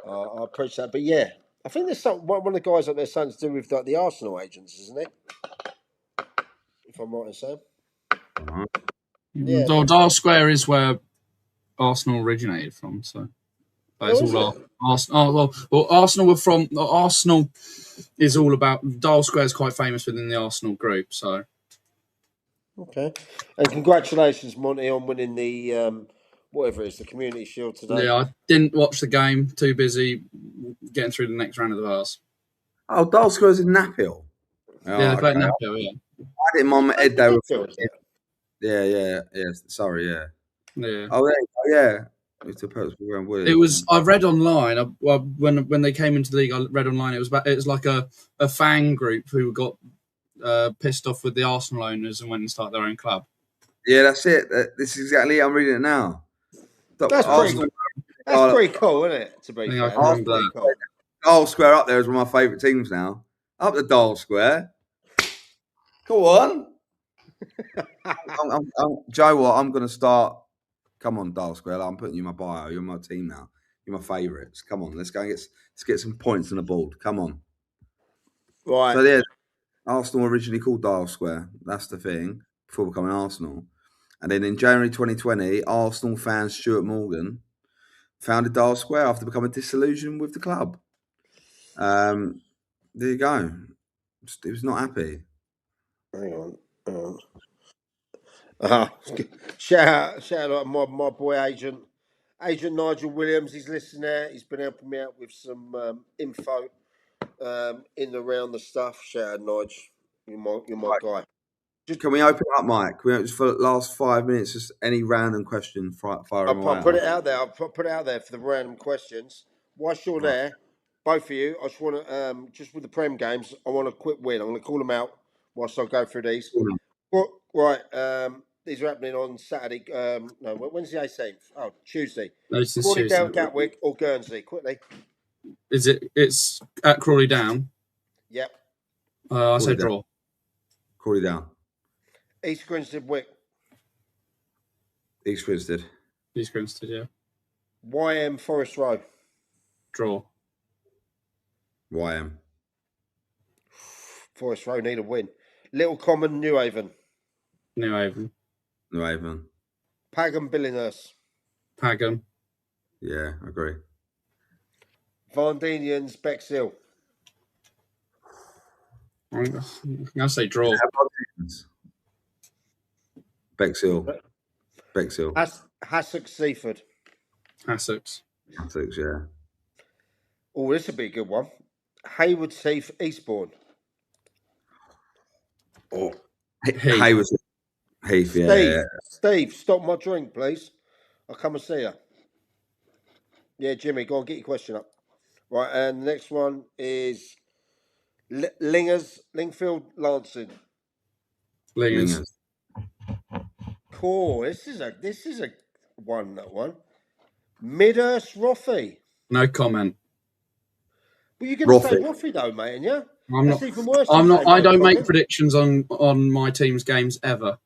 I appreciate that. But yeah, I think there's one of the guys up there something to do with like the Arsenal agents, isn't it? If I'm right in saying. Yeah, Dial Square is where Arsenal originated from, so it's all Arsenal. Well, Arsenal were from. Arsenal is all about. Dial Square is quite famous within the Arsenal group, so. Okay, and congratulations, Monty, on winning the whatever it is, the Community Shield today. Yeah, I didn't watch the game. Too busy getting through the next round of the bars. Oh, Dial Square's in Naphill. Yeah, they played Naphill. Yeah. I had it in my head though. Yeah. Sorry, yeah. Yeah. Oh, yeah. It was. I read online. When they came into the league, I read online. It was like a fan group who got pissed off with the Arsenal owners and went and started their own club. Yeah, that's it. This is exactly. I'm reading it now. That's pretty cool. That's pretty cool, isn't it? To be fair, that's pretty cool. Dial Square up there is one of my favourite teams now. Up the Dial Square. Go on. Joe, what? I'm going to start. Come on, Dial Square. I'm putting you in my bio. You're my team now. You're my favourites. Come on, let's go and get some points on the board. Come on. Right. So yeah, Arsenal originally called Dial Square. That's the thing before becoming Arsenal. And then in January 2020, Arsenal fan Stuart Morgan founded Dial Square after becoming disillusioned with the club. There you go. He was not happy. Hang on. Shout out my boy Agent Nigel Williams. He's listening there. He's been helping me out with some info in and around the stuff. Shout out Nigel. You're my guy. Can we open up, Mike? Can we just for the last 5 minutes, just any random question, fire them away. I'll put it out there. I'll put it out there for the random questions. Whilst you're there, both of you, I just want to, just with the Prem games, I want a quick win. I'm going to call them out whilst I go through these. Right. These are happening on Saturday. No, when's the 18th? Oh, Tuesday. No, it's Crawley Tuesday. Down, Gatwick or Guernsey. Quickly. It's at Crawley Down. Yep. I say it down. draw. Crawley Down. East Grinstead Wick. East Grinstead. East Grinstead, yeah. YM Forest Row. Draw. YM. Forest Row need a win. Little Common, New Haven. New Haven. New Haven. Pagan, Billinghurst. Pagan. Yeah, I agree. Vardinians, Bexhill. I'm going to say draw. Bexhill. Bexhill. Hassocks, Seaford. Hassocks. Hassocks, yeah. Oh, this would be a good one. Hayward, Heath, Eastbourne. Oh, Heath. Hayward. Heath, yeah. Steve, stop my drink, please. I'll come and see you. Yeah, Jimmy, go on, get your question up. Right, and the next one is Lingfield, Lancing. Lingers. Cool. This is a one, that one. Midhurst, Roffey. No comment. Well, you're going to say Roffey though, mate, and yeah? That's even worse. I don't make predictions on my team's games ever.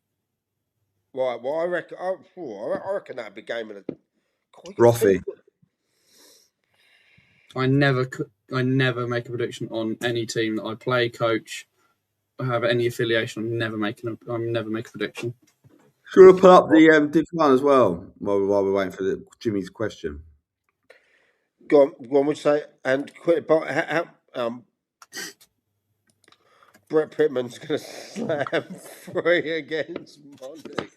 Right, well, I reckon that'd be game of the... Roffey. I never make a prediction on any team that I play, coach, or have any affiliation. I'm never make a prediction. Should we put up the Div 1 as well while we're waiting for Jimmy's question? Go on, would you say? And quit. Brett Pittman's going to slam 3 against Monty.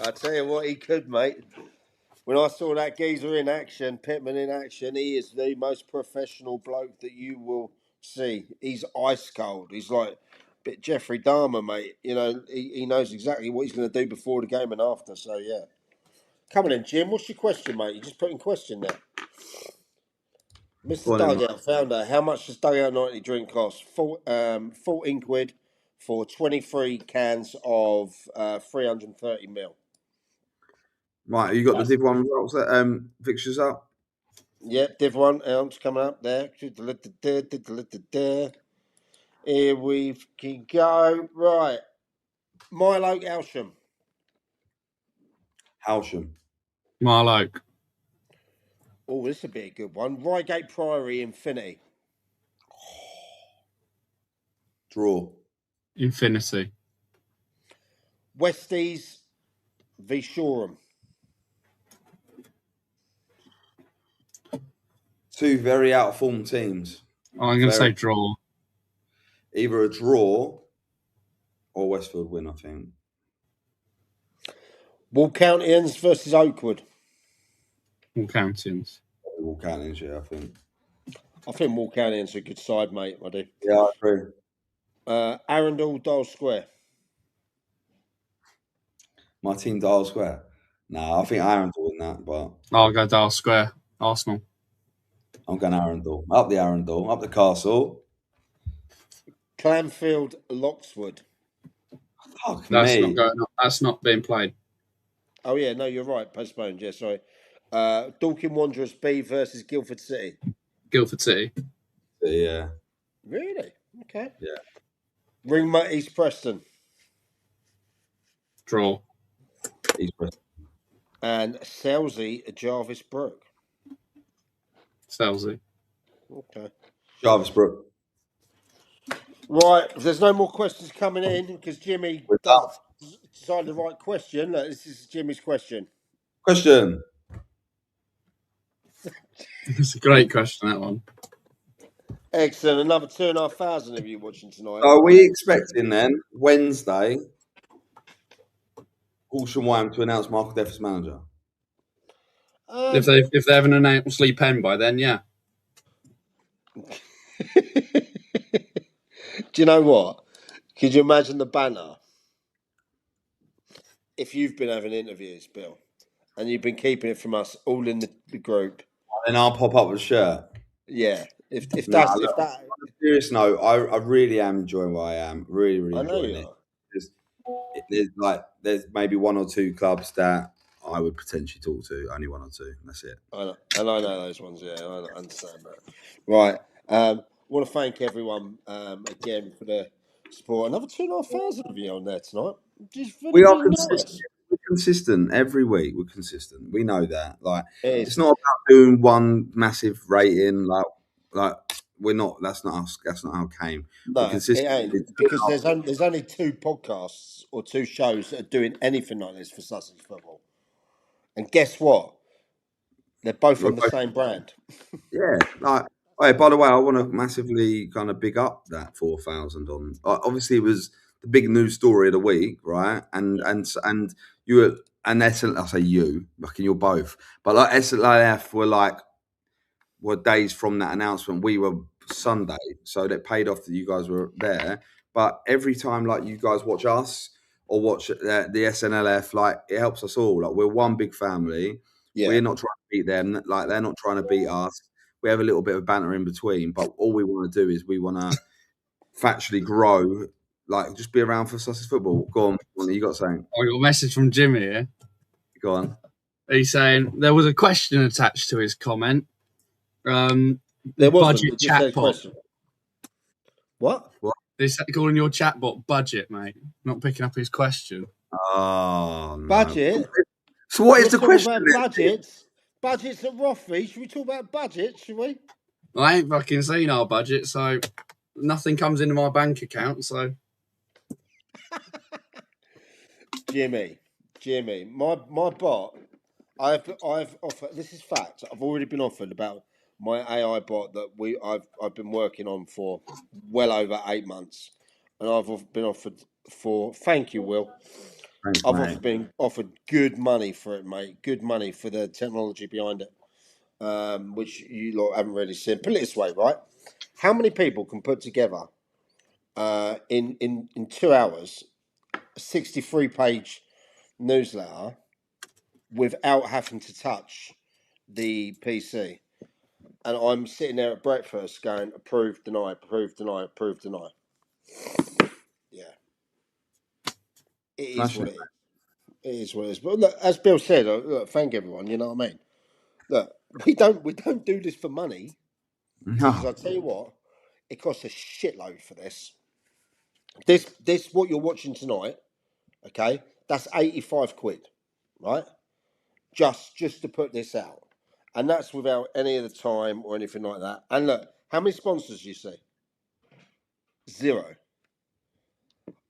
I tell you what, he could, mate. When I saw that geezer in action, Pittman in action, he is the most professional bloke that you will see. He's ice cold. He's like a bit Jeffrey Dahmer, mate. You know, he knows exactly what he's going to do before the game and after. So, yeah. Come on in, Jim. What's your question, mate? You just put in question there. Mr. Dugout founder, how much does Dugout 90 drink cost? 14 quid for 23 cans of 330 ml. Right, you got the Div 1 results fixtures up? Yeah, Div 1 ounce coming up there. Here we can go. Right. Mile Oak, Elsham. Mile Oak. Oh, this would be a good one. Reigate Priory, Infinity. Draw. Infinity. Westies v Shoreham. 2 very out of form teams. I'm going to say draw. Either a draw or Westfield win, I think. Walcountians versus Oakwood. Walcountians. Walcountians, yeah, I think. I think Walcountians are a good side, mate. I do. Yeah, I agree. Arundel, Dial Square. My team, Dial Square. Nah, I think Arundel win that, but... I'll go Dial Square. Arsenal. I'm going Arundel. Up the Arundel. Up the Castle. Clanfield, Loxwood. Fuck That's me. not going up. That's not being played. Oh, yeah. No, you're right. Postponed. Yeah, sorry. Dorking Wanderers B versus Guildford City. Guildford City. Yeah. Really? Okay. Yeah. Ringmut, East Preston. Draw. East Preston. And Selsey, Jarvis Brook. Selsey. Okay. Jarvis Brook. Right. If there's no more questions coming in, because Jimmy decided the right question. Look, this is Jimmy's question. Question. It's a great question, that one. Excellent. Another 2,500 of you watching tonight. Are we expecting then, Wednesday, Horsham Wyham to announce Michael Deff as manager? If they haven't announced Lee Penn by then, yeah. Do you know what? Could you imagine the banner? If you've been having interviews, Bill, and you've been keeping it from us all in the group. Then I'll pop up with a shirt. Yeah. If On that. a serious note, I really am enjoying what I am. Really, really enjoying it. There's maybe 1 or 2 clubs that I would potentially talk to. Only 1 or 2. That's it. I know. And I know those ones. Yeah, I understand that. Right. want to thank everyone again for the support. Another 2,500 of you on there tonight. Just We very, are very consistent. nice. We're consistent every week. We're consistent. We know that. Like, It is. it's not about doing one massive rating. Like we're not. That's not us. That's not how it came. We're No, it consistent. ain't, because there's only 2 podcasts or 2 shows that are doing anything like this for Sussex football. And guess what? They're both We're on the both- same brand. yeah. Like, hey, by the way, I want to massively kind of big up that 4,000 on. Obviously, it was the big news story of the week, right? And you were. And I say you, like you're both, but like SLAF were days from that announcement. We were Sunday, so that paid off that you guys were there. But every time, like you guys watch us or watch the SNLF, like it helps us all. Like we're one big family. Yeah. We're not trying to beat them. Like they're not trying to beat us. We have a little bit of banter in between, but all we want to do is we want to factually grow. Like just be around for Sussex football. Go on, what you got saying? I got a message from Jimmy here. Go on. He's saying there was a question attached to his comment. There wasn't. Budget It just said chatbot. question. What? He's calling your chatbot budget, mate. Not picking up his question. Oh, no. Budget? So what is the We're question? talking about budgets. Budgets at Rothie. Should we talk about budgets, should we? I ain't fucking seen our budget, so nothing comes into my bank account. So, Jimmy, my bot. I've offered. This is fact. I've already been offered about my AI bot that I've been working on for well over 8 months, and I've been offered for. Thank you, Will. Thanks, I've mate. been offered good money for it, mate. Good money for the technology behind it, which you lot haven't really seen. Put it this way, right? How many people can put together in 2 hours a 63-page newsletter without having to touch the PC? And I'm sitting there at breakfast going, approve, deny, approve, deny, approve, deny. Yeah. It is what it is. It is what it is. But look, as Bill said, look, thank everyone, you know what I mean? Look, we don't do this for money. Because No. I tell you what, it costs a shitload for this. This what you're watching tonight, okay? That's 85 quid, right? Just to put this out. And that's without any of the time or anything like that. And look, how many sponsors do you see? 0.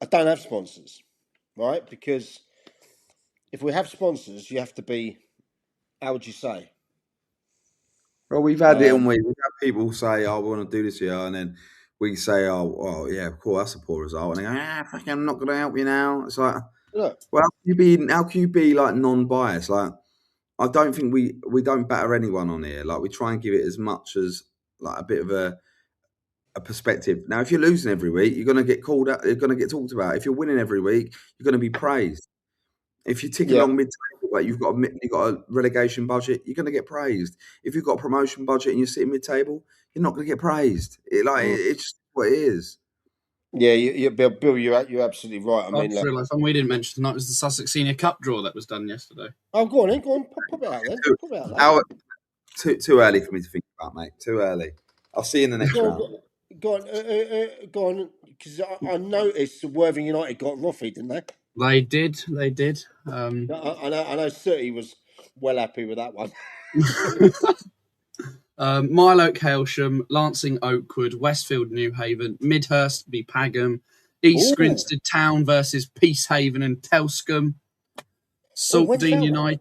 I don't have sponsors, right? Because if we have sponsors, you have to be, how would you say? Well, we've had it, and we've had people say, "Oh, we want to do this here," and then we say, "Oh, well, yeah, of course, that's a poor result," and they go, fucking, I'm not going to help you now. It's like, Look, well, how can you be like non-biased? Like, I don't think we don't batter anyone on here. Like, we try and give it as much as like a bit of a perspective. Now, if you're losing every week, you're going to get called out. You're going to get talked about. If you're winning every week, you're going to be praised. If you tick along mid-table, like you've got a relegation budget, you're going to get praised. If you've got a promotion budget and you're sitting mid-table, you're not going to get praised. It's just what it is. Yeah, Bill, you're absolutely right. I I mean, just realised something we didn't mention tonight was the Sussex Senior Cup draw that was done yesterday. Oh, go on, pop it out then. Pop it out then. Too early for me to think about, mate. Too early. I'll see you in the next round. Go on, because I noticed Worthing United got Rothie, didn't they? They did. I know City was well happy with that one. Mile Oak Hailsham, Lancing Oakwood, Westfield Newhaven, Midhurst v Pagham, East Grinstead Town versus Peacehaven and Telscombe, Saltdean United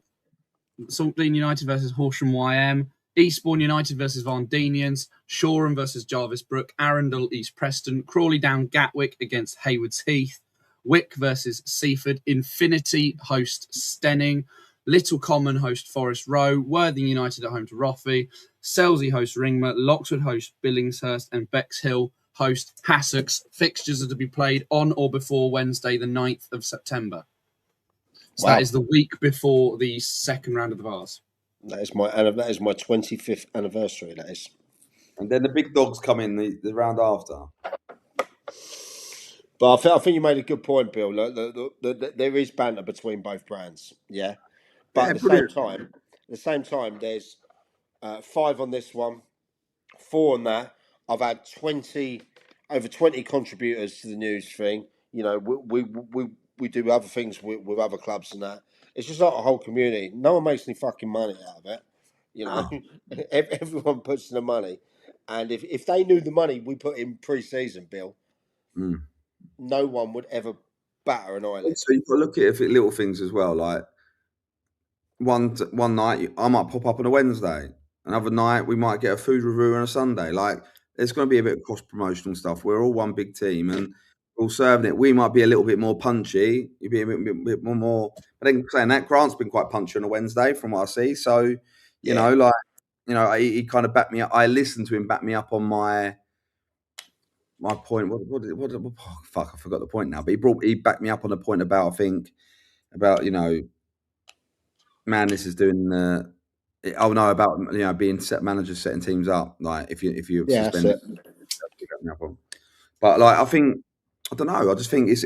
versus Horsham YM, Eastbourne United versus Varndinians, Shoreham versus Jarvis Brook, Arundel East Preston, Crawley Down Gatwick against Haywards Heath, Wick versus Seaford, Infinity host Stenning, Little Common host Forest Row, Worthing United at home to Rothie, Selsey host Ringmer, Loxwood host Billingshurst, and Bexhill host Hassocks. Fixtures are to be played on or before Wednesday, the 9th of September. So that is the week before the second round of the Vars. That is my 25th anniversary. That is. And then the big dogs come in the round after. But I think you made a good point, Bill. There is banter between both brands, yeah. But at the same time, there's 5 on this one, 4 on that. I've had over 20 contributors to the news thing. You know, we do other things with other clubs and that. It's just like a whole community. No one makes any fucking money out of it. You know, everyone puts in the money, and if they knew the money we put in pre-season, Bill, no one would ever batter an eyelid. So you've got to look at little things as well. Like one night I might pop up on a Wednesday. Another night we might get a food review on a Sunday. Like there's going to be a bit of cross promotional stuff. We're all one big team and we're all serving it. We might be a little bit more punchy. You'd be a bit more. But then saying that, Grant's been quite punchy on a Wednesday from what I see. So you know, like he kind of backed me up. I listened to him back me up on my point. Fuck, I forgot the point now. But he backed me up on the point about you know, Madness is doing about being set managers setting teams up. Like if you suspend, but like I don't know. I just think it's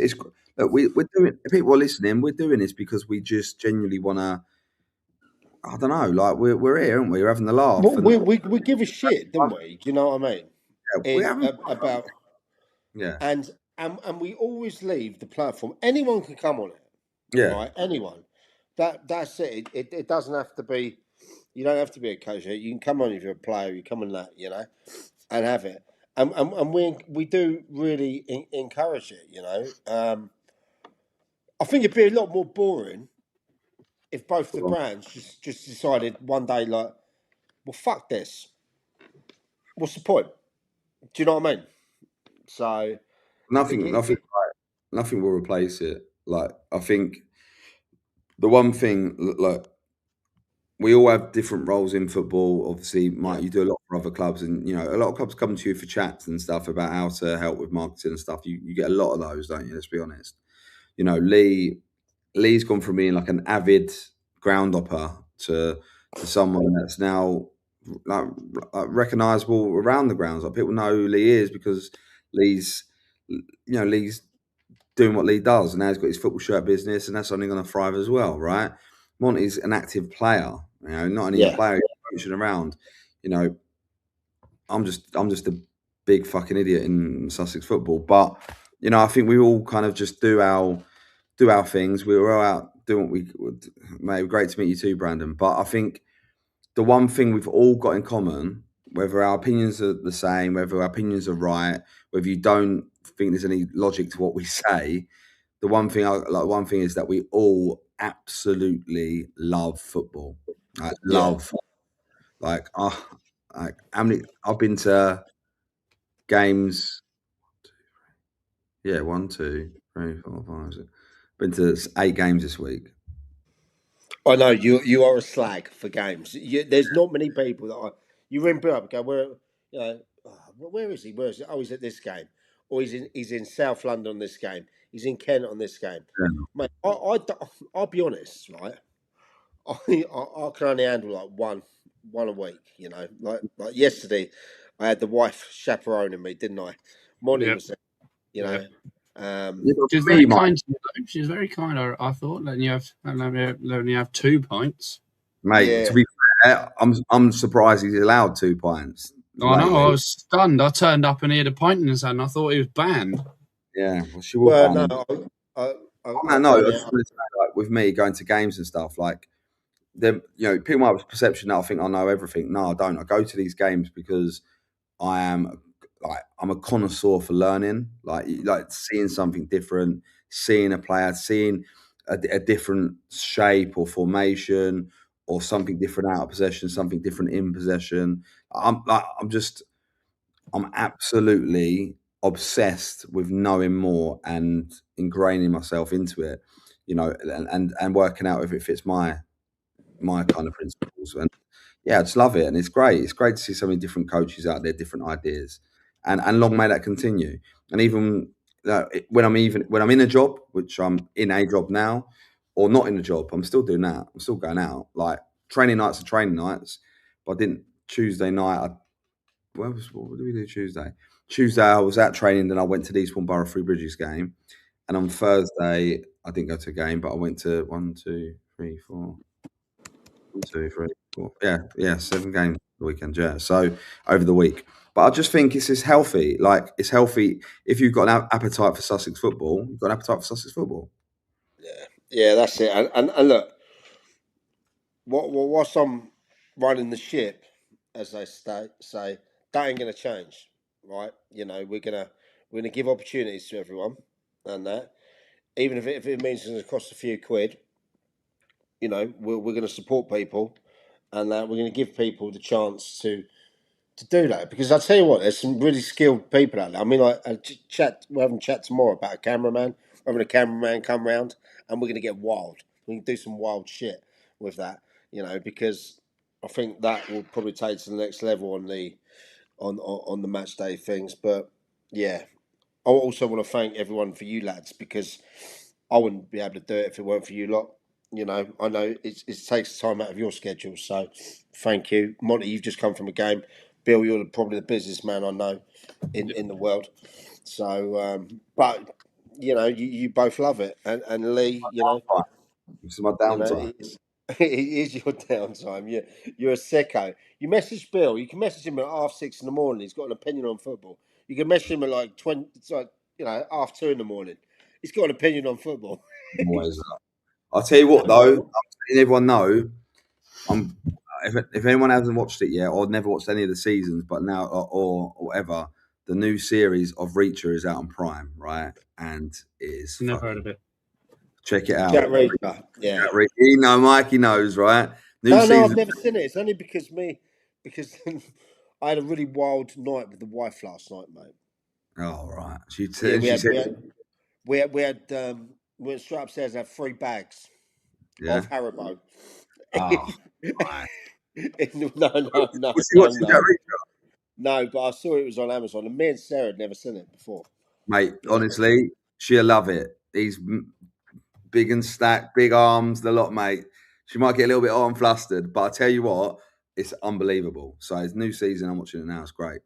look, we're doing. If people are listening, we're doing this because we just genuinely want to. I don't know. Like we're here, aren't we? We're having a laugh. Well, we give a shit, don't we? Do you know what I mean? Yeah, About and we always leave the platform. Anyone can come on it. Yeah. Right. Anyone. That's it. It doesn't have to be. You don't have to be a coach. You can come on if you're a player. You come on that, you know, and have it. And we do really encourage it. You know. I think it'd be a lot more boring if both the brands just decided one day, like, well, fuck this. What's the point? Do you know what I mean? So nothing will replace it. Like I think the one thing, like we all have different roles in football. Obviously, Mike, you do a lot for other clubs, and you know a lot of clubs come to you for chats and stuff about how to help with marketing and stuff. You get a lot of those, don't you? Let's be honest. You know, Lee's gone from being like an avid ground hopper to someone that's now like recognisable around the grounds. Like people know who Lee is because Lee's doing what Lee does, and now he's got his football shirt business, and that's only going to thrive as well, right? Monty's an active player, you know, not only a player, he's coaching around. You know, I'm just a big fucking idiot in Sussex football, but you know, I think we all kind of just do our things. We were all out doing what we would. Mate, great to meet you too, Brandon. But I think the one thing we've all got in common, whether our opinions are the same, whether our opinions are right, whether you don't think there's any logic to what we say, the one thing is that we all absolutely love football. Like how many I've been to games. Yeah, 1, 2, 3, 4, 5, 6. Been to 8 games this week. I know you are a slag for games. There's not many people that you ring Bill up and go, where is he? Where is he? Oh, he's at this game, or he's in South London on this game. He's in Kent on this game. Yeah. Mate, I'll be honest, right? I can only handle like one a week. You know, like yesterday, I had the wife chaperoning me, didn't I? Monty was there, you know. She was very kind to you, though. She was very kind. I thought letting you have 2 pints. Mate, to be fair, I'm surprised he's allowed 2 pints. I know. I was stunned. I turned up and he had a pint in his hand. I thought he was banned. Yeah, well, she will ban him. No. I just want to say, like, with me going to games and stuff, like, people might have a perception that I think I know everything. No, I don't. I go to these games because I'm a connoisseur for learning, like seeing something different, seeing a player, seeing a different shape or formation, or something different out of possession, something different in possession. I'm absolutely obsessed with knowing more and ingraining myself into it, you know, and working out if it fits my kind of principles. And yeah, I just love it, and it's great. It's great to see so many different coaches out there, different ideas, and long may that continue. And even when I'm in a job, which I'm in a job now, or not in a job, I'm still doing that. I'm still going out. Like training nights are training nights. But I didn't Tuesday night. What did we do Tuesday? Tuesday I was at training, then I went to the Eastbourne Borough Three Bridges game, and on Thursday I didn't go to a game, but I went to 1, 2, 3, 4. 1, 2, 3, 4. Yeah, 7 games the weekend. Yeah, so over the week. But I just think it's healthy. Like, it's healthy if you've got an appetite for Sussex football. You've got an appetite for Sussex football. Yeah, that's it. And look, whilst I'm running the ship, as they say, that ain't going to change, right? You know, we're gonna give opportunities to everyone, and that, even if it means it's going to cost a few quid, you know, we're going to support people, and that we're going to give people the chance to do that. Because I tell you what, there's some really skilled people out there. I mean, we're having a chat tomorrow about a cameraman. We're having a cameraman come round, and we're going to get wild. We can do some wild shit with that, you know, because I think that will probably take to the next level on the match day things. But yeah, I also want to thank everyone for you lads, because I wouldn't be able to do it if it weren't for you lot. You know, I know it takes time out of your schedule, so thank you, Monty. You've just come from a game. Bill, you're probably the businessman I know in the world. So, but you know, you both love it, and Lee, you know, This is my downtime. it is your downtime. You're a sicko. You message Bill. You can message him at 6:30 in the morning. He's got an opinion on football. You can message him at like 20. It's like, you know, 2:30 in the morning. He's got an opinion on football. Always. I'll tell you what, though. I'm letting everyone know. If anyone hasn't watched it yet, or never watched any of the seasons, but now or whatever, the new series of Reacher is out on Prime, right? And it is Never heard of it. Check it out. Jack Reacher. Yeah. Mikey knows, right? No, I've never seen it. It's only because I had a really wild night with the wife last night, mate. Oh, right. We went straight upstairs and had 3 bags of Haribo. Oh, right. No, but I saw it was on Amazon, and me and Sarah had never seen it before. Mate, honestly, she'll love it. He's big and stacked, big arms, the lot, mate. She might get a little bit hot and flustered, but I tell you what, it's unbelievable. So it's new season. I'm watching it now. It's great.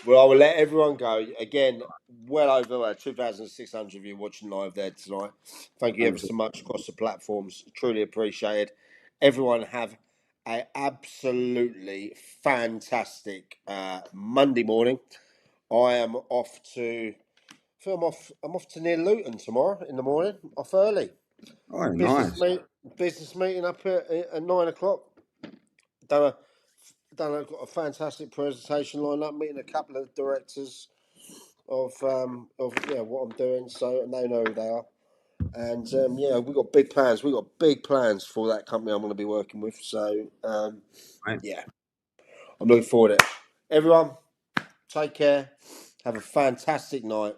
Well, I will let everyone go. Again, well over 2,600 of you watching live there tonight. Thank you ever so much across the platforms. Truly appreciated. Everyone have an absolutely fantastic Monday morning. I am off to... I'm off to near Luton tomorrow in the morning. Off early. Oh, nice. Business meeting up at 9 o'clock. Got a fantastic presentation lined up. Meeting a couple of directors of what I'm doing, so and they know who they are. And we've got big plans. We've got big plans for that company I'm going to be working with. So yeah, I'm looking forward to it. Everyone, take care. Have a fantastic night.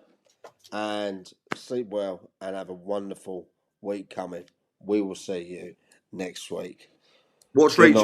And sleep well, and have a wonderful week coming. We will see you next week. Watch Reacher.